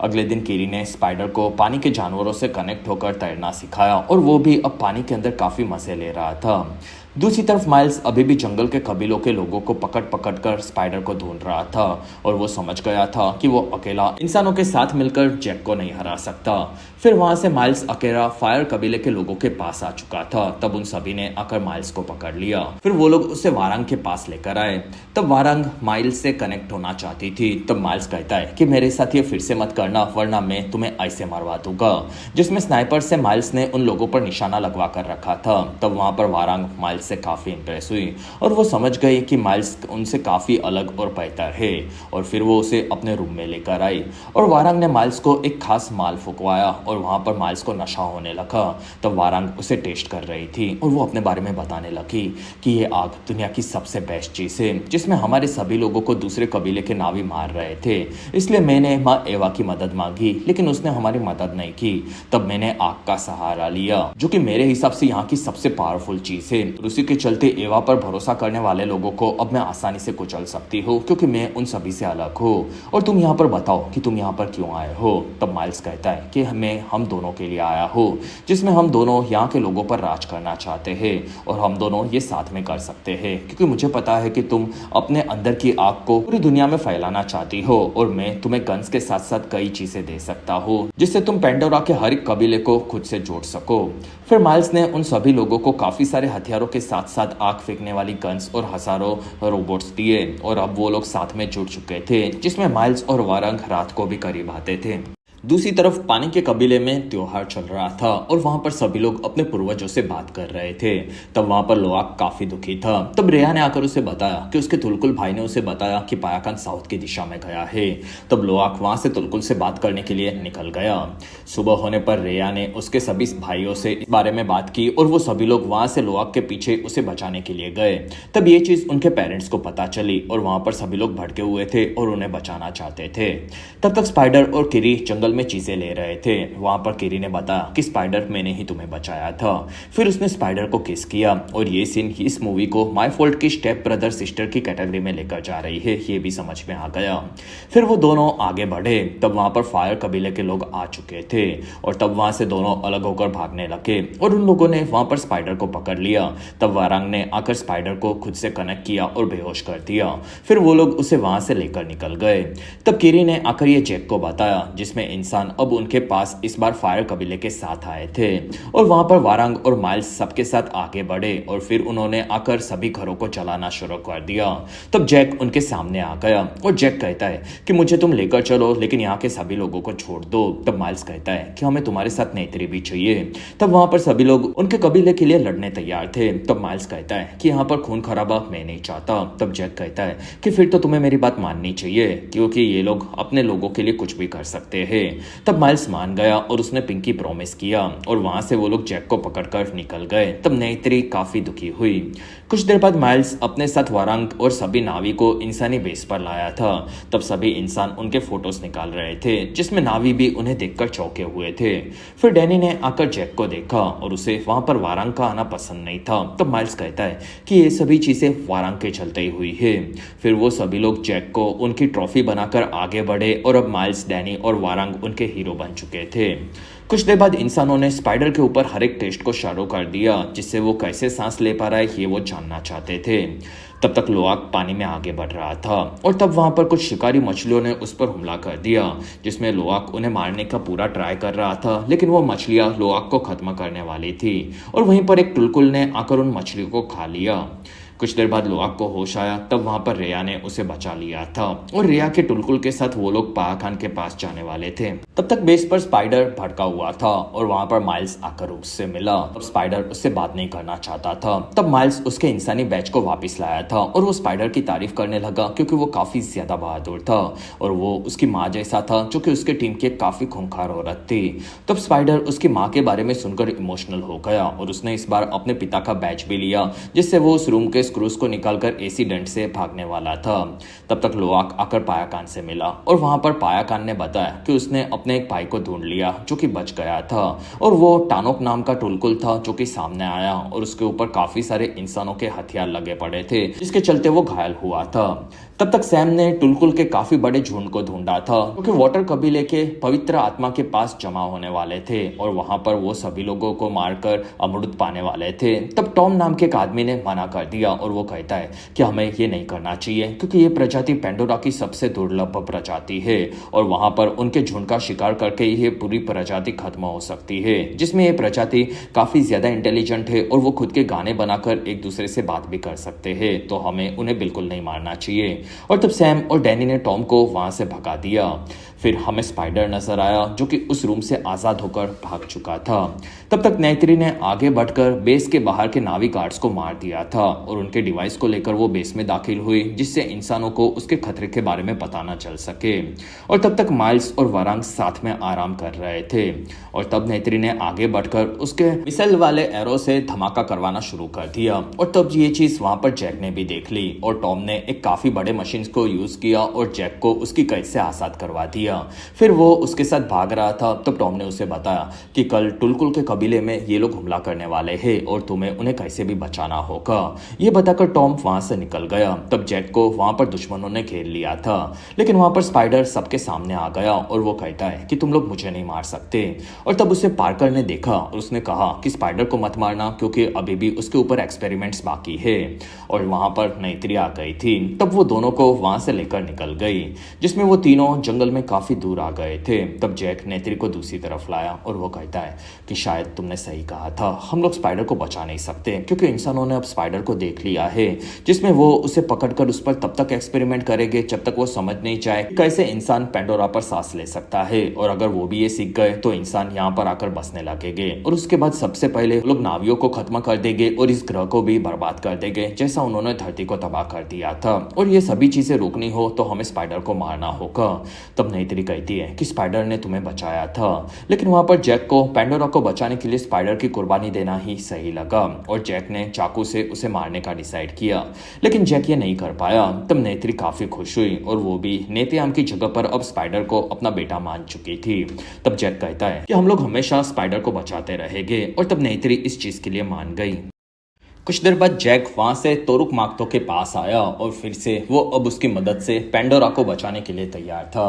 अगले दिन किरी ने स्पाइडर को पानी के जानवरों से कनेक्ट होकर तैरना सिखाया और वो भी अब पानी के अंदर काफी मजे ले रहा था। दूसरी तरफ माइल्स अभी भी जंगल के कबीलों के लोगों को पकड़ पकड़ कर स्पाइडर को ढूंढ रहा था और वो समझ गया था कि वो अकेला इंसानों के साथ मिलकर जैक को नहीं हरा सकता। फिर वहां से माइल्स अकेला फायर कबीले के लोगों के पास आ चुका था। तब उन सभी ने आकर माइल्स को पकड़ लिया। फिर वो लोग उसे वारंग के पास लेकर आए। तब वारंग माइल्स से कनेक्ट होना चाहती थी। तब माइल्स कहता है कि मेरे साथ ये फिर से मत करना, वरना मैं तुम्हें ऐसे मरवा दूंगा, जिसमें स्नाइपर से माइल्स ने उन लोगों पर निशाना लगवा कर रखा था। तब वहां पर वारंग माइल्स से काफी इंप्रेस हुई और वो समझ गई कि माइल्स उनसे काफी अलग और बेहतर है और फिर वो उसे अपने रूम में लेकर आई और वारंग ने माइल्स को एक खास माल फुकवाया और वहां पर माइल्स को नशा होने लगा। तब वारंग उसे टेस्ट कर रही थी और वो अपने बारे में बताने लगी कि ये आग दुनिया की सबसे बेस्ट चीज है, जिसमें हमारे सभी लोगों को दूसरे कबीले के नावी मार रहे थे। इसलिए मैंने माँ एवा की मदद मांगी, लेकिन उसने हमारी मदद नहीं की। तब मैंने आग का सहारा लिया, जो कि मेरे हिसाब से यहाँ की सबसे पावरफुल चीज है। उसी के चलते एवा पर भरोसा करने वाले लोगों को अब मैं आसानी से कुचल सकती हूँ, क्योंकि मैं उन सभी से अलग हूँ। और तुम यहाँ पर बताओ कि तुम यहाँ पर क्यों आए हो। तब माइल्स कहता है कि हम दोनों के लिए आया हूँ, जिसमें हम दोनों यहाँ के लोगों पर राज करना चाहते हैं और हम दोनों ये साथ में कर सकते हैं, क्योंकि मुझे पता है कि तुम अपने अंदर की आग को पूरी दुनिया में फैलाना चाहती हो और मैं तुम्हें गन्स के साथ साथ कई चीजें दे सकता हूँ, जिससे तुम पेंडोरा के हर एक कबीले को खुद से जोड़ सको। फिर माइल्स ने उन सभी लोगों को काफी सारे हथियारों के साथ साथ आग फेंकने वाली गन्स और हजारों रोबोट्स दिए और अब वो लोग साथ में जुड़ चुके थे, जिसमें माइल्स और वारंग रात को भी करीब आते थे। दूसरी तरफ पानी के कबीले में त्योहार चल रहा था और वहां पर सभी लोग अपने पूर्वजों से बात कर रहे थे। तब वहां पर लोआक काफी दुखी था। तब रेया ने आकर उसे बताया कि उसके तुलकुल भाई ने उसे बताया कि पायाकान साउथ की दिशा में गया है। तब लोआक वहां से तुलकुल से बात करने के लिए निकल गया। सुबह होने पर रेया ने उसके सभी भाइयों से इस बारे में बात की और वो सभी लोग वहां से लोआक के पीछे उसे बचाने के लिए गए। तब ये चीज उनके पेरेंट्स को पता चली और वहां पर सभी लोग भड़के हुए थे और उन्हें बचाना चाहते थे। तब तक स्पाइडर और किरी जंगल में चीजें ले रहे थे। वहां पर किरी ने बताया कि स्पाइडर मैंने ही तुम्हें बचाया था। फिर उसने स्पाइडर को किस किया और ये सीन इस मूवी को माय फॉल्ट की स्टेप ब्रदर सिस्टर की कैटेगरी में लेकर जा रही है, ये भी समझ में आ गया। फिर वो दोनों आगे बढ़े। तब वहां पर फायर कबीले के लोग आ चुके थे और तब वहां से दोनों अलग होकर भागने लगे और उन लोगों ने वहां पर स्पाइडर को पकड़ लिया। तब वारांग ने आकर स्पाइडर को खुद से कनेक्ट किया और बेहोश कर दिया। फिर वो लोग उसे वहां से लेकर निकल गए। तब किरी ने आकर ये जैक को बताया, जिसमें इंसान अब उनके पास इस बार फायर कबीले के साथ आए थे और वहां पर वारांग और माइल्स सबके साथ आगे बढ़े और फिर उन्होंने आकर सभी घरों को जलाना शुरू कर दिया। तब जैक उनके सामने आ गया और जैक कहता है कि मुझे तुम लेकर चलो, लेकिन यहाँ के सभी लोगों को छोड़ दो। तब माइल्स कहता है कि हमें तुम्हारे साथ नेत्री भी चाहिए। तब वहां पर सभी लोग उनके कबीले के लिए लड़ने तैयार थे। तब माइल्स कहता है कि यहाँ पर खून खराबा मैं नहीं चाहता। तब जैक कहता है कि फिर तो तुम्हें मेरी बात माननी चाहिए, क्योंकि ये लोग अपने लोगों के लिए कुछ भी कर सकते हैं। तब माइल्स मान गया और उसने पिंकी प्रॉमिस किया और वहां से वो लोग जैक को पकड़कर निकल गए। तब नेत्री काफी दुखी हुई। कुछ देर बाद माइल्स अपने साथ वारांग और सभी नावी को इंसानी बेस पर लाया था। तब सभी इंसान उनके फोटोज निकाल रहे थे, जिसमें नावी भी उन्हें देखकर चौंके हुए थे। फिर डैनी ने आकर जैक को देखा और उसे वहां पर वारांग का आना पसंद नहीं था। तब माइल्स कहता है कि ये सभी चीजें वारांग के चलते ही हुई है। फिर वो सभी लोग जैक को उनकी ट्रॉफी बनाकर आगे बढ़े और अब माइल्स, डैनी और वारांग उनके हीरो बन चुके थे। कुछ देर बाद इंसानों ने स्पाइडर के ऊपर हर एक टेस्ट को शुरू कर दिया, जिससे वो कैसे सांस ले पा रहा है ये वो जानना चाहते थे। तब तक लोआक पानी में आगे बढ़ रहा था और तब वहां पर कुछ शिकारी मछलियों ने उस पर हमला कर दिया, जिसमें लोआक उन्हें मारने का पूरा ट्राई कर रहा था, लेकिन वो मछलियां लोआक को खत्म करने वाली थी और वहीं पर एक टुलकुल ने आकर उन मछलियों को खा लिया। कुछ देर बाद लोआक को होश आया। तब वहां पर रेया ने उसे बचा लिया था और रेया के टुलकुल के साथ वो लोग पायाखान के पास जाने वाले थे। तब तक बेस पर स्पाइडर भड़का हुआ था और वहां पर माइल्स आकर उससे मिला। तब स्पाइडर उससे बात नहीं करना चाहता था। तब माइल्स उसके इंसानी बैच को वापस लाया था और वो स्पाइडर की तारीफ करने लगा, क्योंकि वो काफी ज्यादा बहादुर था और वो उसकी माँ जैसा था, जो कि उसके टीम की एक काफी खूंखार औरत थी। तब स्पाइडर उसकी माँ के बारे में सुनकर इमोशनल हो गया और उसने इस बार अपने पिता का बैच भी लिया, जिससे वो उस रूम के स्क्रूज को निकालकर एसीडेंट से भागने वाला था। तब तक लोआक आकर पायाकान से मिला और वहां पर पायाकान ने बताया कि उसने अपने एक भाई को ढूंढ लिया जो कि बच गया था और वो टानोक नाम का टुलकुल था, जो कि सामने आया और उसके ऊपर काफी सारे इंसानों के हथियार लगे पड़े थे, जिसके चलते वो घायल हुआ था। तब तक सैम ने टुलकुल के काफी बड़े झुंड को ढूंढा था, क्योंकि वाटर कबीले के पवित्र आत्मा के पास जमा होने वाले थे और वहां पर वो सभी लोगों को मारकर अमृत पाने वाले थे। तब टॉम नाम के एक आदमी ने मना कर दिया और वो कहता है कि हमें ये नहीं करना चाहिए, क्योंकि ये प्रजाति पेंडोरा की सबसे दुर्लभ प्रजाति है और वहां पर उनके झुंड का शिकार करके ये पूरी प्रजाति खत्म हो सकती है, जिसमें ये प्रजाति काफी ज्यादा इंटेलिजेंट है और वो खुद के गाने बनाकर एक दूसरे से बात भी कर सकते हैं, तो हमें उन्हें बिल्कुल नहीं मारना चाहिए। और तब सैम और डैनी ने टॉम को वहां से भगा दिया। फिर हमें स्पाइडर नजर आया, जो कि उस रूम से आजाद होकर भाग चुका था। तब तक नेत्री ने आगे बढ़कर बेस के बाहर के नावी गार्ड्स को मार दिया था और उनके डिवाइस को लेकर वो बेस में दाखिल हुई, जिससे इंसानों को उसके खतरे के बारे में पता न चल सके। और तब तक माइल्स और वारांग साथ में आराम कर रहे थे और तब नेत्री ने आगे बढ़कर उसके मिसाइल वाले एरो से धमाका करवाना शुरू कर दिया और तब ये चीज वहां पर जैक ने भी देख ली और टॉम ने एक काफी बड़े मशीन को यूज किया और जैक को उसकी कैद से आजाद करवा दिया। फिर वो उसके साथ भाग रहा था। तब टॉम ने उसे बताया कि कल टुलकुल के कबीले में ये लोग हमला करने वाले हैं और तुम्हें उन्हें कैसे भी बचाना होगा। ये बताकर टॉम वहां से निकल गया। तब जैक को वहां पर दुश्मनों ने घेर लिया था, लेकिन वहां पर स्पाइडर सबके सामने आ गया और वो कहता है कि तुम लोग मुझे नहीं मार सकते। और तब उसे पार्कर ने देखा और उसने कहा कि स्पाइडर को मत मारना, क्योंकि अभी भी उसके ऊपर एक्सपेरिमेंट्स बाकी है। और वहां पर नेत्री आ गई थी। तब वो दोनों को वहां से लेकर निकल गई, जिसमें वो तीनों जंगल में काफी दूर आ गए थे। तब जैक नेत्री को दूसरी तरफ लाया और वो कहता है कि शायद तुमने सही कहा था, हम लोग स्पाइडर को बचा नहीं सकते, क्योंकि इंसानों ने अब स्पाइडर को देख लिया है, जिसमें वो उसे पकड़कर उस पर तब तक एक्सपेरिमेंट करेंगे जब तक वो समझ नहीं जाए कैसे इंसान पेंडोरा पर सांस ले सकता है, और अगर वो भी ये सीख गए तो इंसान यहाँ पर आकर बसने लगेंगे। और उसके बाद सबसे पहले लोग नावियों को खत्म कर देंगे और इस ग्रह को भी बर्बाद कर देंगे, जैसा उन्होंने धरती को तबाह कर दिया था। और ये सभी चीजें रोकनी हो तो हमें स्पाइडर को मारना होगा। तब नेत्री कहती है कि स्पाइडर ने तुम्हें बचाया था, लेकिन वहां पर जैक को पेंडोरा को बचाने के लिए स्पाइडर की कुर्बानी देना ही सही लगा और जैक ने चाकू से उसे मारने का डिसाइड किया, लेकिन जैक ये नहीं कर पाया। तब नेत्री काफी खुश हुई और वो भी नेत्याम की जगह पर अब स्पाइडर को अपना बेटा मान चुकी थी। तब जैक कहता है कि हम लोग हमेशा स्पाइडर को बचाते रहेंगे, और तब नेत्री इस चीज के लिए मान गई। कुछ देर बाद जैक वहां से तोरुक माक्तो के पास आया और फिर से वो अब उसकी मदद से पेंडोरा को बचाने के लिए तैयार था।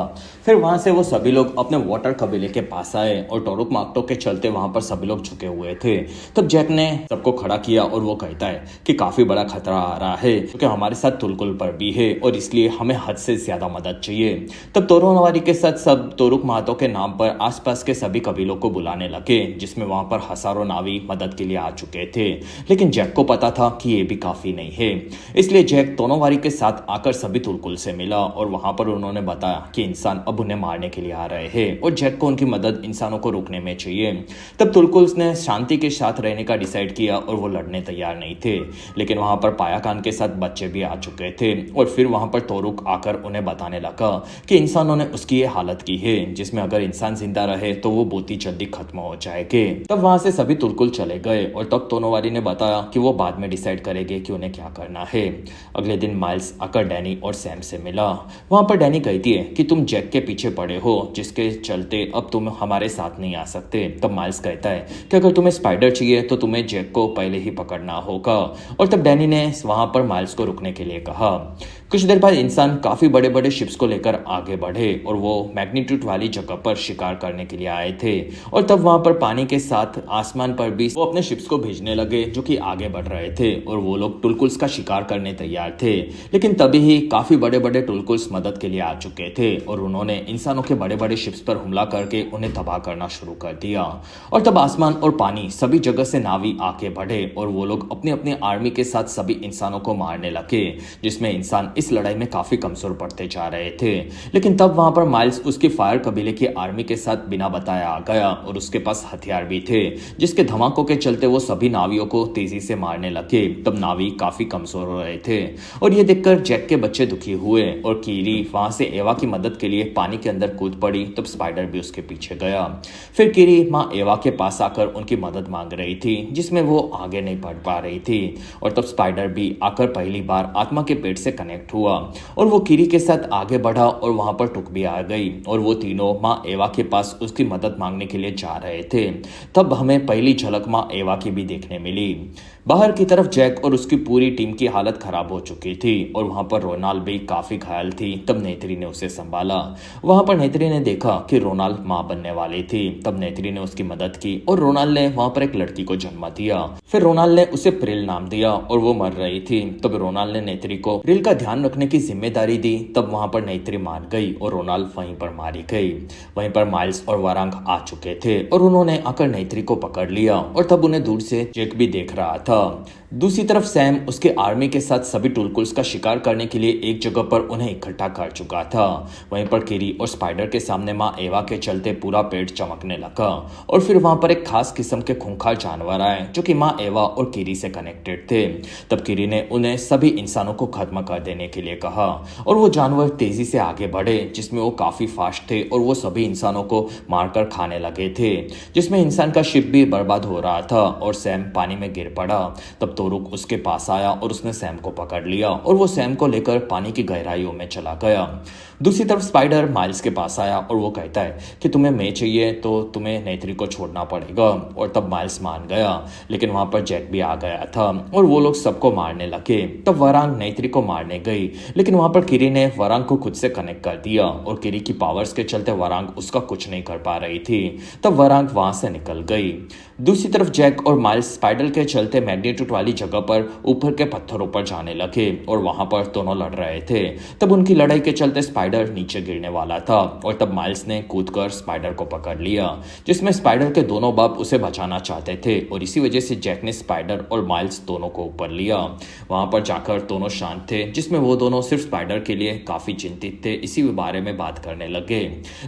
फिर वहां से वो सभी लोग अपने वाटर कबीले के पास आए और तोरुक माक्तो के चलते वहां पर सभी लोग झुके हुए थे। तब जैक ने सबको खड़ा किया और वो कहता है कि काफी बड़ा खतरा आ रहा है, क्योंकि हमारे साथ तुलकुल पर भी है और इसलिए हमें हद से ज्यादा मदद चाहिए। तब तोरोनवारी के साथ सब तोरुक मातो के नाम पर आसपास के सभी कबीलों को बुलाने लगे, जिसमें वहां पर हजारों नावी मदद के लिए आ चुके थे। लेकिन जैक को पता था कि ये भी काफी नहीं है, इसलिए जैक तोनोवारी के साथ आकर सभी तुलकुल से मिला और वहां पर उन्होंने बताया कि इंसान अब उन्हें मारने के लिए आ रहे हैं और जैक को उनकी मदद इंसानों को रोकने में चाहिए। तब तुलकुल्स ने शांति के साथ रहने का डिसाइड किया और वो लड़ने तैयार नहीं थे, लेकिन वहां पर पायाकान के साथ बच्चे भी आ चुके थे। और फिर वहां पर तोरुक आकर उन्हें बताने लगा कि इंसानों ने उसकी ये हालत की है, जिसमें अगर इंसान जिंदा रहे तो वो बहुत ही जल्दी खत्म हो जाएंगे। तब वहां से सभी तुलकुल चले गए और तब तोनोवारी ने बताया कि वो बाद में डिसाइड करेंगे कि उन्हें क्या करना है। अगले दिन माइल्स आकर डैनी और सैम से मिला। वहां पर डैनी कहती है कि तुम जैक के पीछे पड़े हो, जिसके चलते अब तुम हमारे साथ नहीं आ सकते। तब माइल्स कहता है कि अगर तुम्हें स्पाइडर चाहिए तो तुम्हें जैक को पहले ही पकड़ना होगा, और तब डैनी ने वहां पर माइल्स को रुकने के लिए कहा। कुछ देर बाद इंसान काफी बड़े बड़े शिप्स को लेकर आगे बढ़े और वो मैग्नीट्यूड वाली जगह पर शिकार करने के लिए आए थे। और तब वहां पर पानी के साथ आसमान पर भी वो अपने शिप्स को भेजने लगे जो कि आगे बढ़ रहे थे, और वो लोग टुलकुल्स का शिकार करने तैयार थे। लेकिन तभी ही काफी बड़े बड़े टुलकुल्स मदद के लिए आ चुके थे और उन्होंने इंसानों के बड़े बड़े शिप्स पर हमला करके उन्हें तबाह करना शुरू कर दिया। और तब आसमान और पानी सभी जगह से नावी आगे बढ़े और वो लोग अपनी अपनी आर्मी के साथ सभी इंसानों को मारने लगे, जिसमें इंसान इस लड़ाई में काफी कमजोर पड़ते जा रहे थे। लेकिन तब वहां पर माइल्स उसके फायर कबीले की आर्मी के साथ बिना बताए आ गया और उसके पास हथियार भी थे, जिसके धमाकों के चलते वो सभी नावियों को तेजी से मारने लगे। तब नावी काफी कमजोर हो रहे थे और ये देखकर जैक के बच्चे दुखी हुए और कीरी वहां से एवा की मदद के लिए पानी के अंदर कूद पड़ी। तब स्पाइडर भी उसके पीछे गया। फिर कीरी माँ एवा के पास आकर उनकी मदद मांग रही थी, जिसमें वो आगे नहीं बढ़ पा रही थी। और तब स्पाइडर भी आकर पहली बार आत्मा के पेट से कनेक्ट हुआ और वो कीरी के साथ आगे बढ़ा और वहां पर टुक भी आ गई और वो तीनों माँ एवा के पास उसकी मदद मांगने के लिए जा रहे थे। तब हमें पहली झलक माँ एवा की भी देखने मिली। बाहर की तरफ जैक और उसकी पूरी टीम की हालत खराब हो चुकी थी और वहां पर रोनाल्ड भी काफी घायल थी। तब नेत्री ने उसे संभाला। वहां पर नेत्री ने देखा कि रोनाल्ड मां बनने वाली थी। तब नेत्री ने उसकी मदद की और रोनाल्ड ने वहां पर एक लड़की को जन्म दिया। फिर रोनाल्ड ने उसे प्रिल नाम दिया और वो मर रही थी। तब रोनाल्ड ने नेत्री को प्रिल का ध्यान रखने की जिम्मेदारी दी। तब वहां पर नेत्री मान गई और रोनाल्ड वहीं पर मारी गई। वहीं पर माइल्स और वारांग आ चुके थे और उन्होंने आकर नेत्री को पकड़ लिया और तब उन्हें दूर से जैक भी देख रहा था। दूसरी तरफ सैम उसके आर्मी के साथ सभी टुलकुल्स का शिकार करने के लिए एक जगह पर उन्हें इकट्ठा कर चुका था। वहीं पर कीरी और स्पाइडर के सामने माँ एवा के चलते पूरा पेट चमकने लगा और फिर वहां पर एक खास किस्म के खूंखार जानवर आए जो कि माँ एवा और कीरी से कनेक्टेड थे। तब कीरी ने उन्हें सभी इंसानों को खत्म कर देने के लिए कहा और वो जानवर तेजी से आगे बढ़े, जिसमें वो काफी फास्ट थे और वो सभी इंसानों को मारकर खाने लगे थे, जिसमें इंसान का शिप भी बर्बाद हो रहा था और सैम पानी में गिर पड़ा। तब तोरुक उसके पास आया और उसने सैम को पकड़ लिया और वो सैम को लेकर पानी की गहराइयों में चला गया। दूसरी तरफ स्पाइडर माइल्स के पास आया और वो कहता है कि तुम्हें मैं चाहिए तो तुम्हें नेत्री को छोड़ना पड़ेगा। और तब माइल्स मान गया, लेकिन वहां पर जैक भी आ गया था और वो लोग सबको मारने लगे। तब वरांग नेत्री को मारने गई, लेकिन वहां पर किरी ने वरांग को खुद से कनेक्ट कर दिया और किरी की पावर्स के चलते वरांग उसका कुछ नहीं कर पा रही थी। तब वरांग वहां से निकल गई। दूसरी तरफ जैक और माइल्स स्पाइडर के चलते एटीट्यूड वाली जगह पर ऊपर के पत्थरों पर जाने लगे और वहां पर दोनों लड़ रहे थे। तब उनकी लड़ाई के चलते स्पाइडर नीचे गिरने वाला था और तब माइल्स ने कूदकर स्पाइडर को पकड़ लिया, जिसमें स्पाइडर के दोनों बाप उसे बचाना चाहते थे और इसी वजह से जैक ने स्पाइडर और माइल्स दोनों को ऊपर लिया। वहां पर जाकर दोनों शांत थे, जिसमें वो दोनों सिर्फ स्पाइडर के लिए काफी चिंतित थे, इसी बारे में बात करने लगे।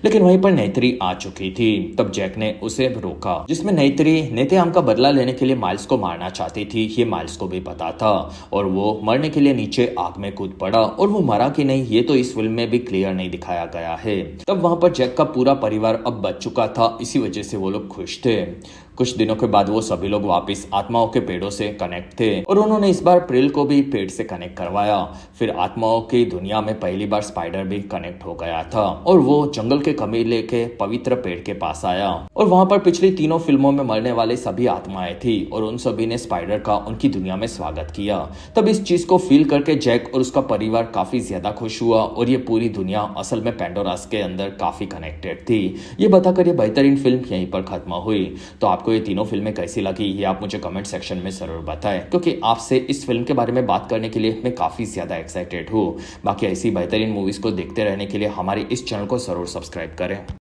लेकिन वहीं पर नेत्री आ चुकी थी। तब जैक ने उसे रोका, जिसमें नेत्री नेतेआम का बदला लेने के लिए माइल्स को मारना चाहती थी। ये माइल्स को भी पता था और वो मरने के लिए नीचे आग में कूद पड़ा और वो मरा कि नहीं ये तो इस फिल्म में भी क्लियर नहीं दिखाया गया है। तब वहां पर जैक का पूरा परिवार अब बच चुका था, इसी वजह से वो लोग खुश थे। कुछ दिनों के बाद वो सभी लोग वापस आत्माओं के पेड़ों से कनेक्ट थे और उन्होंने इस बार प्रिल को भी पेड़ से कनेक्ट करवाया। फिर आत्माओं की दुनिया में पहली बार स्पाइडर भी कनेक्ट हो गया था और वो जंगल के कबीले के पवित्र पेड़ के पास आया और वहां पर पिछली तीनों फिल्मों में मरने वाले सभी आत्माएं थी और उन सभी ने स्पाइडर का उनकी दुनिया में स्वागत किया। तब इस चीज को फील करके जैक और उसका परिवार काफी ज्यादा खुश हुआ और ये पूरी दुनिया असल में पेंडोरास के अंदर काफी कनेक्टेड थी। ये बताकर ये बेहतरीन फिल्म यहीं पर खत्म हुई। तो आपको ये तीनों फिल्में कैसी लगी ये आप मुझे कमेंट सेक्शन में जरूर बताएं, क्योंकि आपसे इस फिल्म के बारे में बात करने के लिए मैं काफी ज्यादा एक्साइटेड हूँ। बाकी ऐसी बेहतरीन मूवीज को देखते रहने के लिए हमारे इस चैनल को जरूर सब्सक्राइब करें।